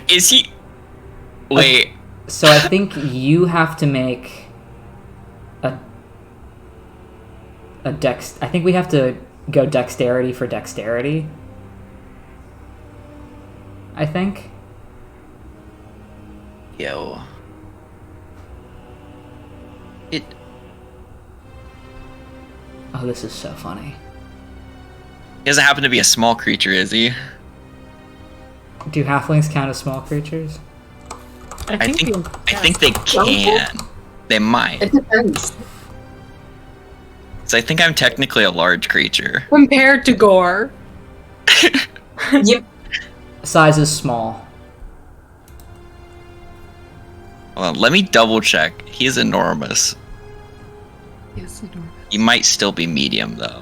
Is he... Wait. So I think you have to make a dex... I think we have to go dexterity for dexterity. I think. Yo. It... Oh, this is so funny. He doesn't happen to be a small creature, is he? Do halflings count as small creatures? I think they can. They might. It depends. So I think I'm technically a large creature. Compared to Gore. Yep. Size is small. Well, let me double check. He is enormous. Yes, enormous. He might still be medium though.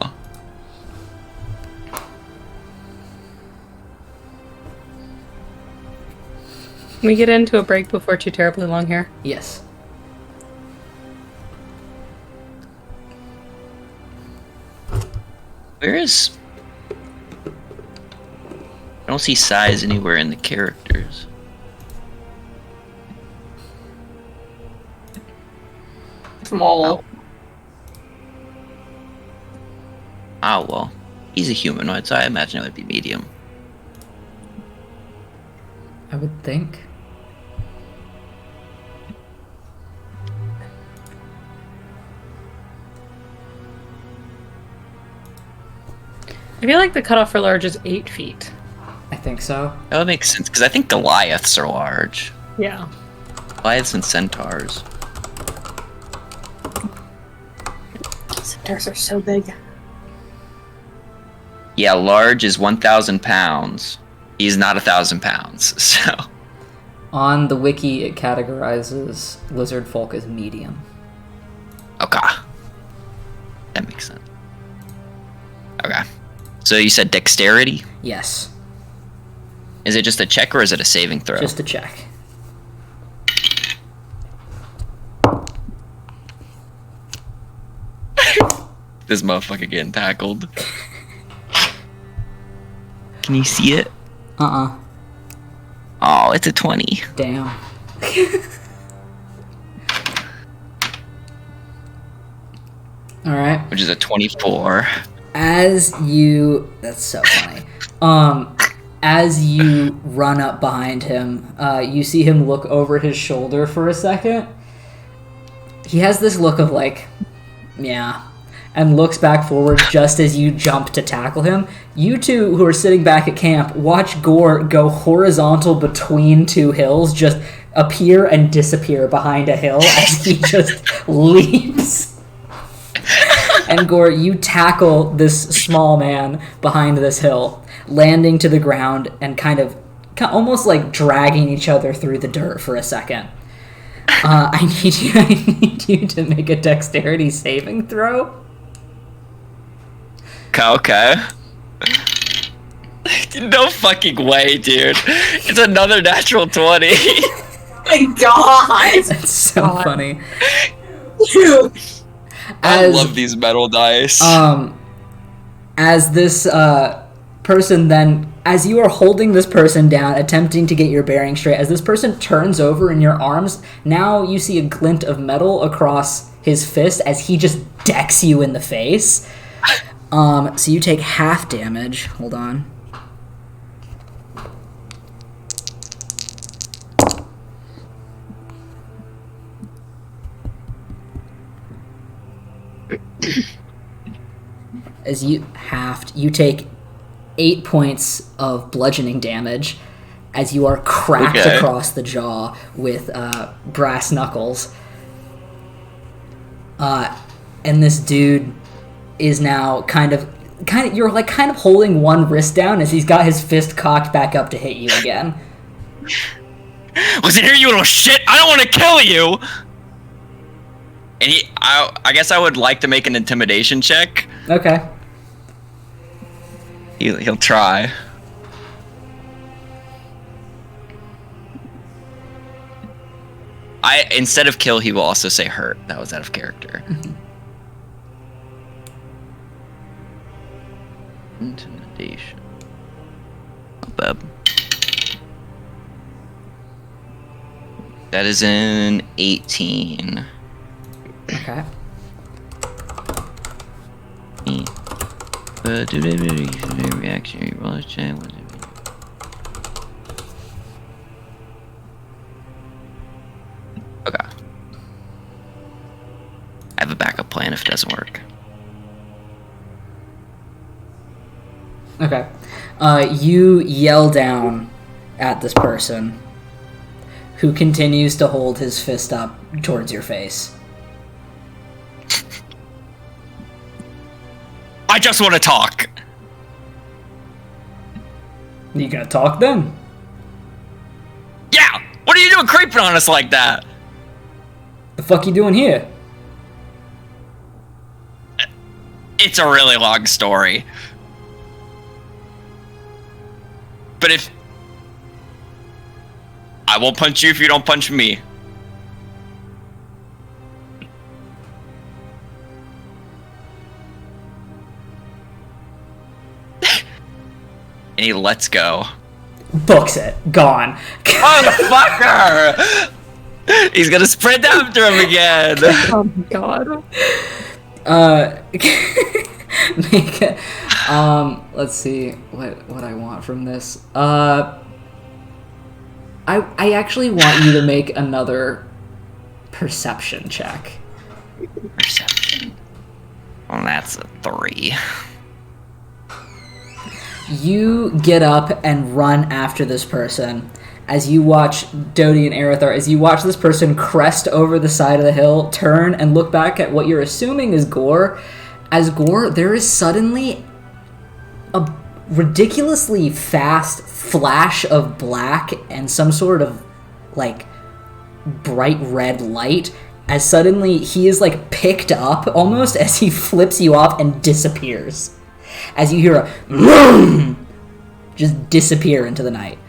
Can we get into a break before too terribly long here? Yes. Where is... I don't see size anywhere in the characters. Small. Oh well. He's a humanoid, so I imagine it would be medium. I would think. I feel like the cutoff for large is 8 feet. I think so. That would make sense, because I think Goliaths are large. Yeah. Goliaths and centaurs. Centaurs are so big. Yeah, large is 1,000 pounds. He's not 1,000 pounds, so... On the wiki, it categorizes lizard folk as medium. Okay. That makes sense. Okay. So you said dexterity? Yes, Is it just a check or is it a saving throw? just a check. This motherfucker getting tackled. Can you see it? Uh-uh. Oh, it's a 20. Damn. Alright. Which is a 24. As you... That's so funny. As you run up behind him, you see him look over his shoulder for a second. He has this look of like, yeah, and looks back forward just as you jump to tackle him. You two who are sitting back at camp watch Gore go horizontal between two hills, just appear and disappear behind a hill as he just leaps. And Gore, you tackle this small man behind this hill, landing to the ground and kind of almost like dragging each other through the dirt for a second. I need you to make a dexterity saving throw. Okay. No fucking way, dude. It's another natural 20. My God! It's so funny. Dude. I love these metal dice. As this person then, as you are holding this person down, attempting to get your bearing straight, as this person turns over in your arms, now you see a glint of metal across his fist as he just decks you in the face. So you take half damage. Hold on. As you take 8 points of bludgeoning damage as you are cracked across the jaw with brass knuckles. And this dude is now kind of you're like kind of holding one wrist down as he's got his fist cocked back up to hit you again. Listen here, you little shit! I don't want to kill you! And I guess I would like to make an intimidation check. Okay. He'll try. Instead of kill, he will also say hurt. That was out of character. Intimidation. Not bad. That is an 18. Okay. Reaction. Okay. I have a backup plan if it doesn't work. Okay. You yell down at this person who continues to hold his fist up towards your face. I just want to talk. You gonna talk then? Yeah. What are you doing creeping on us like that? The fuck you doing here? It's a really long story. But if... I won't punch you if you don't punch me. And he lets go. Books it. Gone. Motherfucker! He's gonna sprint after him again. Oh my God. Make a, let's see what I want from this. I actually want you to make another perception check. Perception. Well, that's a 3. You get up and run after this person. As you watch Dodie and Aerithar, as you watch this person crest over the side of the hill, turn and look back at what you're assuming is Gore. As Gore, there is suddenly a ridiculously fast flash of black and some sort of, like, bright red light, as suddenly he is, like, picked up, almost, as he flips you off and disappears. As you hear a vroom, just disappear into the night.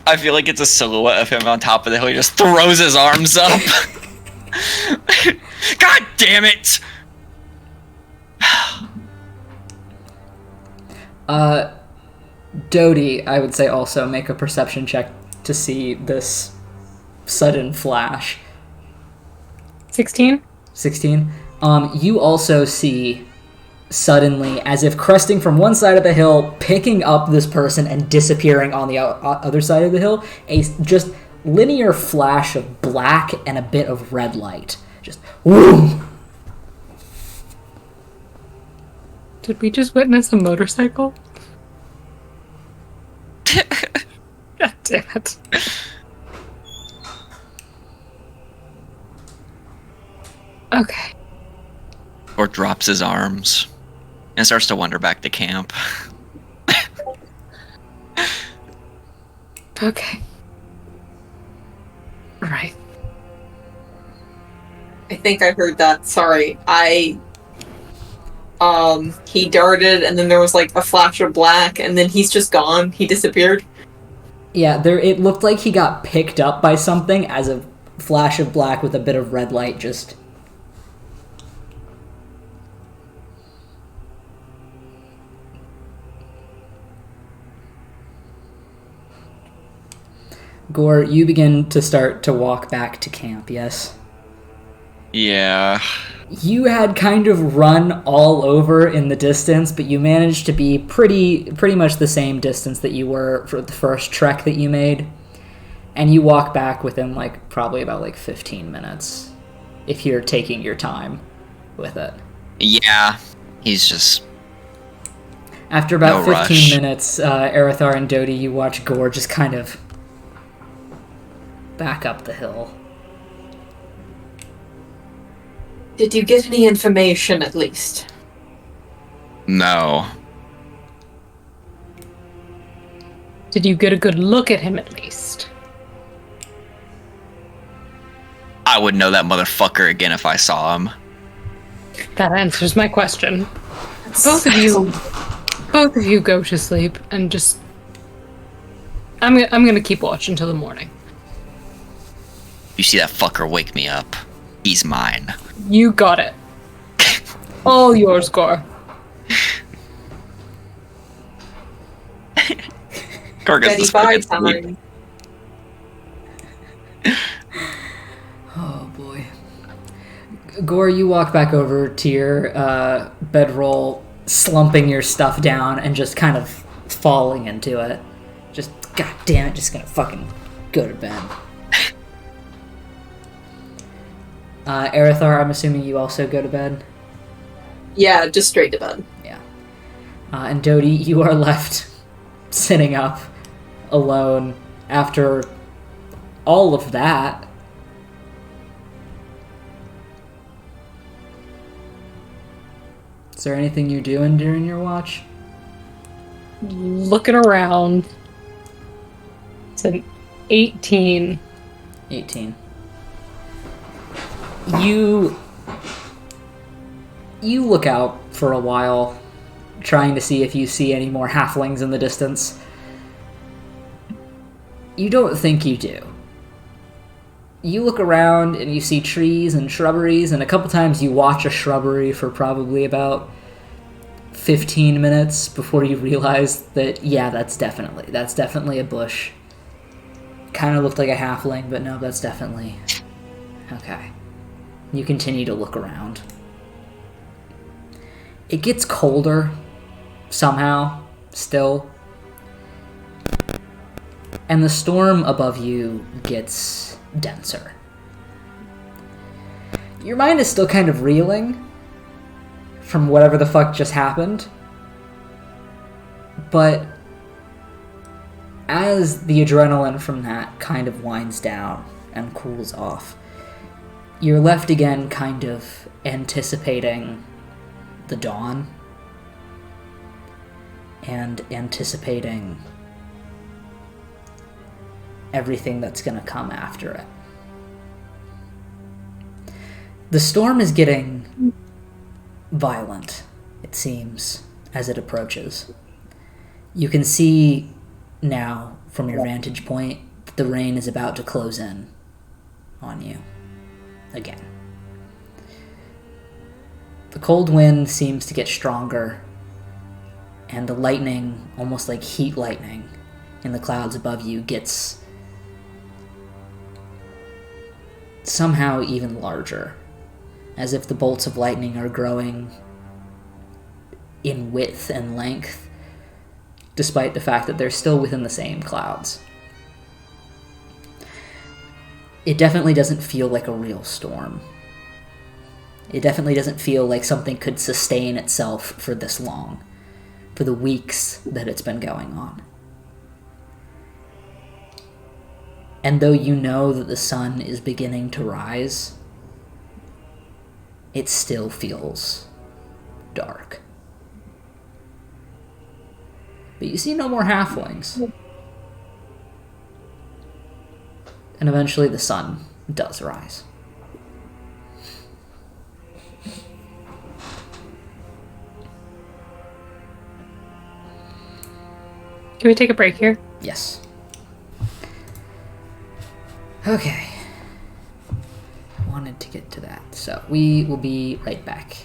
I feel like it's a silhouette of him on top of the hill. He just throws his arms up. God damn it! Dodie, I would say also make a perception check to see this sudden flash. 16? 16. You also see suddenly, as if cresting from one side of the hill, picking up this person and disappearing on the other side of the hill, a just linear flash of black and a bit of red light. Just whoom! Did we just witness a motorcycle? God damn it. Okay. Or drops his arms and starts to wander back to camp. Okay. Right. I think I heard that. Sorry. He darted, and then there was, like, a flash of black, and then he's just gone. He disappeared. Yeah, it looked like he got picked up by something as a flash of black with a bit of red light just... Gore, you begin to start to walk back to camp, yes? Yeah. You had kind of run all over in the distance, but you managed to be pretty much the same distance that you were for the first trek that you made. And you walk back within, like, probably about, like, 15 minutes, if you're taking your time with it. Yeah. He's just... After about No 15 rush. minutes, Aerithar and Dodie, you watch Gore just kind of back up the hill. Did you get any information, at least? No. Did you get a good look at him at least? I would know that motherfucker again if I saw him. That answers my question. Both of you go to sleep and just... I'm gonna keep watch until the morning. You see that fucker wake me up. He's mine. You got it. All yours, Gore. Gore gets Ready this by fucking sleep. time. Oh boy. Gore, you walk back over to your bedroll, slumping your stuff down and just kind of falling into it. Just, god damn it, just gonna fucking go to bed. Aerithar, I'm assuming you also go to bed? Yeah, just straight to bed. Yeah. And Dodie, you are left sitting up alone after all of that. Is there anything you're doing during your watch? Looking around. It's an 18. 18. You look out for a while, trying to see if you see any more halflings in the distance. You don't think you do. You look around and you see trees and shrubberies, and a couple times you watch a shrubbery for probably about 15 minutes before you realize that, yeah, that's definitely a bush. Kind of looked like a halfling, but no, that's definitely... Okay. You continue to look around. It gets colder, somehow, still. And the storm above you gets denser. your mind is still kind of reeling from whatever the fuck just happened. But as the adrenaline from that kind of winds down and cools off, you're left again kind of anticipating the dawn and anticipating everything that's going to come after it. The storm is getting violent, it seems, as it approaches. You can see now, from your vantage point, that the rain is about to close in on you again. The cold wind seems to get stronger, and the lightning, almost like heat lightning, in the clouds above you gets somehow even larger, as if the bolts of lightning are growing in width and length, despite the fact that they're still within the same clouds. It definitely doesn't feel like a real storm. It definitely doesn't feel like something could sustain itself for this long, for the weeks that it's been going on. And though you know that the sun is beginning to rise, it still feels dark. But you see no more halflings. And eventually the sun does rise. Can we take a break here? Yes. Okay. Wanted to get to that. So we will be right back.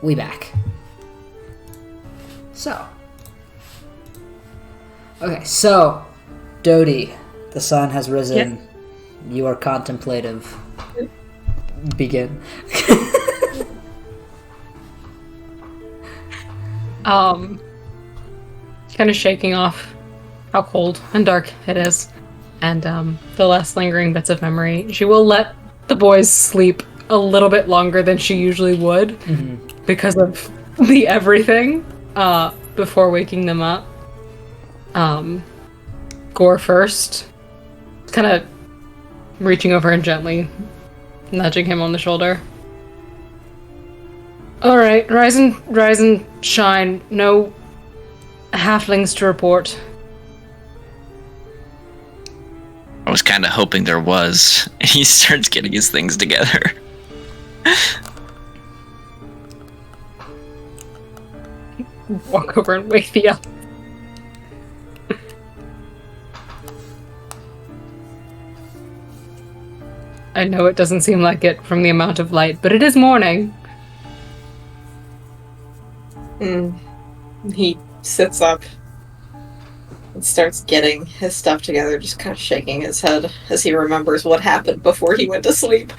we back. So. Okay, so, Dodie, the sun has risen. Yes. You are contemplative. Begin. Kind of shaking off how cold and dark it is, and the last lingering bits of memory. She will let the boys sleep a little bit longer than she usually would because of the everything before waking them up. Gore first, kind of reaching over and gently nudging him on the shoulder. All right, rise and shine. No halflings to report. I was kind of hoping there was. He starts getting his things together. Walk over and wake the up. I know it doesn't seem like it from the amount of light, but it is morning. He sits up and starts getting his stuff together, just kind of shaking his head as he remembers what happened before he went to sleep.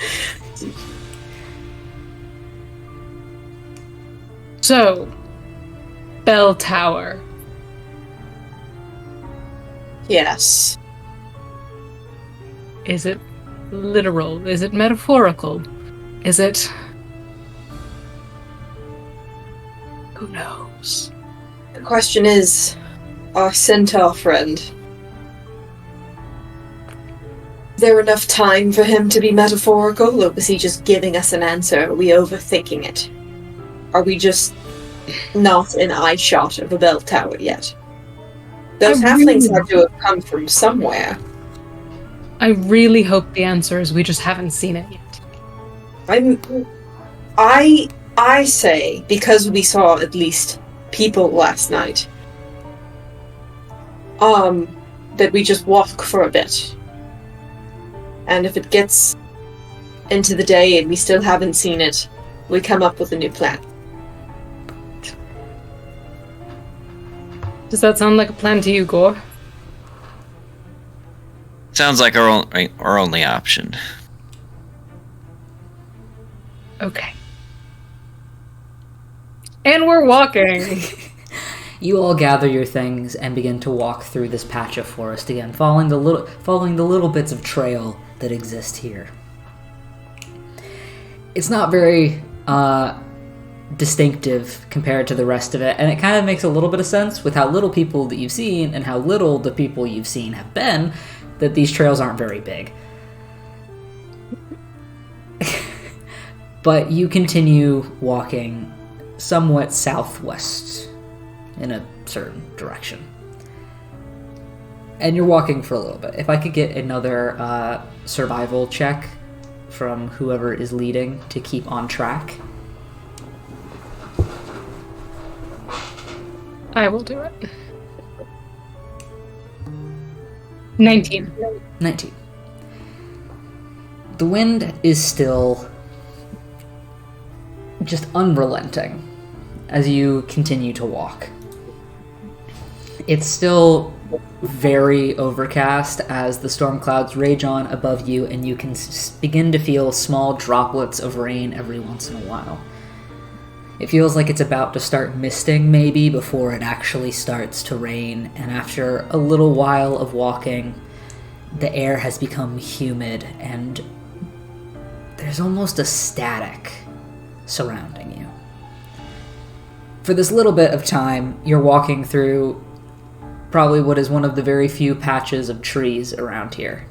So, Bell Tower. Yes. Is it literal? Is it metaphorical? Is it... Who knows? The question is, our centaur friend, is there enough time for him to be metaphorical, or was he just giving us an answer? Are we overthinking it? Are we just not in eye shot of a bell tower yet? Those halflings have to have come from somewhere. I really hope the answer is we just haven't seen it yet. I say, because we saw at least people last night, that we just walk for a bit. And if it gets into the day and we still haven't seen it, we come up with a new plan. Does that sound like a plan to you, Gore? Sounds like our only option. Okay. And we're walking! You all gather your things and begin to walk through this patch of forest again, following the little bits of trail that exist here. It's not very distinctive compared to the rest of it, and it kind of makes a little bit of sense with how little people that you've seen and how little the people you've seen have been, that these trails aren't very big. But you continue walking somewhat southwest in a certain direction. And you're walking for a little bit. If I could get another survival check from whoever is leading to keep on track. I will do it. 19. 19. The wind is still just unrelenting as you continue to walk. It's still very overcast as the storm clouds rage on above you, and you can begin to feel small droplets of rain every once in a while. It feels like it's about to start misting, maybe, before it actually starts to rain, and after a little while of walking, the air has become humid, and there's almost a static surrounding you. For this little bit of time, you're walking through probably what is one of the very few patches of trees around here.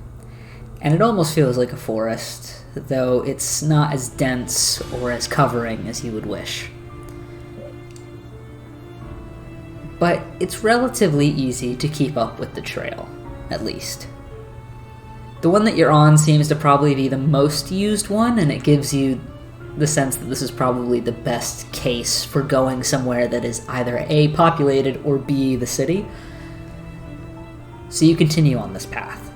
And it almost feels like a forest, though it's not as dense or as covering as you would wish. But it's relatively easy to keep up with the trail, at least. The one that you're on seems to probably be the most used one, and it gives you the sense that this is probably the best case for going somewhere that is either A, populated, or B, the city. So you continue on this path.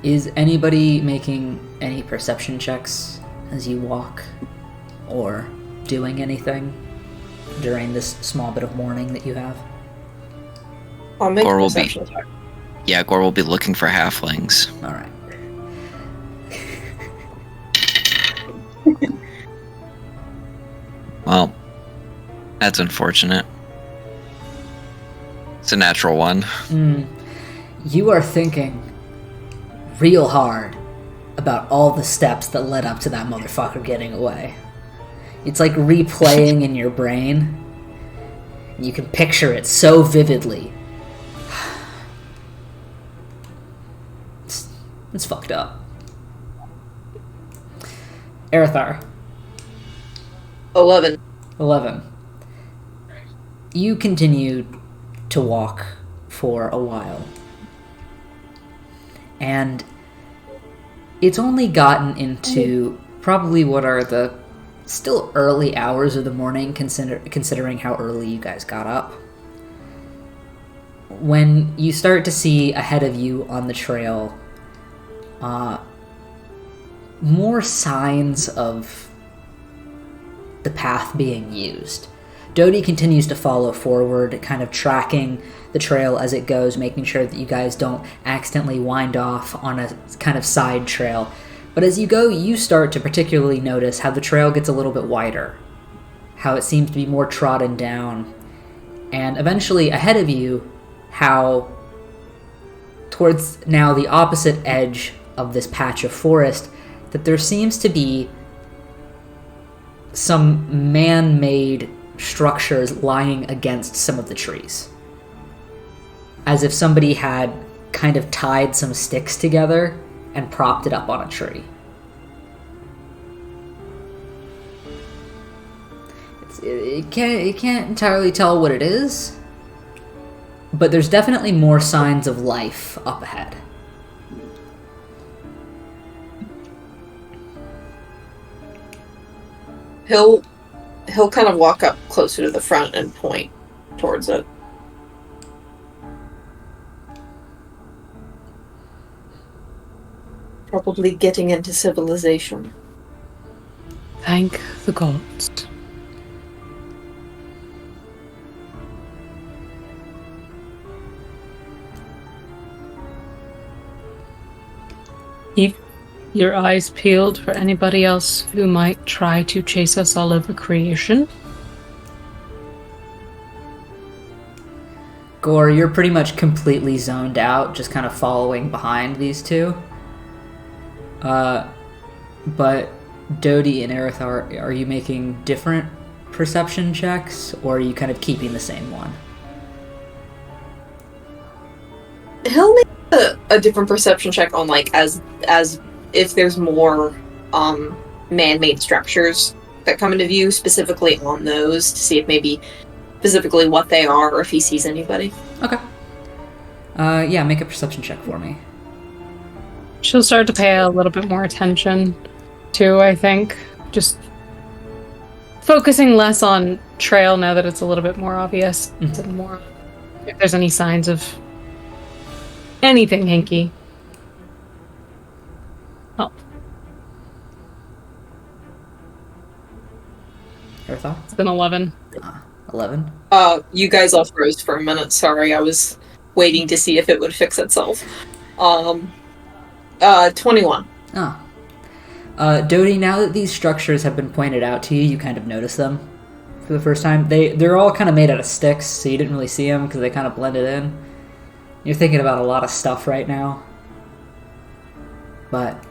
Is anybody making any perception checks as you walk? Or doing anything during this small bit of mourning that you have? I'll make Gore a will be- perception check. Yeah, Gore will be looking for halflings. All right. Well, that's unfortunate. It's a natural one. You are thinking real hard about all the steps that led up to that motherfucker getting away. It's like replaying in your brain. You can picture it so vividly. It's fucked up. Arathar, 11. 11. You continue to walk for a while. And it's only gotten into probably what are the still early hours of the morning, considering how early you guys got up. When you start to see ahead of you on the trail more signs of the path being used. Dodie continues to follow forward, kind of tracking the trail as it goes, making sure that you guys don't accidentally wind off on a kind of side trail. But as you go, you start to particularly notice how the trail gets a little bit wider, how it seems to be more trodden down, and eventually ahead of you, how towards now the opposite edge of this patch of forest, that there seems to be some man-made structures lying against some of the trees. As if somebody had kind of tied some sticks together and propped it up on a tree. You can't entirely tell what it is, but there's definitely more signs of life up ahead. He'll kind of walk up closer to the front and point towards it. Probably getting into civilization. Thank the gods. Keep your eyes peeled for anybody else who might try to chase us all over creation. Gore, you're pretty much completely zoned out, just kind of following behind these two. But Dodie and Arathar, are you making different perception checks, or are you kind of keeping the same one? He'll make a different perception check on like as if there's more man-made structures that come into view, specifically on those, to see if maybe specifically what they are or if he sees anybody. Okay. Yeah, make a perception check for me. She'll start to pay a little bit more attention too, I think. Just focusing less on trail now that it's a little bit more obvious. And more if there's any signs of anything hinky. Oh. Arathar? It's been 11. 11? You guys all froze for a minute. Sorry, I was waiting to see if it would fix itself. 21. Oh. Dodie, now that these structures have been pointed out to you, you kind of notice them for the first time. They're all kind of made out of sticks, so you didn't really see them because they kind of blended in. You're thinking about a lot of stuff right now. But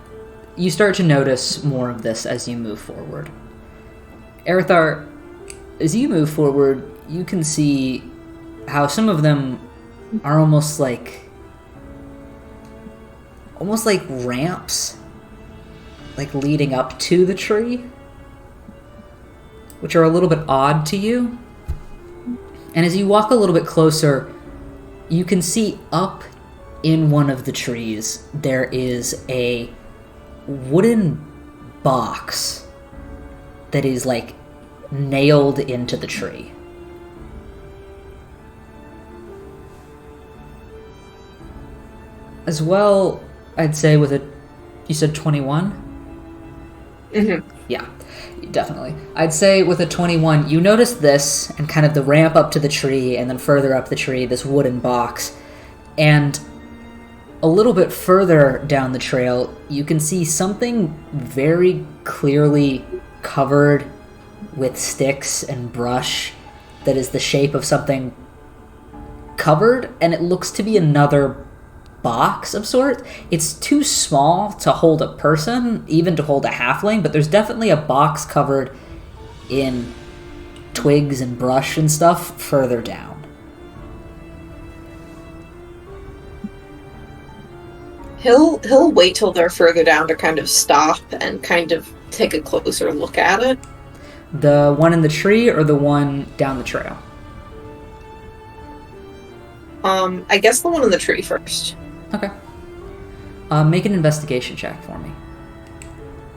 you start to notice more of this as you move forward. Arathar, as you move forward, you can see how some of them are almost like ramps, like leading up to the tree, which are a little bit odd to you. And as you walk a little bit closer, you can see up in one of the trees there is a wooden box that is like nailed into the tree. As well, I'd say with a... You said 21? Mm-hmm. Yeah, definitely. I'd say with a 21, you notice this and kind of the ramp up to the tree, and then further up the tree, this wooden box. And a little bit further down the trail, you can see something very clearly covered with sticks and brush that is the shape of something covered, and it looks to be another box of sorts. It's too small to hold a person, even to hold a halfling, but there's definitely a box covered in twigs and brush and stuff further down. He'll wait till they're further down to kind of stop and kind of take a closer look at it. The one in the tree or the one down the trail? I guess the one in the tree first. Okay. Make an investigation check for me.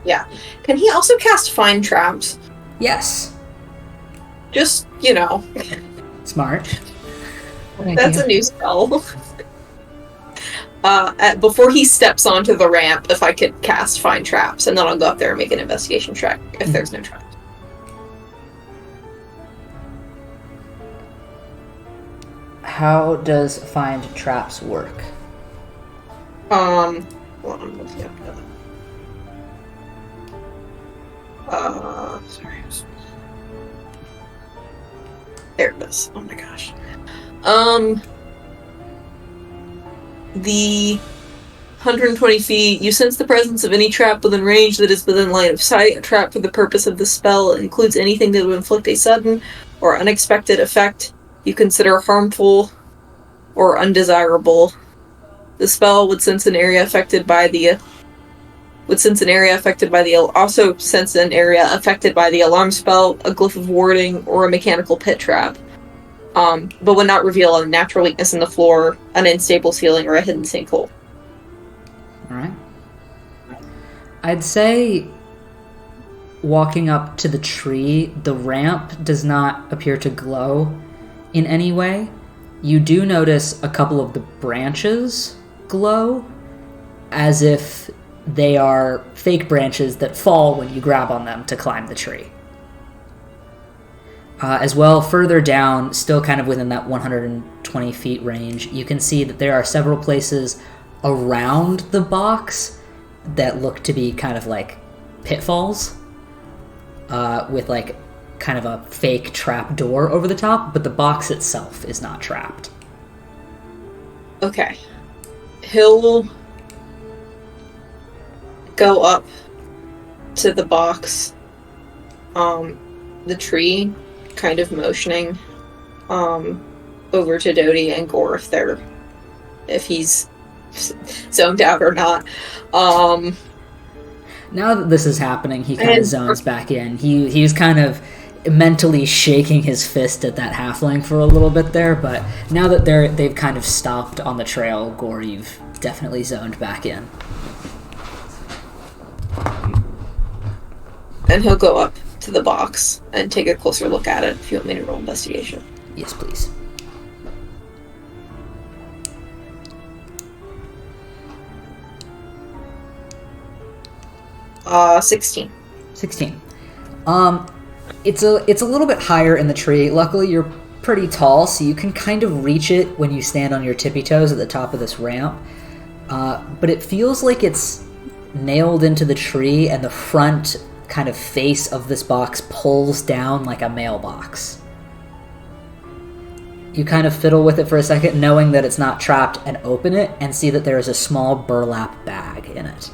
Yeah. Can he also cast Find Traps? Yes. Just, Smart. that's a new spell. Before he steps onto the ramp, if I could cast Find Traps, and then I'll go up there and make an investigation check if there's no traps. How does Find Traps work? Hold on, I'm looking up sorry. There it is. Oh my gosh. The 120 feet, you sense the presence of any trap within range that is within line of sight. A trap for the purpose of the spell includes anything that would inflict a sudden or unexpected effect you consider harmful or undesirable. The spell would sense an area affected by the also sense an area affected by the alarm spell, a glyph of warding, or a mechanical pit trap. But would not reveal a natural weakness in the floor, an unstable ceiling, or a hidden sinkhole. Alright. I'd say walking up to the tree, the ramp does not appear to glow in any way. You do notice a couple of the branches glow, as if they are fake branches that fall when you grab on them to climb the tree. As well, further down, still kind of within that 120 feet range, you can see that there are several places around the box that look to be kind of like pitfalls, with like kind of a fake trap door over the top, but the box itself is not trapped. Okay. He'll go up to the box, the tree, kind of motioning over to Dodie and Gore if he's zoned out or not. Now that this is happening, he kind of zones back in. He's kind of mentally shaking his fist at that halfling for a little bit there, but now that they've kind of stopped on the trail, Gore, you've definitely zoned back in. And he'll go up to the box and take a closer look at it if you want me to roll investigation. Yes, please. Uh, 16. 16. It's a little bit higher in the tree. Luckily, you're pretty tall, so you can kind of reach it when you stand on your tippy toes at the top of this ramp. But it feels like it's nailed into the tree, and the front kind of face of this box pulls down like a mailbox. You kind of fiddle with it for a second, knowing that it's not trapped, and open it, and see that there is a small burlap bag in it.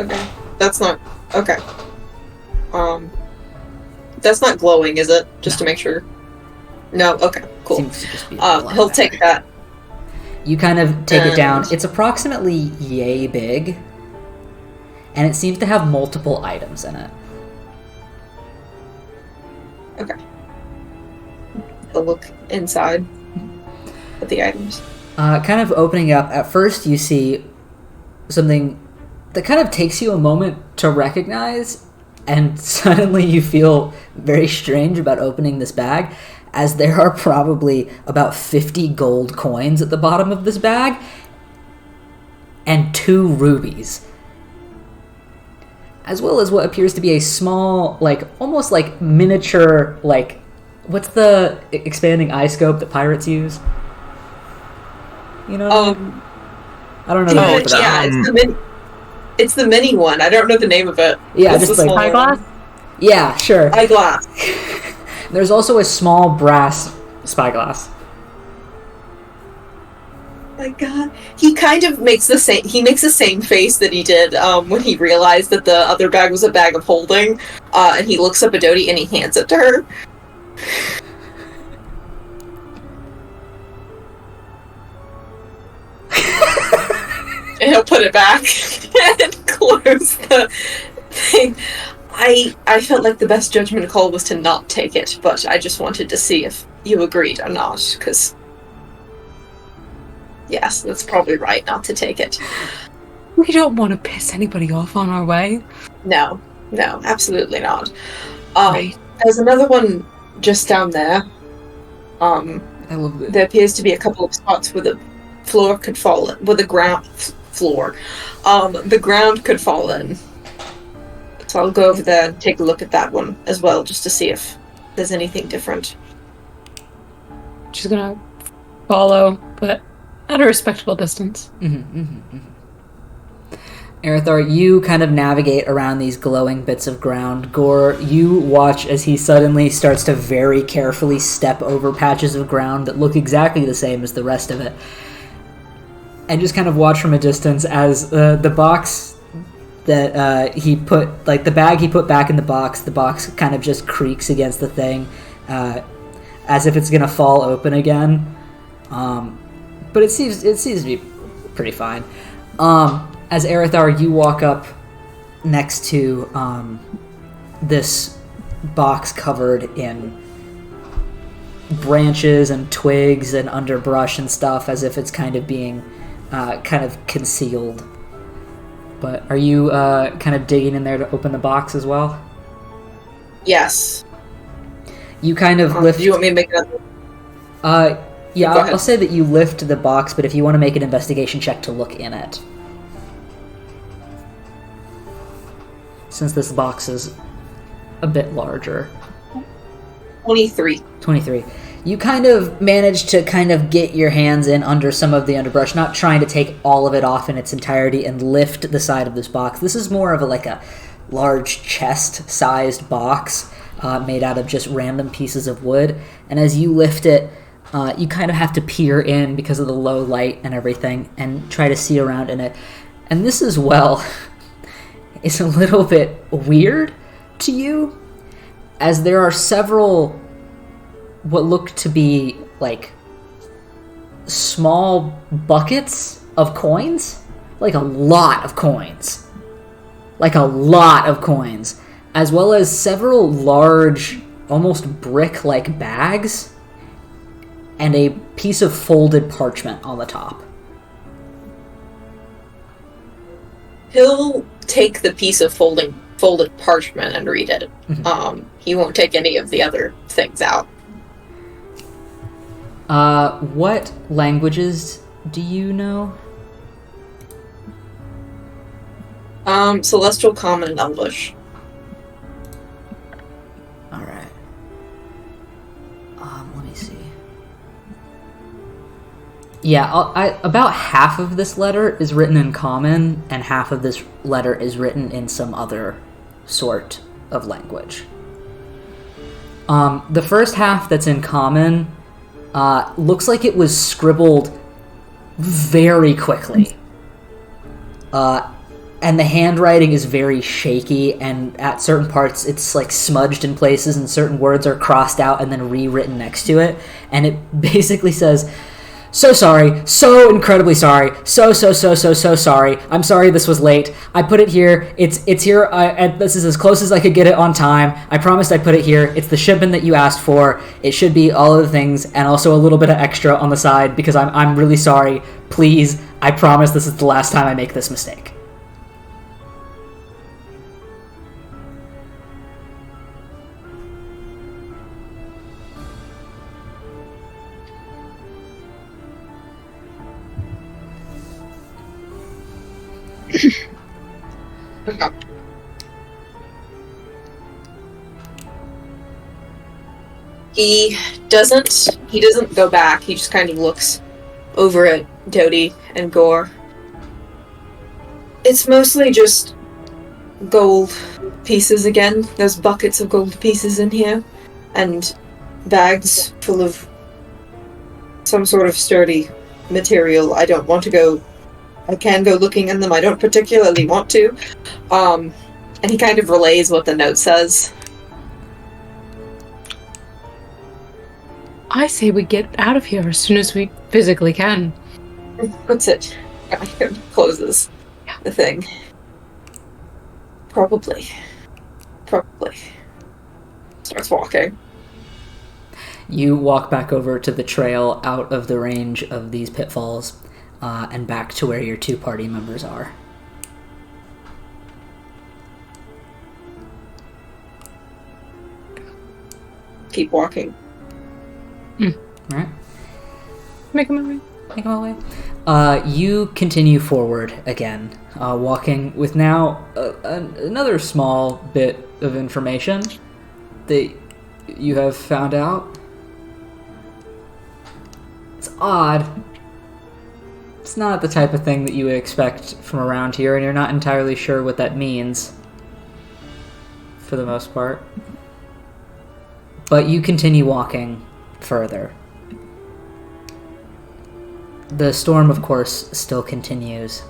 Okay. That's not... Okay. That's not glowing, is it? Just to make sure. No? Okay, cool. Seems to just be a burlap He'll bag. take that. You kind of take it down. It's approximately yay big, and it seems to have multiple items in it. Okay. He'll look inside at the items. Kind of opening up, at first you see something that kind of takes you a moment to recognize, and suddenly you feel very strange about opening this bag, as there are probably about 50 gold coins at the bottom of this bag. and 2 rubies, as well as what appears to be a small, like, almost like miniature, like, what's the expanding eye scope that pirates use? You know? I don't know the name for that. Yeah, it's the mini one. I don't know the name of it. Yeah, It's just the like small Eyeglass? one. Yeah, sure. Eyeglass. There's also a small brass spyglass. My God, he kind of makes the same. He makes the same face that he did when he realized that the other bag was a bag of holding, and he looks up at Dodie and he hands it to her. And he'll put it back and close the thing. I felt like the best judgment call was to not take it, but I just wanted to see if you agreed or not, because yes, that's probably right not to take it. We don't want to piss anybody off on our way. No, absolutely not. Right. There's another one just down there. I love it. There appears to be a couple of spots where the floor could fall in, where the ground floor, the ground could fall in. So I'll go over there and take a look at that one as well, just to see if there's anything different. She's gonna follow, but at a respectable distance. Arathar, you kind of navigate around these glowing bits of ground. Gore, you watch as he suddenly starts to very carefully step over patches of ground that look exactly the same as the rest of it. And just kind of watch from a distance as the box that he put, like the bag he put back in the box kind of just creaks against the thing as if it's going to fall open again. But it seems to be pretty fine. As Arathar, you walk up next to this box covered in branches and twigs and underbrush and stuff, as if it's kind of being kind of concealed. But are you kind of digging in there to open the box as well? Yes. You kind of lift... Do you want me to make another? Yeah, Go ahead. I'll say that you lift the box, but if you want to make an investigation check to look in it. Since this box is a bit larger. 23. 23. You kind of manage to kind of get your hands in under some of the underbrush, not trying to take all of it off in its entirety and lift the side of this box. This is more of a large chest-sized box made out of just random pieces of wood. And as you lift it, you kind of have to peer in because of the low light and everything and try to see around in it. And this as well is a little bit weird to you, as there are several what look to be like small buckets of coins, like a lot of coins, as well as several large, almost brick-like bags, and a piece of folded parchment on the top. He'll take the piece of folded parchment and read it. He won't take any of the other things out. What languages do you know? Celestial, Common, and Elvish. Alright. Let me see. Yeah, about half of this letter is written in Common, and half of this letter is written in some other sort of language. The first half that's in Common looks like it was scribbled very quickly. And the handwriting is very shaky, and at certain parts it's like smudged in places, and certain words are crossed out and then rewritten next to it. And it basically says, "So sorry, so incredibly sorry, so sorry. I'm sorry this was late. I put it here. It's here. And this is as close as I could get it on time. I promised I'd put it here. It's the shipment that you asked for. It should be all of the things, and also a little bit of extra on the side because I'm really sorry. Please, I promise this is the last time I make this mistake." He doesn't go back. He just kind of looks over at Dodie and Gore. It's mostly just gold pieces again. There's buckets of gold pieces in here, and bags full of some sort of sturdy material. I don't want to go. I can go looking in them. I don't particularly want to. And he kind of relays what the note says. I say we get out of here as soon as we physically can. Puts it. Closes the thing. Probably. Starts walking. You walk back over to the trail out of the range of these pitfalls, and back to where your two party members are. Keep walking. Alright. Make my way. Make my way. You continue forward again, walking with now another small bit of information that you have found out. It's odd. It's not the type of thing that you would expect from around here, and you're not entirely sure what that means, for the most part. But you continue walking further. The storm, of course, still continues,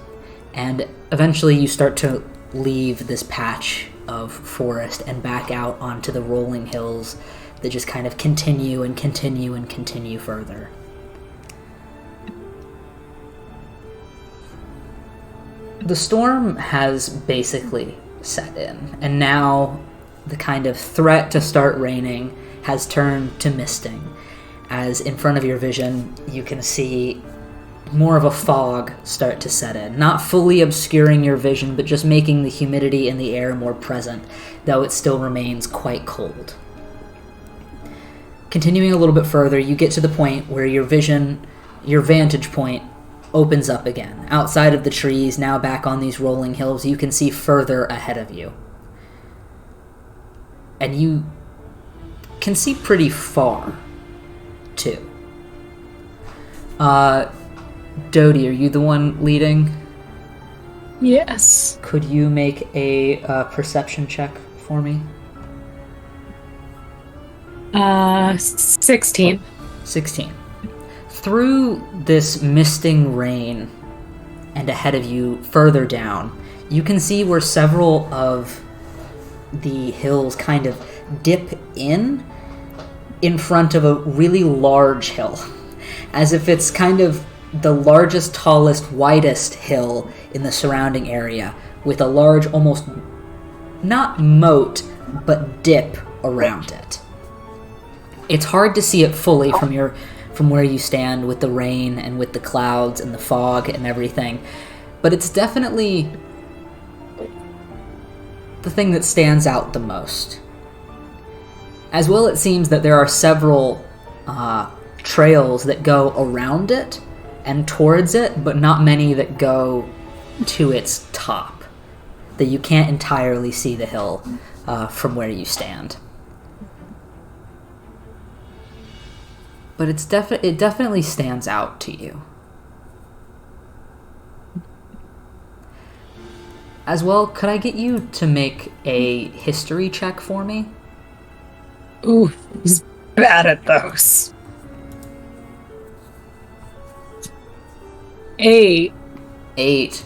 and eventually you start to leave this patch of forest and back out onto the rolling hills that just kind of continue and continue and continue further. The storm has basically set in, and now the kind of threat to start raining has turned to misting, as in front of your vision you can see more of a fog start to set in, not fully obscuring your vision, but just making the humidity in the air more present, though it still remains quite cold. Continuing a little bit further, you get to the point where your vantage point opens up again. Outside of the trees, now back on these rolling hills, you can see further ahead of you. And you can see pretty far, too. Dodie, are you the one leading? Yes. Could you make a perception check for me? 16. 16. Through this misting rain and ahead of you, further down, you can see where several of the hills kind of dip in front of a really large hill, as if it's kind of the largest, tallest, widest hill in the surrounding area, with a large, almost not moat, but dip around it. It's hard to see it fully from where you stand with the rain and with the clouds and the fog and everything, but it's definitely the thing that stands out the most. As well, it seems that there are several trails that go around it and towards it, but not many that go to its top, that you can't entirely see the hill from where you stand. But it definitely stands out to you. As well, could I get you to make a history check for me? Ooh, he's bad at those. 8. 8.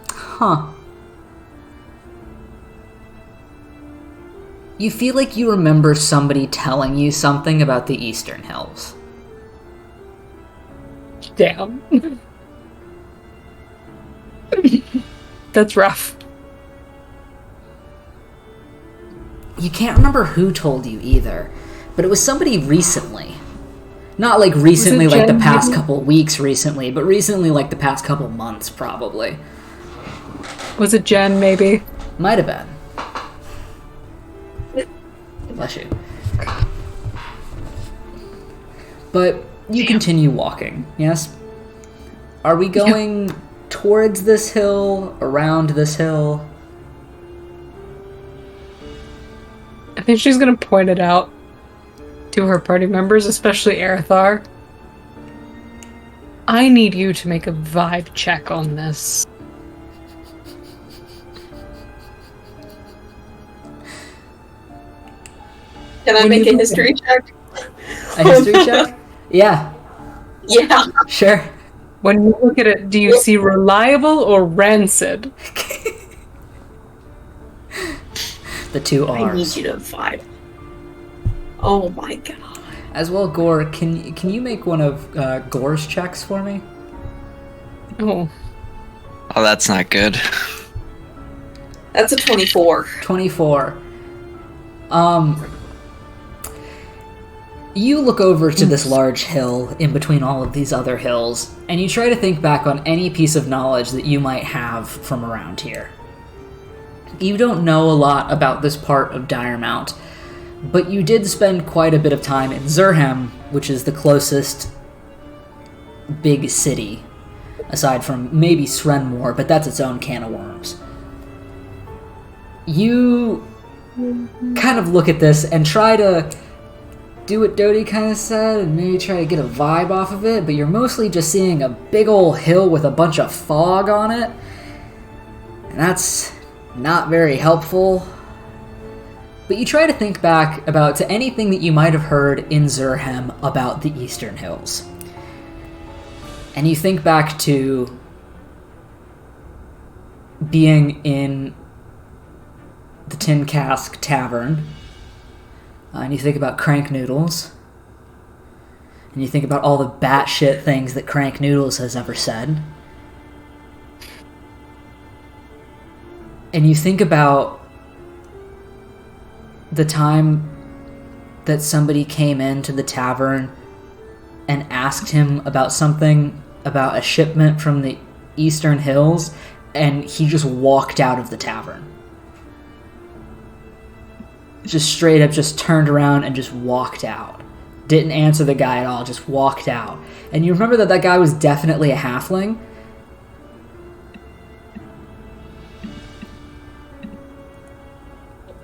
Huh. You feel like you remember somebody telling you something about the Eastern Hills. Damn. That's rough. You can't remember who told you either, but it was somebody recently. Not like recently, like the past couple weeks recently, but recently like the past couple months probably. Was it Jen, maybe? Might have been. Bless you. But you continue walking, yes? Are we going towards this hill, around this hill? I think she's gonna point it out to her party members, especially Arathar. I need you to make a vibe check on this. Can I When make you a look history check? A history check? Yeah, Yeah. sure. When you look at it, do you see reliable or rancid? The two I need R's. you to vibe. Oh my god. As well, Gore, can you make one of Gore's checks for me? Oh, Oh, that's not good. That's a 24. 24. You look over to this large hill in between all of these other hills, and you try to think back on any piece of knowledge that you might have from around here. You don't know a lot about this part of Diremount, but you did spend quite a bit of time in Zurhem, which is the closest big city, aside from maybe Srenmore, but that's its own can of worms. You kind of look at this and try to do what Dodie kind of said and maybe try to get a vibe off of it, but you're mostly just seeing a big old hill with a bunch of fog on it, and that's not very helpful. But you try to think back to anything that you might have heard in Zurhem about the Eastern Hills. And you think back to being in the Tin Cask Tavern, and you think about Crank Noodles, and you think about all the batshit things that Crank Noodles has ever said. And you think about the time that somebody came into the tavern and asked him about something, about a shipment from the Eastern Hills, and he just walked out of the tavern. Just straight up just turned around and just walked out. Didn't answer the guy at all, just walked out. And you remember that guy was definitely a halfling?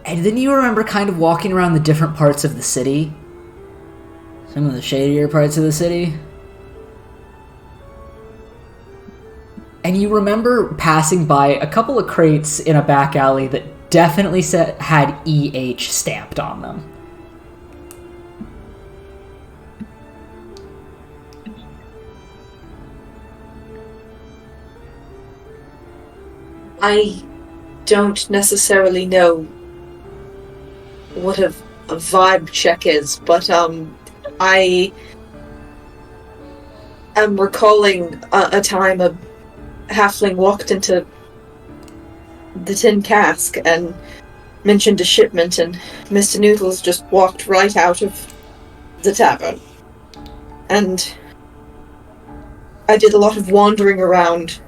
And then you remember kind of walking around the different parts of the city? Some of the shadier parts of the city? And you remember passing by a couple of crates in a back alley that definitely had EH stamped on them. I don't necessarily know what a vibe check is, but I am recalling a time a halfling walked into the Tin Cask and mentioned a shipment, and Mr. Noodles just walked right out of the tavern. And I did a lot of wandering around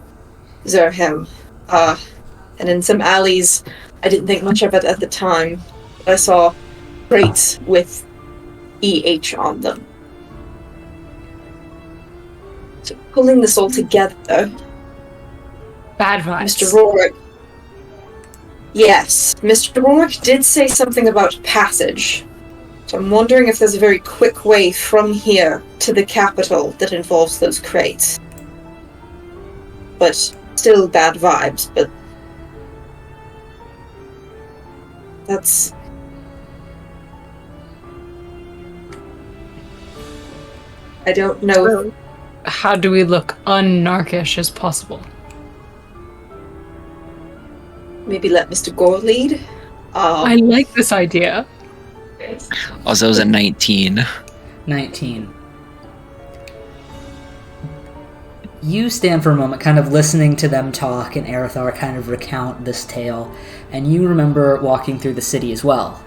Zurhem, and in some alleys, I didn't think much of it at the time, but I saw crates with EH on them. So pulling this all together, bad vibes. Mr. Rorik. Yes, Mr. Rorik did say something about passage. So I'm wondering if there's a very quick way from here to the capital that involves those crates. But still bad vibes, but that's... I don't know. How do we look unnarkish as possible? Maybe let Mr. Gore lead? I like this idea. Also, it was a 19. 19. You stand for a moment kind of listening to them talk and Arathar kind of recount this tale, and you remember walking through the city as well.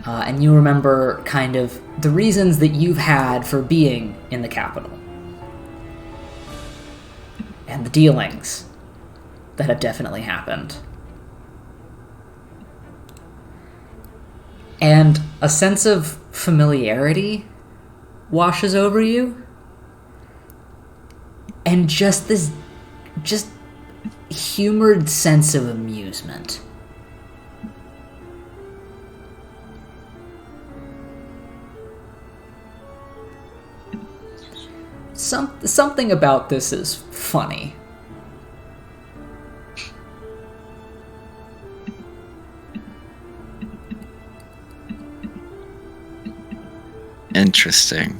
And you remember kind of the reasons that you've had for being in the capital. And the dealings that have definitely happened. And a sense of familiarity washes over you. And just this humored sense of amusement. Something about this is funny. Interesting.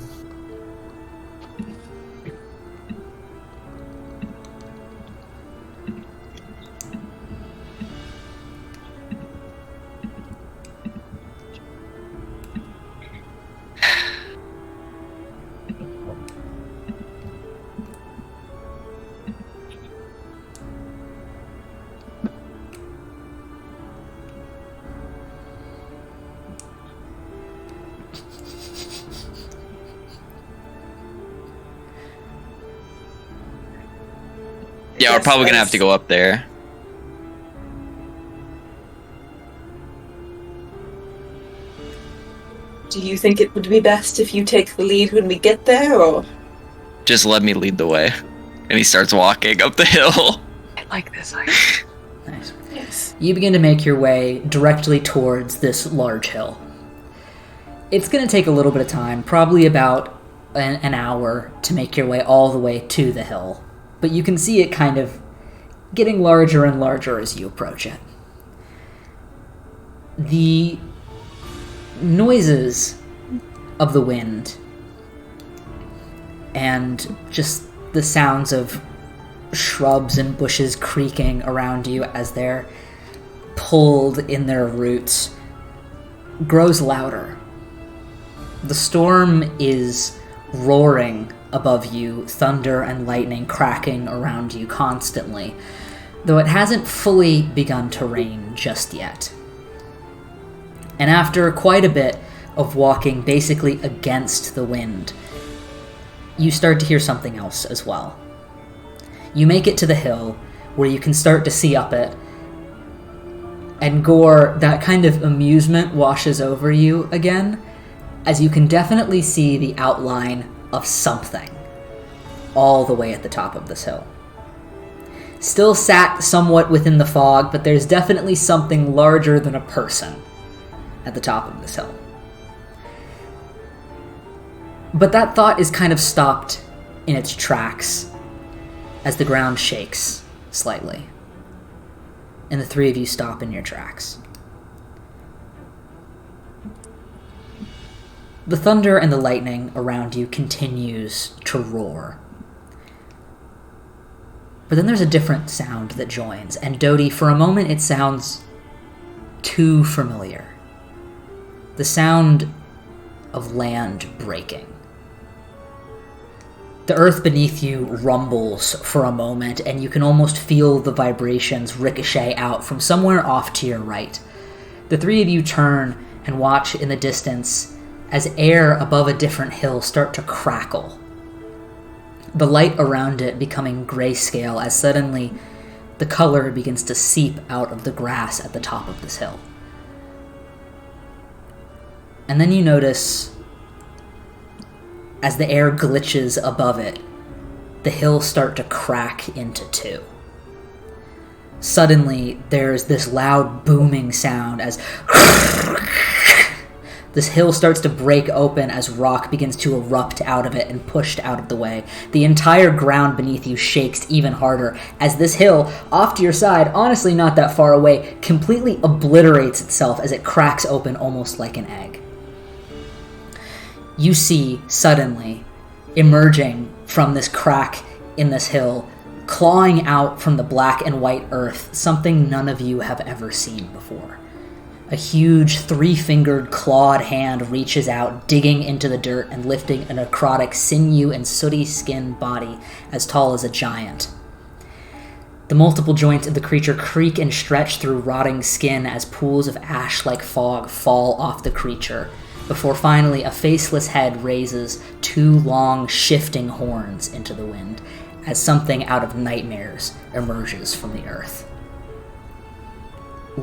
Yeah, we're probably gonna have to go up there. Do you think it would be best if you take the lead when we get there, or? Just let me lead the way. And he starts walking up the hill. I like this idea. Nice. Yes. You begin to make your way directly towards this large hill. It's going to take a little bit of time, probably about an hour, to make your way all the way to the hill. But you can see it kind of getting larger and larger as you approach it. The noises of the wind and just the sounds of shrubs and bushes creaking around you as they're pulled in their roots grows louder. The storm is roaring above you, thunder and lightning cracking around you constantly, though it hasn't fully begun to rain just yet. And after quite a bit of walking basically against the wind, you start to hear something else as well. You make it to the hill, where you can start to see up it, and Gore, that kind of amusement washes over you again, as you can definitely see the outline of something all the way at the top of this hill. Still sat somewhat within the fog, but there's definitely something larger than a person at the top of this hill. But that thought is kind of stopped in its tracks as the ground shakes slightly, and the three of you stop in your tracks. The thunder and the lightning around you continues to roar. But then there's a different sound that joins, and Dodie, for a moment it sounds too familiar. The sound of land breaking. The earth beneath you rumbles for a moment, and you can almost feel the vibrations ricochet out from somewhere off to your right. The three of you turn and watch in the distance as air above a different hill start to crackle. The light around it becoming grayscale as suddenly the color begins to seep out of the grass at the top of this hill. And then you notice, as the air glitches above it, the hills start to crack into two. Suddenly, there's this loud booming sound as this hill starts to break open as rock begins to erupt out of it and pushed out of the way. The entire ground beneath you shakes even harder as this hill, off to your side, honestly not that far away, completely obliterates itself as it cracks open almost like an egg. You see, suddenly, emerging from this crack in this hill, clawing out from the black and white earth, something none of you have ever seen before. A huge, three-fingered, clawed hand reaches out, digging into the dirt and lifting a necrotic, sinew and sooty-skinned body as tall as a giant. The multiple joints of the creature creak and stretch through rotting skin as pools of ash-like fog fall off the creature, before finally a faceless head raises two long, shifting horns into the wind, as something out of nightmares emerges from the earth.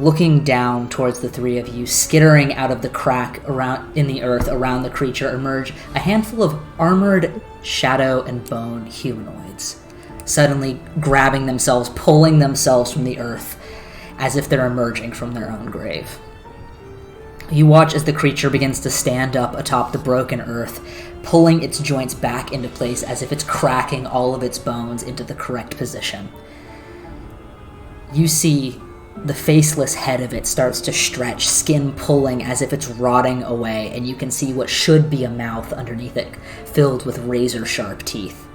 looking down towards the three of you, skittering out of the crack around in the earth around the creature, emerge a handful of armored shadow and bone humanoids, suddenly grabbing themselves, pulling themselves from the earth as if they're emerging from their own grave. You watch as the creature begins to stand up atop the broken earth, pulling its joints back into place as if it's cracking all of its bones into the correct position. You see the faceless head of it starts to stretch, skin pulling as if it's rotting away, and you can see what should be a mouth underneath it, filled with razor-sharp teeth,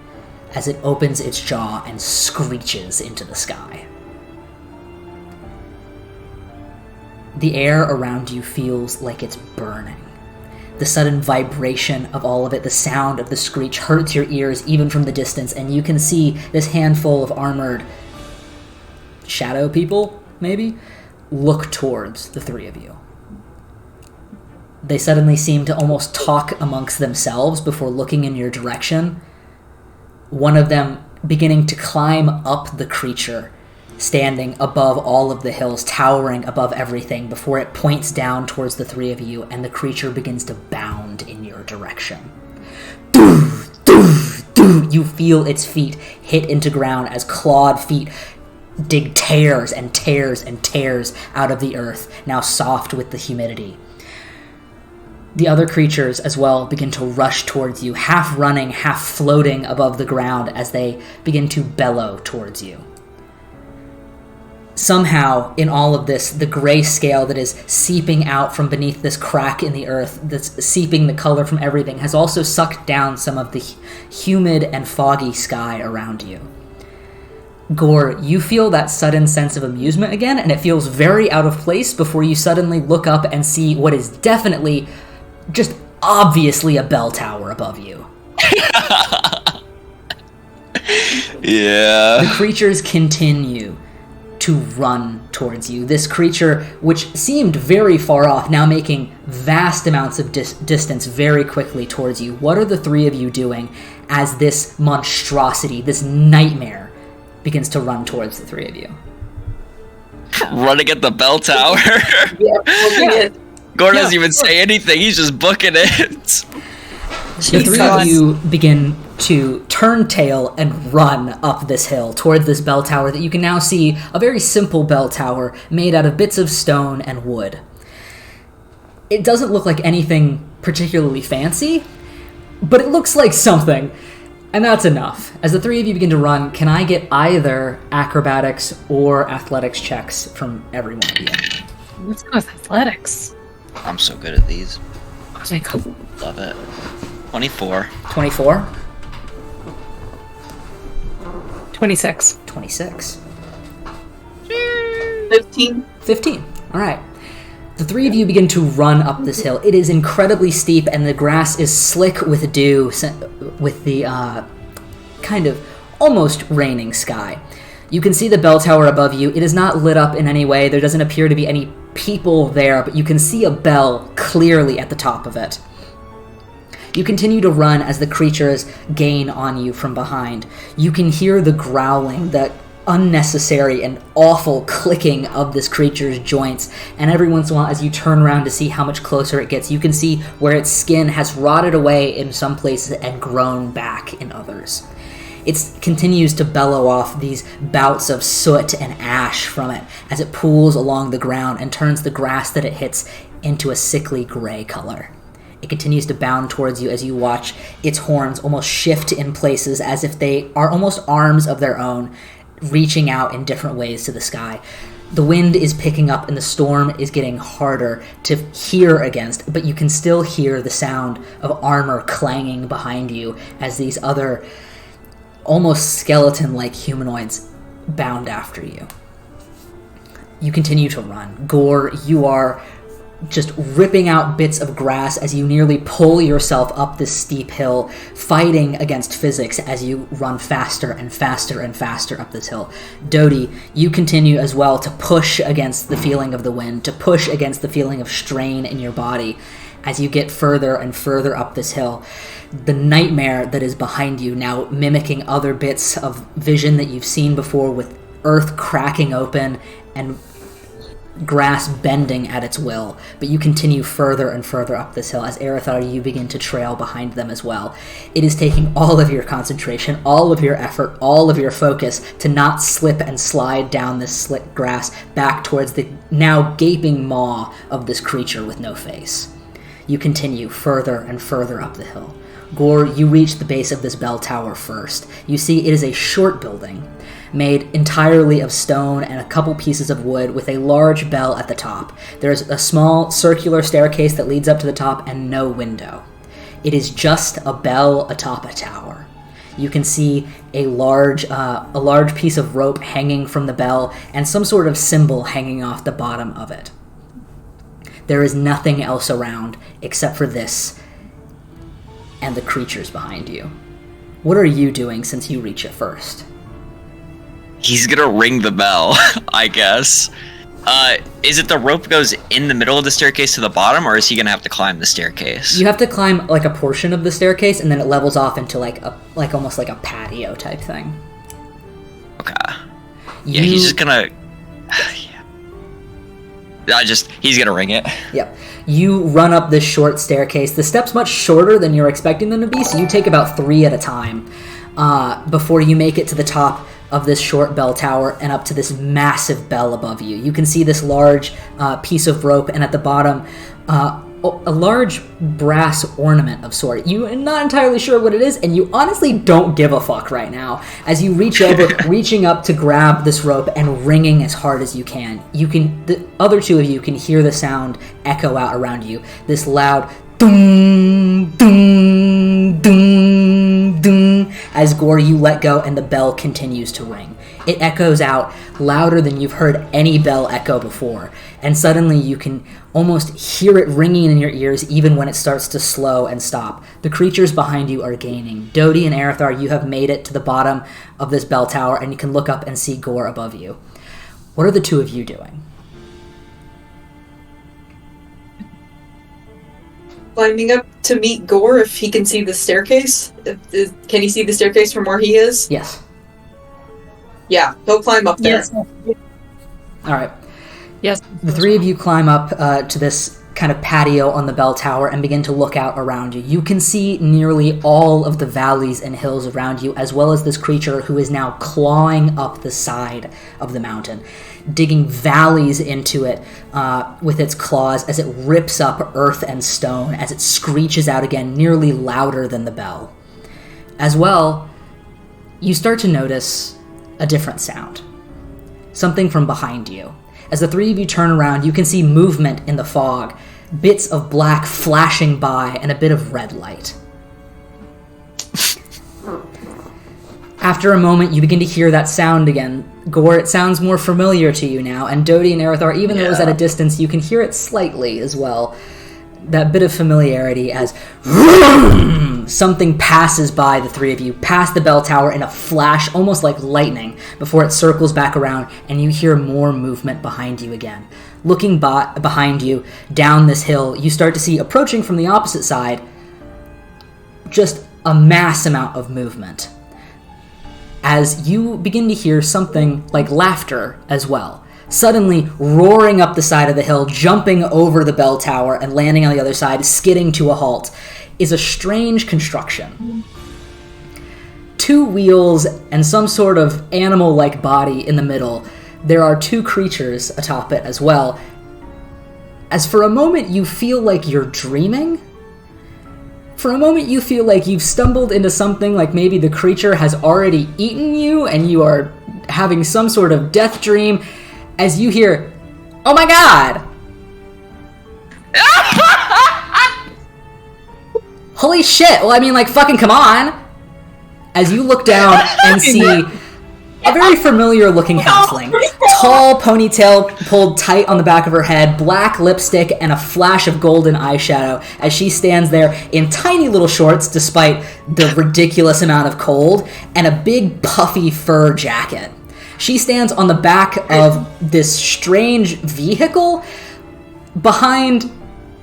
as it opens its jaw and screeches into the sky. The air around you feels like it's burning. The sudden vibration of all of it, the sound of the screech hurts your ears even from the distance, and you can see this handful of armored shadow people, maybe, look towards the three of you. They suddenly seem to almost talk amongst themselves before looking in your direction. One of them beginning to climb up the creature, standing above all of the hills, towering above everything, before it points down towards the three of you, and the creature begins to bound in your direction. Doo, doo, doo. You feel its feet hit into ground as clawed feet dig tears and tears and tears out of the earth, now soft with the humidity. The other creatures as well begin to rush towards you, half running, half floating above the ground as they begin to bellow towards you. Somehow, in all of this, the gray scale that is seeping out from beneath this crack in the earth, that's seeping the color from everything, has also sucked down some of the humid and foggy sky around you. Gore, you feel that sudden sense of amusement again, and it feels very out of place before you suddenly look up and see what is definitely, just obviously, a bell tower above you. Yeah. The creatures continue to run towards you. This creature, which seemed very far off, now making vast amounts of distance very quickly towards you. What are the three of you doing as this monstrosity, this nightmare, begins to run towards the three of you? Running at the bell tower. Yeah. Gordon doesn't even say anything. He's just booking it. The three of you begin to turn tail and run up this hill towards this bell tower that you can now see, a very simple bell tower made out of bits of stone and wood. It doesn't look like anything particularly fancy, but it looks like something, and that's enough. As the three of you begin to run, can I get either acrobatics or athletics checks from every one of you? Let's go with athletics. I'm so good at these. Oh my god. Love it. 24. 24? 26. 26. 15. 15. All right. The three of you begin to run up this hill. It is incredibly steep, and the grass is slick with dew, with the kind of almost raining sky. You can see the bell tower above you. It is not lit up in any way. There doesn't appear to be any people there, but you can see a bell clearly at the top of it. You continue to run as the creatures gain on you from behind. You can hear the growling, the unnecessary and awful clicking of this creature's joints, and every once in a while, as you turn around to see how much closer it gets, you can see where its skin has rotted away in some places and grown back in others. It continues to bellow off these bouts of soot and ash from it as it pools along the ground and turns the grass that it hits into a sickly gray color. It continues to bound towards you as you watch its horns almost shift in places as if they are almost arms of their own, reaching out in different ways to the sky. The wind is picking up and the storm is getting harder to hear against, but you can still hear the sound of armor clanging behind you as these other almost skeleton-like humanoids bound after you. You continue to run. Gore, you are just ripping out bits of grass as you nearly pull yourself up this steep hill, fighting against physics as you run faster and faster and faster up this hill. Dodie, you continue as well to push against the feeling of the wind, to push against the feeling of strain in your body as you get further and further up this hill. The nightmare that is behind you now mimicking other bits of vision that you've seen before, with earth cracking open and grass bending at its will, but you continue further and further up this hill as Aerithar, you begin to trail behind them as well. It is taking all of your concentration, all of your effort, all of your focus to not slip and slide down this slick grass back towards the now gaping maw of this creature with no face. You continue further and further up the hill. Gore, you reach the base of this bell tower first. You see it is a short building, made entirely of stone and a couple pieces of wood with a large bell at the top. There's a small circular staircase that leads up to the top and no window. It is just a bell atop a tower. You can see a large piece of rope hanging from the bell and some sort of symbol hanging off the bottom of it. There is nothing else around except for this and the creatures behind you. What are you doing since you reach it first? He's gonna ring the bell, I guess. Is it the rope goes in the middle of the staircase to the bottom, or is he gonna have to climb the staircase? You have to climb like a portion of the staircase, and then it levels off into like almost like a patio type thing. Okay. Yeah, he's just gonna. He's gonna ring it. Yep. You run up this short staircase. The steps much shorter than you're expecting them to be, so you take about 3 at a time before you make it to the top of this short bell tower and up to this massive bell above you. You can see this large piece of rope, and at the bottom, a large brass ornament of sort. You're not entirely sure what it is, and you honestly don't give a fuck right now. As you reach over, reaching up to grab this rope and ringing as hard as you can. The other two of you can hear the sound echo out around you. This loud doom, doom, doom, doom. As Gore, you let go and the bell continues to ring. It echoes out louder than you've heard any bell echo before, and suddenly you can almost hear it ringing in your ears even when it starts to slow and stop. The creatures behind you are gaining. Dodie and Aerithar, you have made it to the bottom of this bell tower, and you can look up and see Gore above you. What are the two of you doing? Climbing up to meet Gore if he can see the staircase. Can he see the staircase from where he is? Yes. Yeah, he'll climb up there. Yes. All right. Yes. The three of you climb up to this kind of patio on the bell tower and begin to look out around you. You can see nearly all of the valleys and hills around you, as well as this creature who is now clawing up the side of the mountain, digging valleys into it with its claws as it rips up earth and stone, as it screeches out again, nearly louder than the bell. As well, you start to notice a different sound. Something from behind you. As the three of you turn around, you can see movement in the fog, bits of black flashing by, and a bit of red light. After a moment, you begin to hear that sound again. Gore, it sounds more familiar to you now, and Dodie and Aerithar, even though it was at a distance, you can hear it slightly as well. That bit of familiarity as something passes by the three of you, past the bell tower in a flash, almost like lightning, before it circles back around, and you hear more movement behind you again. Looking behind you, down this hill, you start to see, approaching from the opposite side, just a mass amount of movement. As you begin to hear something like laughter as well. Suddenly, roaring up the side of the hill, jumping over the bell tower and landing on the other side, skidding to a halt, is a strange construction. 2 wheels and some sort of animal-like body in the middle. There are 2 creatures atop it as well. As for a moment you feel like you're dreaming, for a moment you feel like you've stumbled into something, like maybe the creature has already eaten you and you are having some sort of death dream, as you hear, "Oh my god!" Holy shit! Well, I mean, like, fucking come on! As you look down and see a very familiar-looking halfling. Tall ponytail pulled tight on the back of her head, black lipstick, and a flash of golden eyeshadow as she stands there in tiny little shorts despite the ridiculous amount of cold, and a big puffy fur jacket. She stands on the back of this strange vehicle behind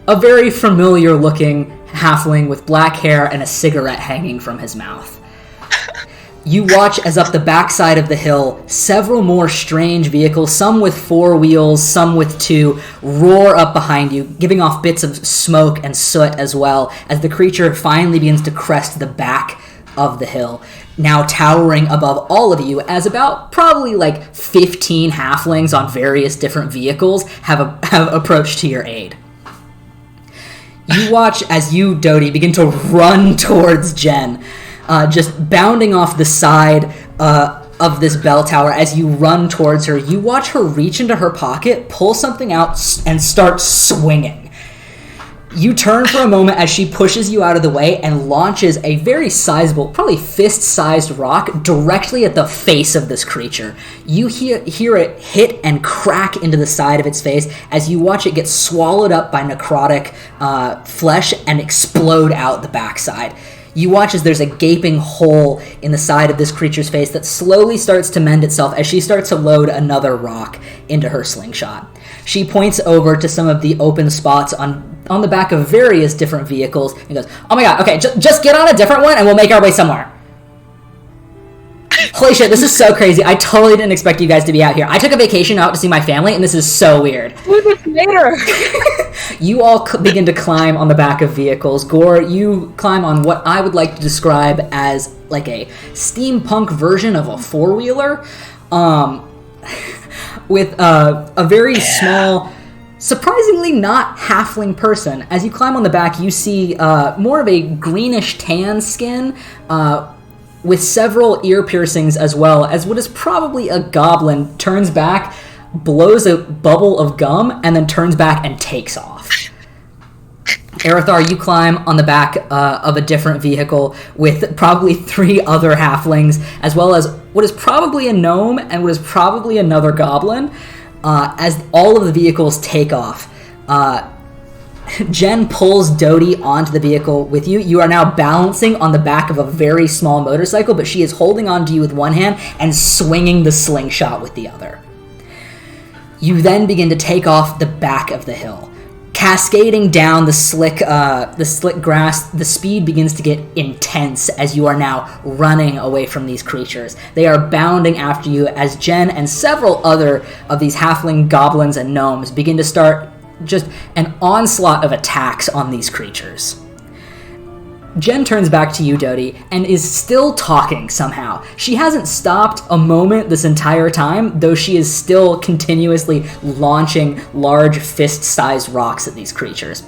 a very familiar-looking halfling with black hair and a cigarette hanging from his mouth. You watch as up the backside of the hill, several more strange vehicles, some with 4 wheels, some with 2, roar up behind you, giving off bits of smoke and soot as well, as the creature finally begins to crest the back of the hill, now towering above all of you, as about probably like 15 halflings on various different vehicles have approached to your aid. You watch as you, Dodie, begin to run towards Jen, just bounding off the side of this bell tower. As you run towards her, you watch her reach into her pocket, pull something out, and start swinging. You turn for a moment as she pushes you out of the way and launches a very sizable, probably fist-sized rock directly at the face of this creature. You hear it hit and crack into the side of its face as you watch it get swallowed up by necrotic flesh and explode out the backside. You watch as there's a gaping hole in the side of this creature's face that slowly starts to mend itself as she starts to load another rock into her slingshot. She points over to some of the open spots on the back of various different vehicles and goes, "Oh my god, okay, just get on a different one and we'll make our way somewhere." Holy shit, this is so crazy. I totally didn't expect you guys to be out here. I took a vacation out to see my family, and this is so weird. Later. You all begin to climb on the back of vehicles. Gore, you climb on what I would like to describe as like a steampunk version of a four-wheeler, with a very small, surprisingly not halfling person. As you climb on the back, you see more of a greenish tan skin, with several ear piercings, as well as what is probably a goblin turns back, blows a bubble of gum, and then turns back and takes off. Arathar, you climb on the back of a different vehicle with probably 3 other halflings, as well as what is probably a gnome and what is probably another goblin, as all of the vehicles take off. Jen pulls Dodie onto the vehicle with you. You are now balancing on the back of a very small motorcycle, but she is holding on to you with one hand and swinging the slingshot with the other. You then begin to take off the back of the hill. Cascading down the slick grass, the speed begins to get intense as you are now running away from these creatures. They are bounding after you as Jen and several other of these halfling goblins and gnomes begin to start just an onslaught of attacks on these creatures. Jen turns back to you, Dodie, and is still talking somehow. She hasn't stopped a moment this entire time, though she is still continuously launching large fist-sized rocks at these creatures.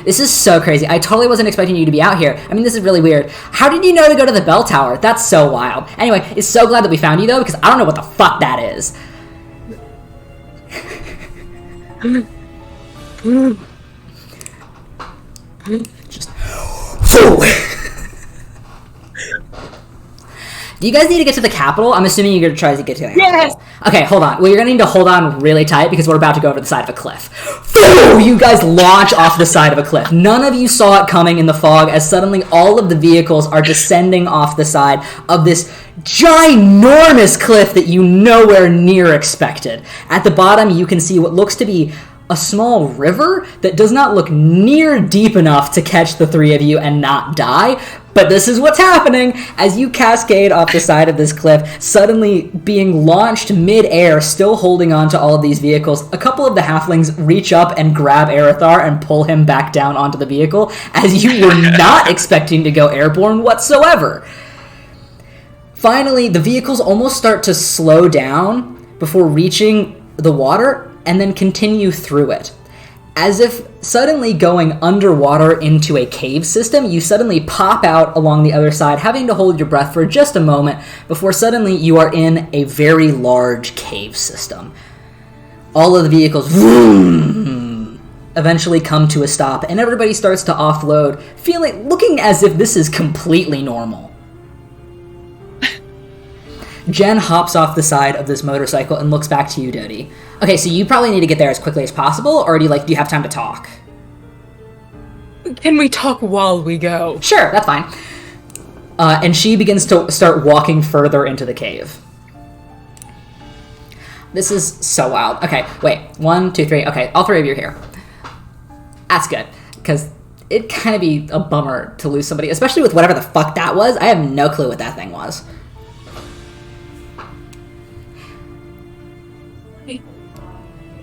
This is so crazy. I totally wasn't expecting you to be out here. I mean, this is really weird. How did you know to go to the bell tower? That's so wild. Anyway, it's so glad that we found you, though, because I don't know what the fuck that is. Just do you guys need to get to the capital? I'm assuming you're going to try to get to the capital. Okay, hold on. Well, you're going to need to hold on really tight because we're about to go over the side of a cliff. You guys launch off the side of a cliff. None of you saw it coming in the fog as suddenly all of the vehicles are descending off the side of this ginormous cliff that you nowhere near expected. At the bottom, you can see what looks to be a small river that does not look near deep enough to catch the 3 of you and not die. But this is what's happening as you cascade off the side of this cliff, suddenly being launched mid-air, still holding on to all of these vehicles. A couple of the halflings reach up and grab Arathar and pull him back down onto the vehicle, as you were not expecting to go airborne whatsoever. Finally, the vehicles almost start to slow down before reaching the water, and then continue through it. As if suddenly going underwater into a cave system, you suddenly pop out along the other side, having to hold your breath for just a moment before suddenly you are in a very large cave system. All of the vehicles eventually come to a stop, and everybody starts to offload, looking as if this is completely normal. Jen hops off the side of this motorcycle and looks back to you, Dodie. Okay, so you probably need to get there as quickly as possible, or do you have time to talk? Can we talk while we go? Sure, that's fine. And she begins to start walking further into the cave. This is so wild. Okay, wait. 1, 2, 3. Okay, all 3 of you are here. That's good, because it'd kind of be a bummer to lose somebody, especially with whatever the fuck that was. I have no clue what that thing was.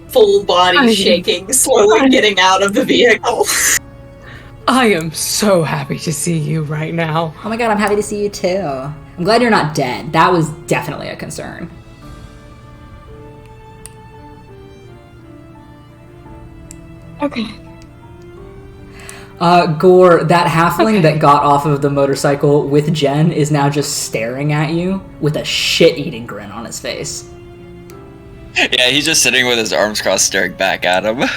Full body shaking, slowly getting out of the vehicle. I am so happy to see you right now. Oh my god, I'm happy to see you too. I'm glad you're not dead. That was definitely a concern. Okay. Gore, that halfling that got off of the motorcycle with Jen is now just staring at you with a shit-eating grin on his face. Yeah, he's just sitting with his arms crossed, staring back at him.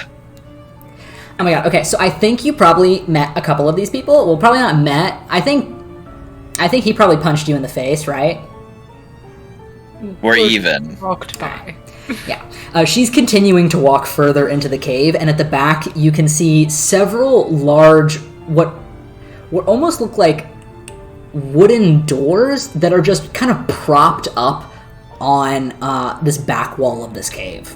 Oh my god, okay, so I think you probably met a couple of these people. Well, probably not met. I think he probably punched you in the face, right? We're even. Walked by. Yeah. She's continuing to walk further into the cave, and at the back you can see several large, what almost look like wooden doors that are just kind of propped up on this back wall of this cave.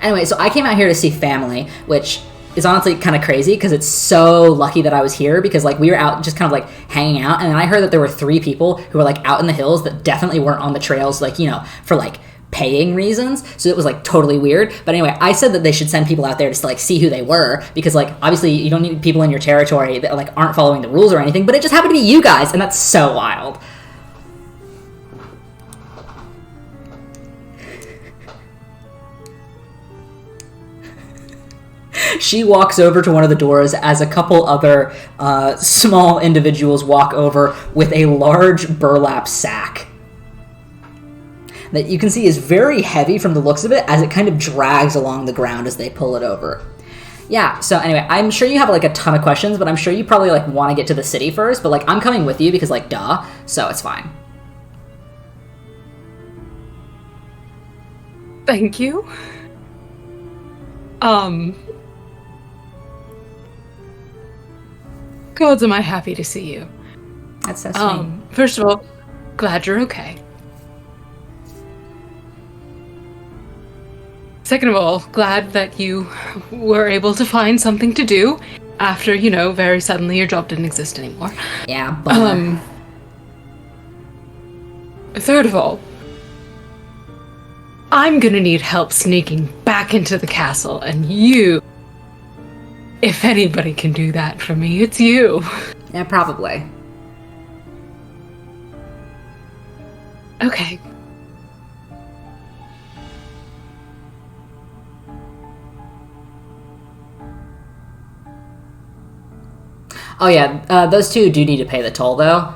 Anyway, so I came out here to see family, which is honestly kind of crazy because it's so lucky that I was here because like we were out just kind of like hanging out, and then I heard that there were 3 people who were like out in the hills that definitely weren't on the trails, like, you know, for like paying reasons. So it was like totally weird. But anyway, I said that they should send people out there just to like see who they were because like obviously you don't need people in your territory that like aren't following the rules or anything, but it just happened to be you guys, and that's so wild. She walks over to one of the doors as a couple other small individuals walk over with a large burlap sack that you can see is very heavy from the looks of it as it kind of drags along the ground as they pull it over. Yeah, so anyway, I'm sure you have like a ton of questions, but I'm sure you probably like want to get to the city first, but like I'm coming with you because like duh, so it's fine. Thank you. Gods, am I happy to see you. That's so sweet. First of all, glad you're okay. Second of all, glad that you were able to find something to do after, you know, very suddenly your job didn't exist anymore. Yeah, but third of all, I'm gonna need help sneaking back into the castle, and you, if anybody can do that for me, it's you. yeah, probably. Okay. Oh yeah, those 2 do need to pay the toll though.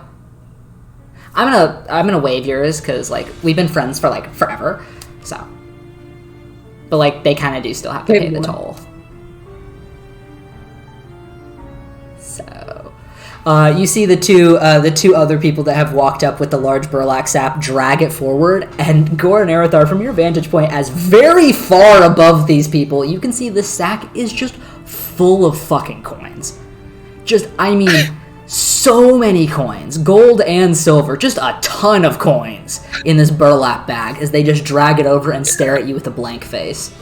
I'm gonna waive yours because like we've been friends for like forever, so. But like they kind of do still have to pay the toll. So, you see the two other people that have walked up with the large burlap sack drag it forward, and Gore and Arathar, from your vantage point, as very far above these people, you can see this sack is just full of fucking coins. Just, I mean, so many coins, gold and silver, just a ton of coins in this burlap bag as they just drag it over and stare at you with a blank face.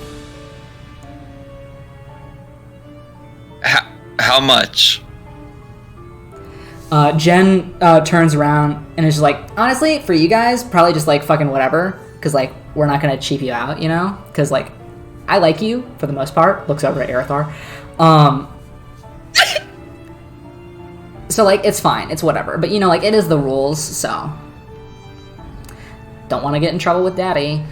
How much? Jen turns around and is just like, honestly, for you guys, probably just like fucking whatever, because like we're not gonna cheap you out, you know? Because like I like you for the most part. Looks over at Arathar. So like it's fine, it's whatever. But you know, like it is the rules, so don't want to get in trouble with Daddy.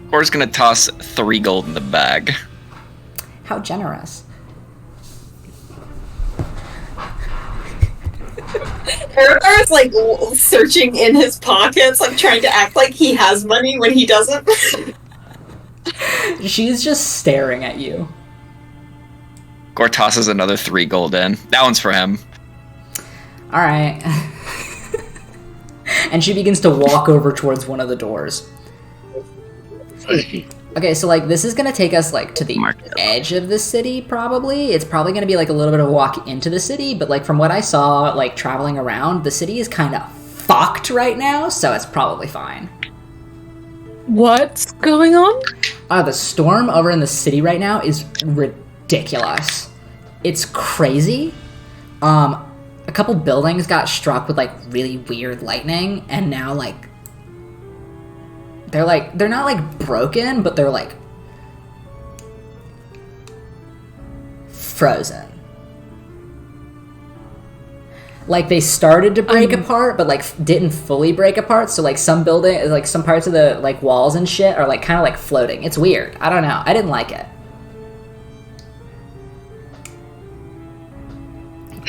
Gore's gonna toss 3 gold in the bag. How generous. Arathar is like searching in his pockets, like trying to act like he has money when he doesn't. She's just staring at you. Gore tosses another 3 gold in. That one's for him. Alright. And she begins to walk over towards one of the doors. Okay, so like this is gonna take us like to the edge of the city probably. It's probably gonna be like a little bit of a walk into the city, but like from what I saw like traveling around, the city is kind of fucked right now, so it's probably fine. What's going on? The storm over in the city right now is ridiculous. It's crazy. A a couple buildings got struck with like really weird lightning, and now like they're not like broken, but they're like frozen. Like they started to break apart, but like didn't fully break apart. So like some parts of the like walls and shit are like kind of like floating. It's weird. I don't know. I didn't like it.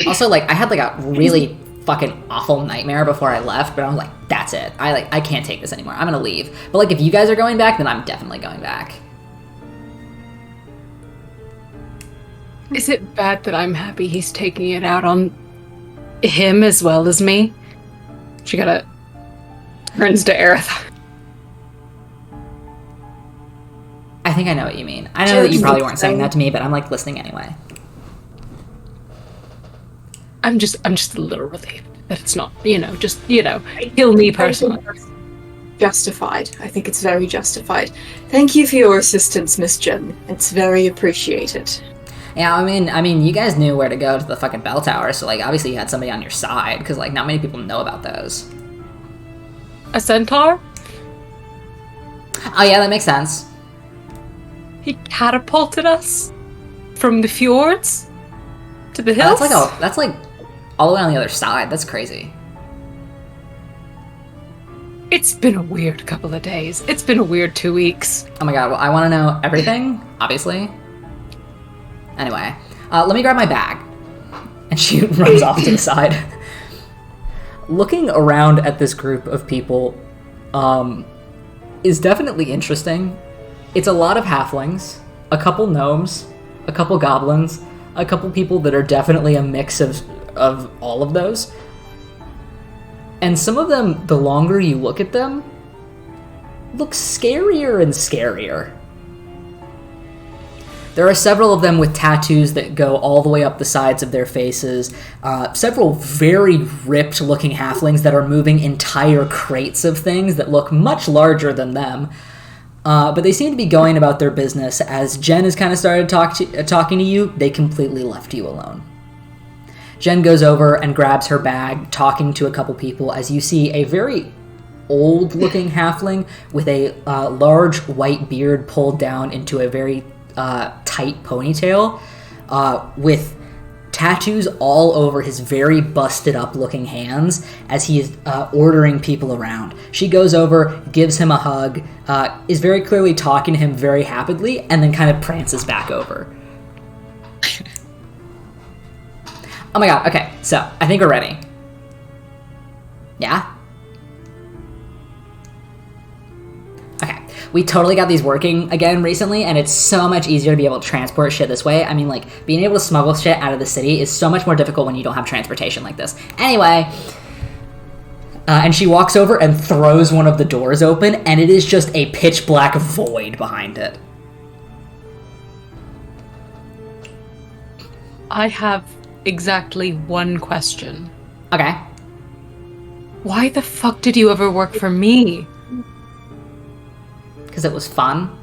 Also, like I had like a really fucking awful nightmare before I left, but I'm like, that's it. I can't take this anymore. I'm gonna leave. But like if you guys are going back, then I'm definitely going back. Is it bad that I'm happy he's taking it out on him as well as me? She kinda turns to Aerith. I think I know what you mean. I know that you probably weren't saying that to me, but I'm like listening anyway. I'm just a little relieved that it's not, kill me personally. Justified. I think it's very justified. Thank you for your assistance, Miss Jen. It's very appreciated. Yeah, I mean, you guys knew where to go to the fucking bell tower, so like obviously you had somebody on your side, because like not many people know about those. A centaur? Oh yeah, that makes sense. He catapulted us from the fjords to the hills. That's like all the way on the other side. That's crazy. It's been a weird couple of days. It's been a weird 2 weeks. Oh my god, well, I want to know everything, obviously. Anyway, let me grab my bag. And she runs off to the side. Looking around at this group of people is definitely interesting. It's a lot of halflings, a couple gnomes, a couple goblins, a couple people that are definitely a mix of all of those. And some of them, the longer you look at them, look scarier and scarier. There are several of them with tattoos that go all the way up the sides of their faces. Several very ripped looking halflings that are moving entire crates of things that look much larger than them. But they seem to be going about their business. As Jen has kind of started talking to you, they completely left you alone. Jen goes over and grabs her bag, talking to a couple people, as you see a very old-looking halfling with a large white beard pulled down into a very tight ponytail, with tattoos all over his very busted-up looking hands as he is ordering people around. She goes over, gives him a hug, is very clearly talking to him very happily, and then kind of prances back over. Oh my god, okay, so I think we're ready. Yeah? Okay, we totally got these working again recently, and it's so much easier to be able to transport shit this way. I mean, like, being able to smuggle shit out of the city is so much more difficult when you don't have transportation like this. Anyway, and she walks over and throws one of the doors open, and it is just a pitch black void behind it. I have exactly one question. Okay. Why the fuck did you ever work for me? Because it was fun.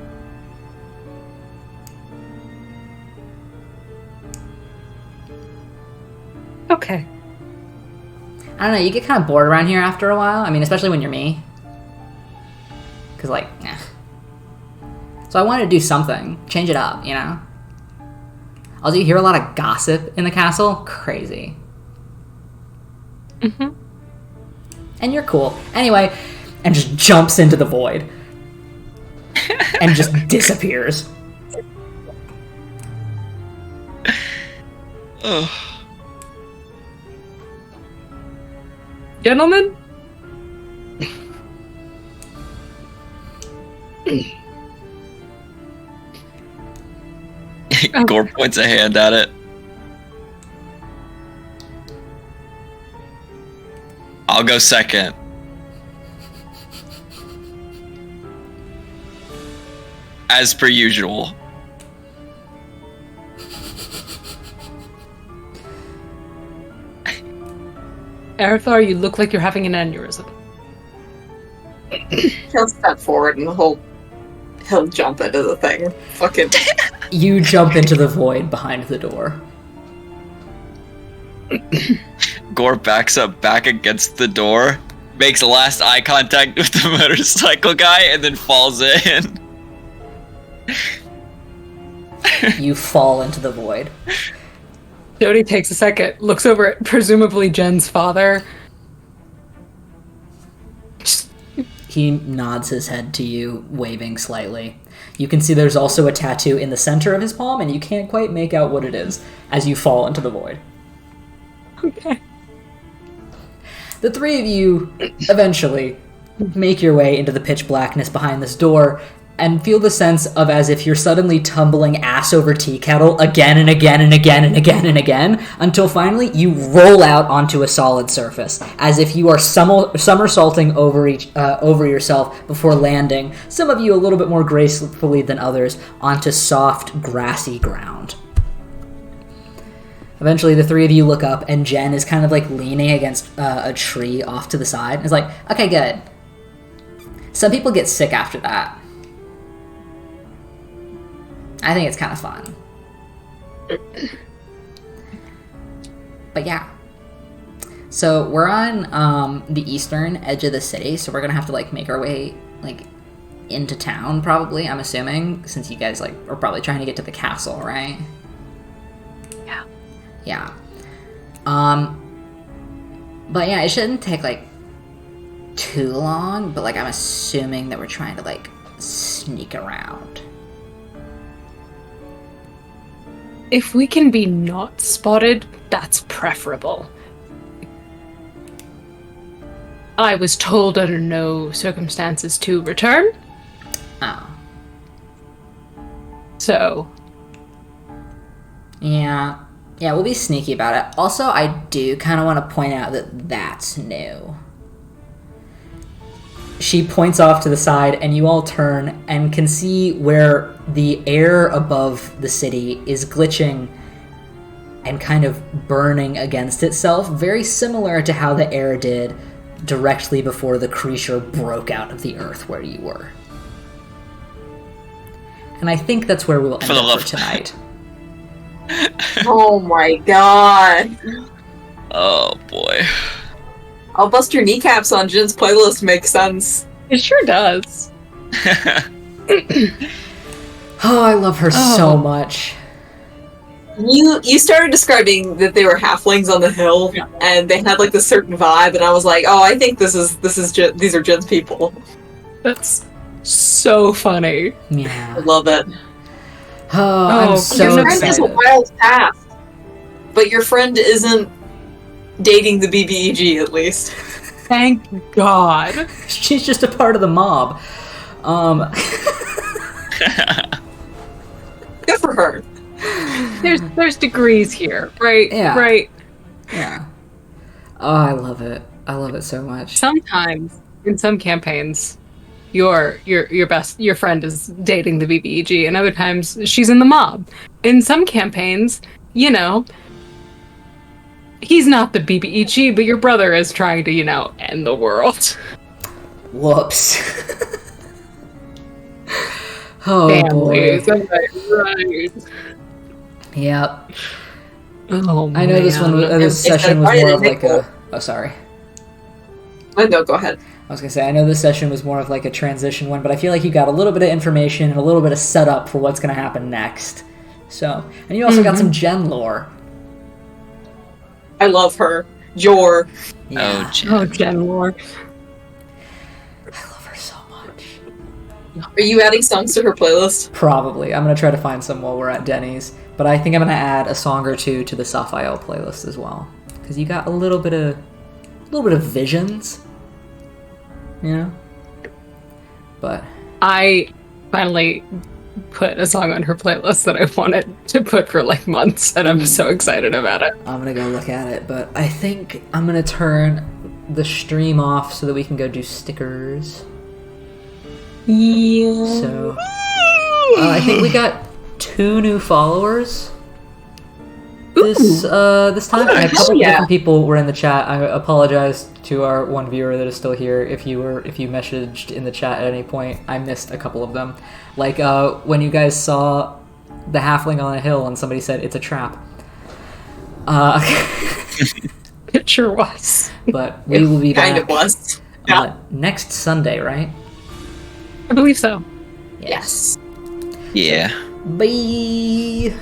Okay. I don't know, you get kind of bored around here after a while. I mean, especially when you're me. Because, like, eh. So I wanted to do something. Change it up, you know? Also, you hear a lot of gossip in the castle. Crazy. Mm-hmm. And you're cool. Anyway, and just jumps into the void. And just disappears. Gentlemen? Gore points a hand at it. I'll go second. As per usual. Arathar, you look like you're having an aneurysm. He'll step forward and he'll jump into the thing. Fucking. You jump into the void behind the door. Gore backs up back against the door, makes last eye contact with the motorcycle guy, and then falls in. You fall into the void. Jody takes a second, looks over at presumably Jen's father. He nods his head to you, waving slightly. You can see there's also a tattoo in the center of his palm, and you can't quite make out what it is as you fall into the void. Okay. The three of you eventually make your way into the pitch blackness behind this door and feel the sense of as if you're suddenly tumbling ass over tea kettle again and again and again and again and again until finally you roll out onto a solid surface, as if you are somersaulting over yourself before landing, some of you a little bit more gracefully than others, onto soft, grassy ground. Eventually, the three of you look up, and Jen is kind of like leaning against a tree off to the side. It's like, okay, good. Some people get sick after that. I think it's kind of fun. But yeah. So we're on the eastern edge of the city, so we're gonna have to like make our way like into town probably, I'm assuming, since you guys like are probably trying to get to the castle, right? Yeah. Yeah. But yeah, it shouldn't take like too long, but like I'm assuming that we're trying to like sneak around. If we can be not spotted, that's preferable. I was told under no circumstances to return, Oh. so Yeah. Yeah, we'll be sneaky about it. Also, I do kind of want to point out that that's new. She points off to the side, and you all turn and can see where the air above the city is glitching and kind of burning against itself, very similar to how the air did directly before the creature broke out of the earth where you were. And I think that's where we'll end up for tonight. Oh my god. Oh boy. I'll bust your kneecaps on Jin's playlist makes sense. it sure does. Oh, I love her so much. You started describing that they were halflings on the hill, and they had like this certain vibe, and I was like, oh, I think these are Jin's people. That's so funny. I Yeah. love it. Oh, I'm Oh, so Your friend has a excited. wild past, but your friend isn't dating the BBEG at least. Thank God. She's just a part of the mob. Good for her. There's degrees here, right? Yeah. Right. Yeah. Oh, I love it. I love it so much. Sometimes in some campaigns, your friend is dating the BBEG, and other times she's in the mob. In some campaigns, you know, he's not the BBEG, but your brother is trying to, you know, end the world. Whoops. Oh Families, boy. right. Yep. Oh, I know this one. man. This It's session was like, more of why like did it a. Oh, sorry. Oh, no, go ahead. I was gonna say I know this session was more of like a transition one, but I feel like you got a little bit of information and a little bit of setup for what's gonna happen next. So, and you also got some Jen lore. I love her. Jor. Yeah. Oh, Jen. Oh, Jen Lore. I love her so much. Are you adding songs to her playlist? Probably. I'm gonna try to find some while we're at Denny's, but I think I'm gonna add a song or two to the Sapphire playlist as well, because you got a little bit of visions, you know. But I finally put a song on her playlist that I wanted to put for like months, and I'm so excited about it. I'm gonna go look at it. But I think I'm gonna turn the stream off so that we can go do stickers. Yeah. So I think we got 2 new followers this time. And a hell couple yeah. different people were in the chat. I apologize to our one viewer that is still here. If you messaged in the chat at any point, I missed a couple of them. Like when you guys saw the halfling on a hill and somebody said it's a trap. Sure was. But we will be Kind back of was. Yeah. next Sunday, right? I believe so. Yes. Yeah. Bye.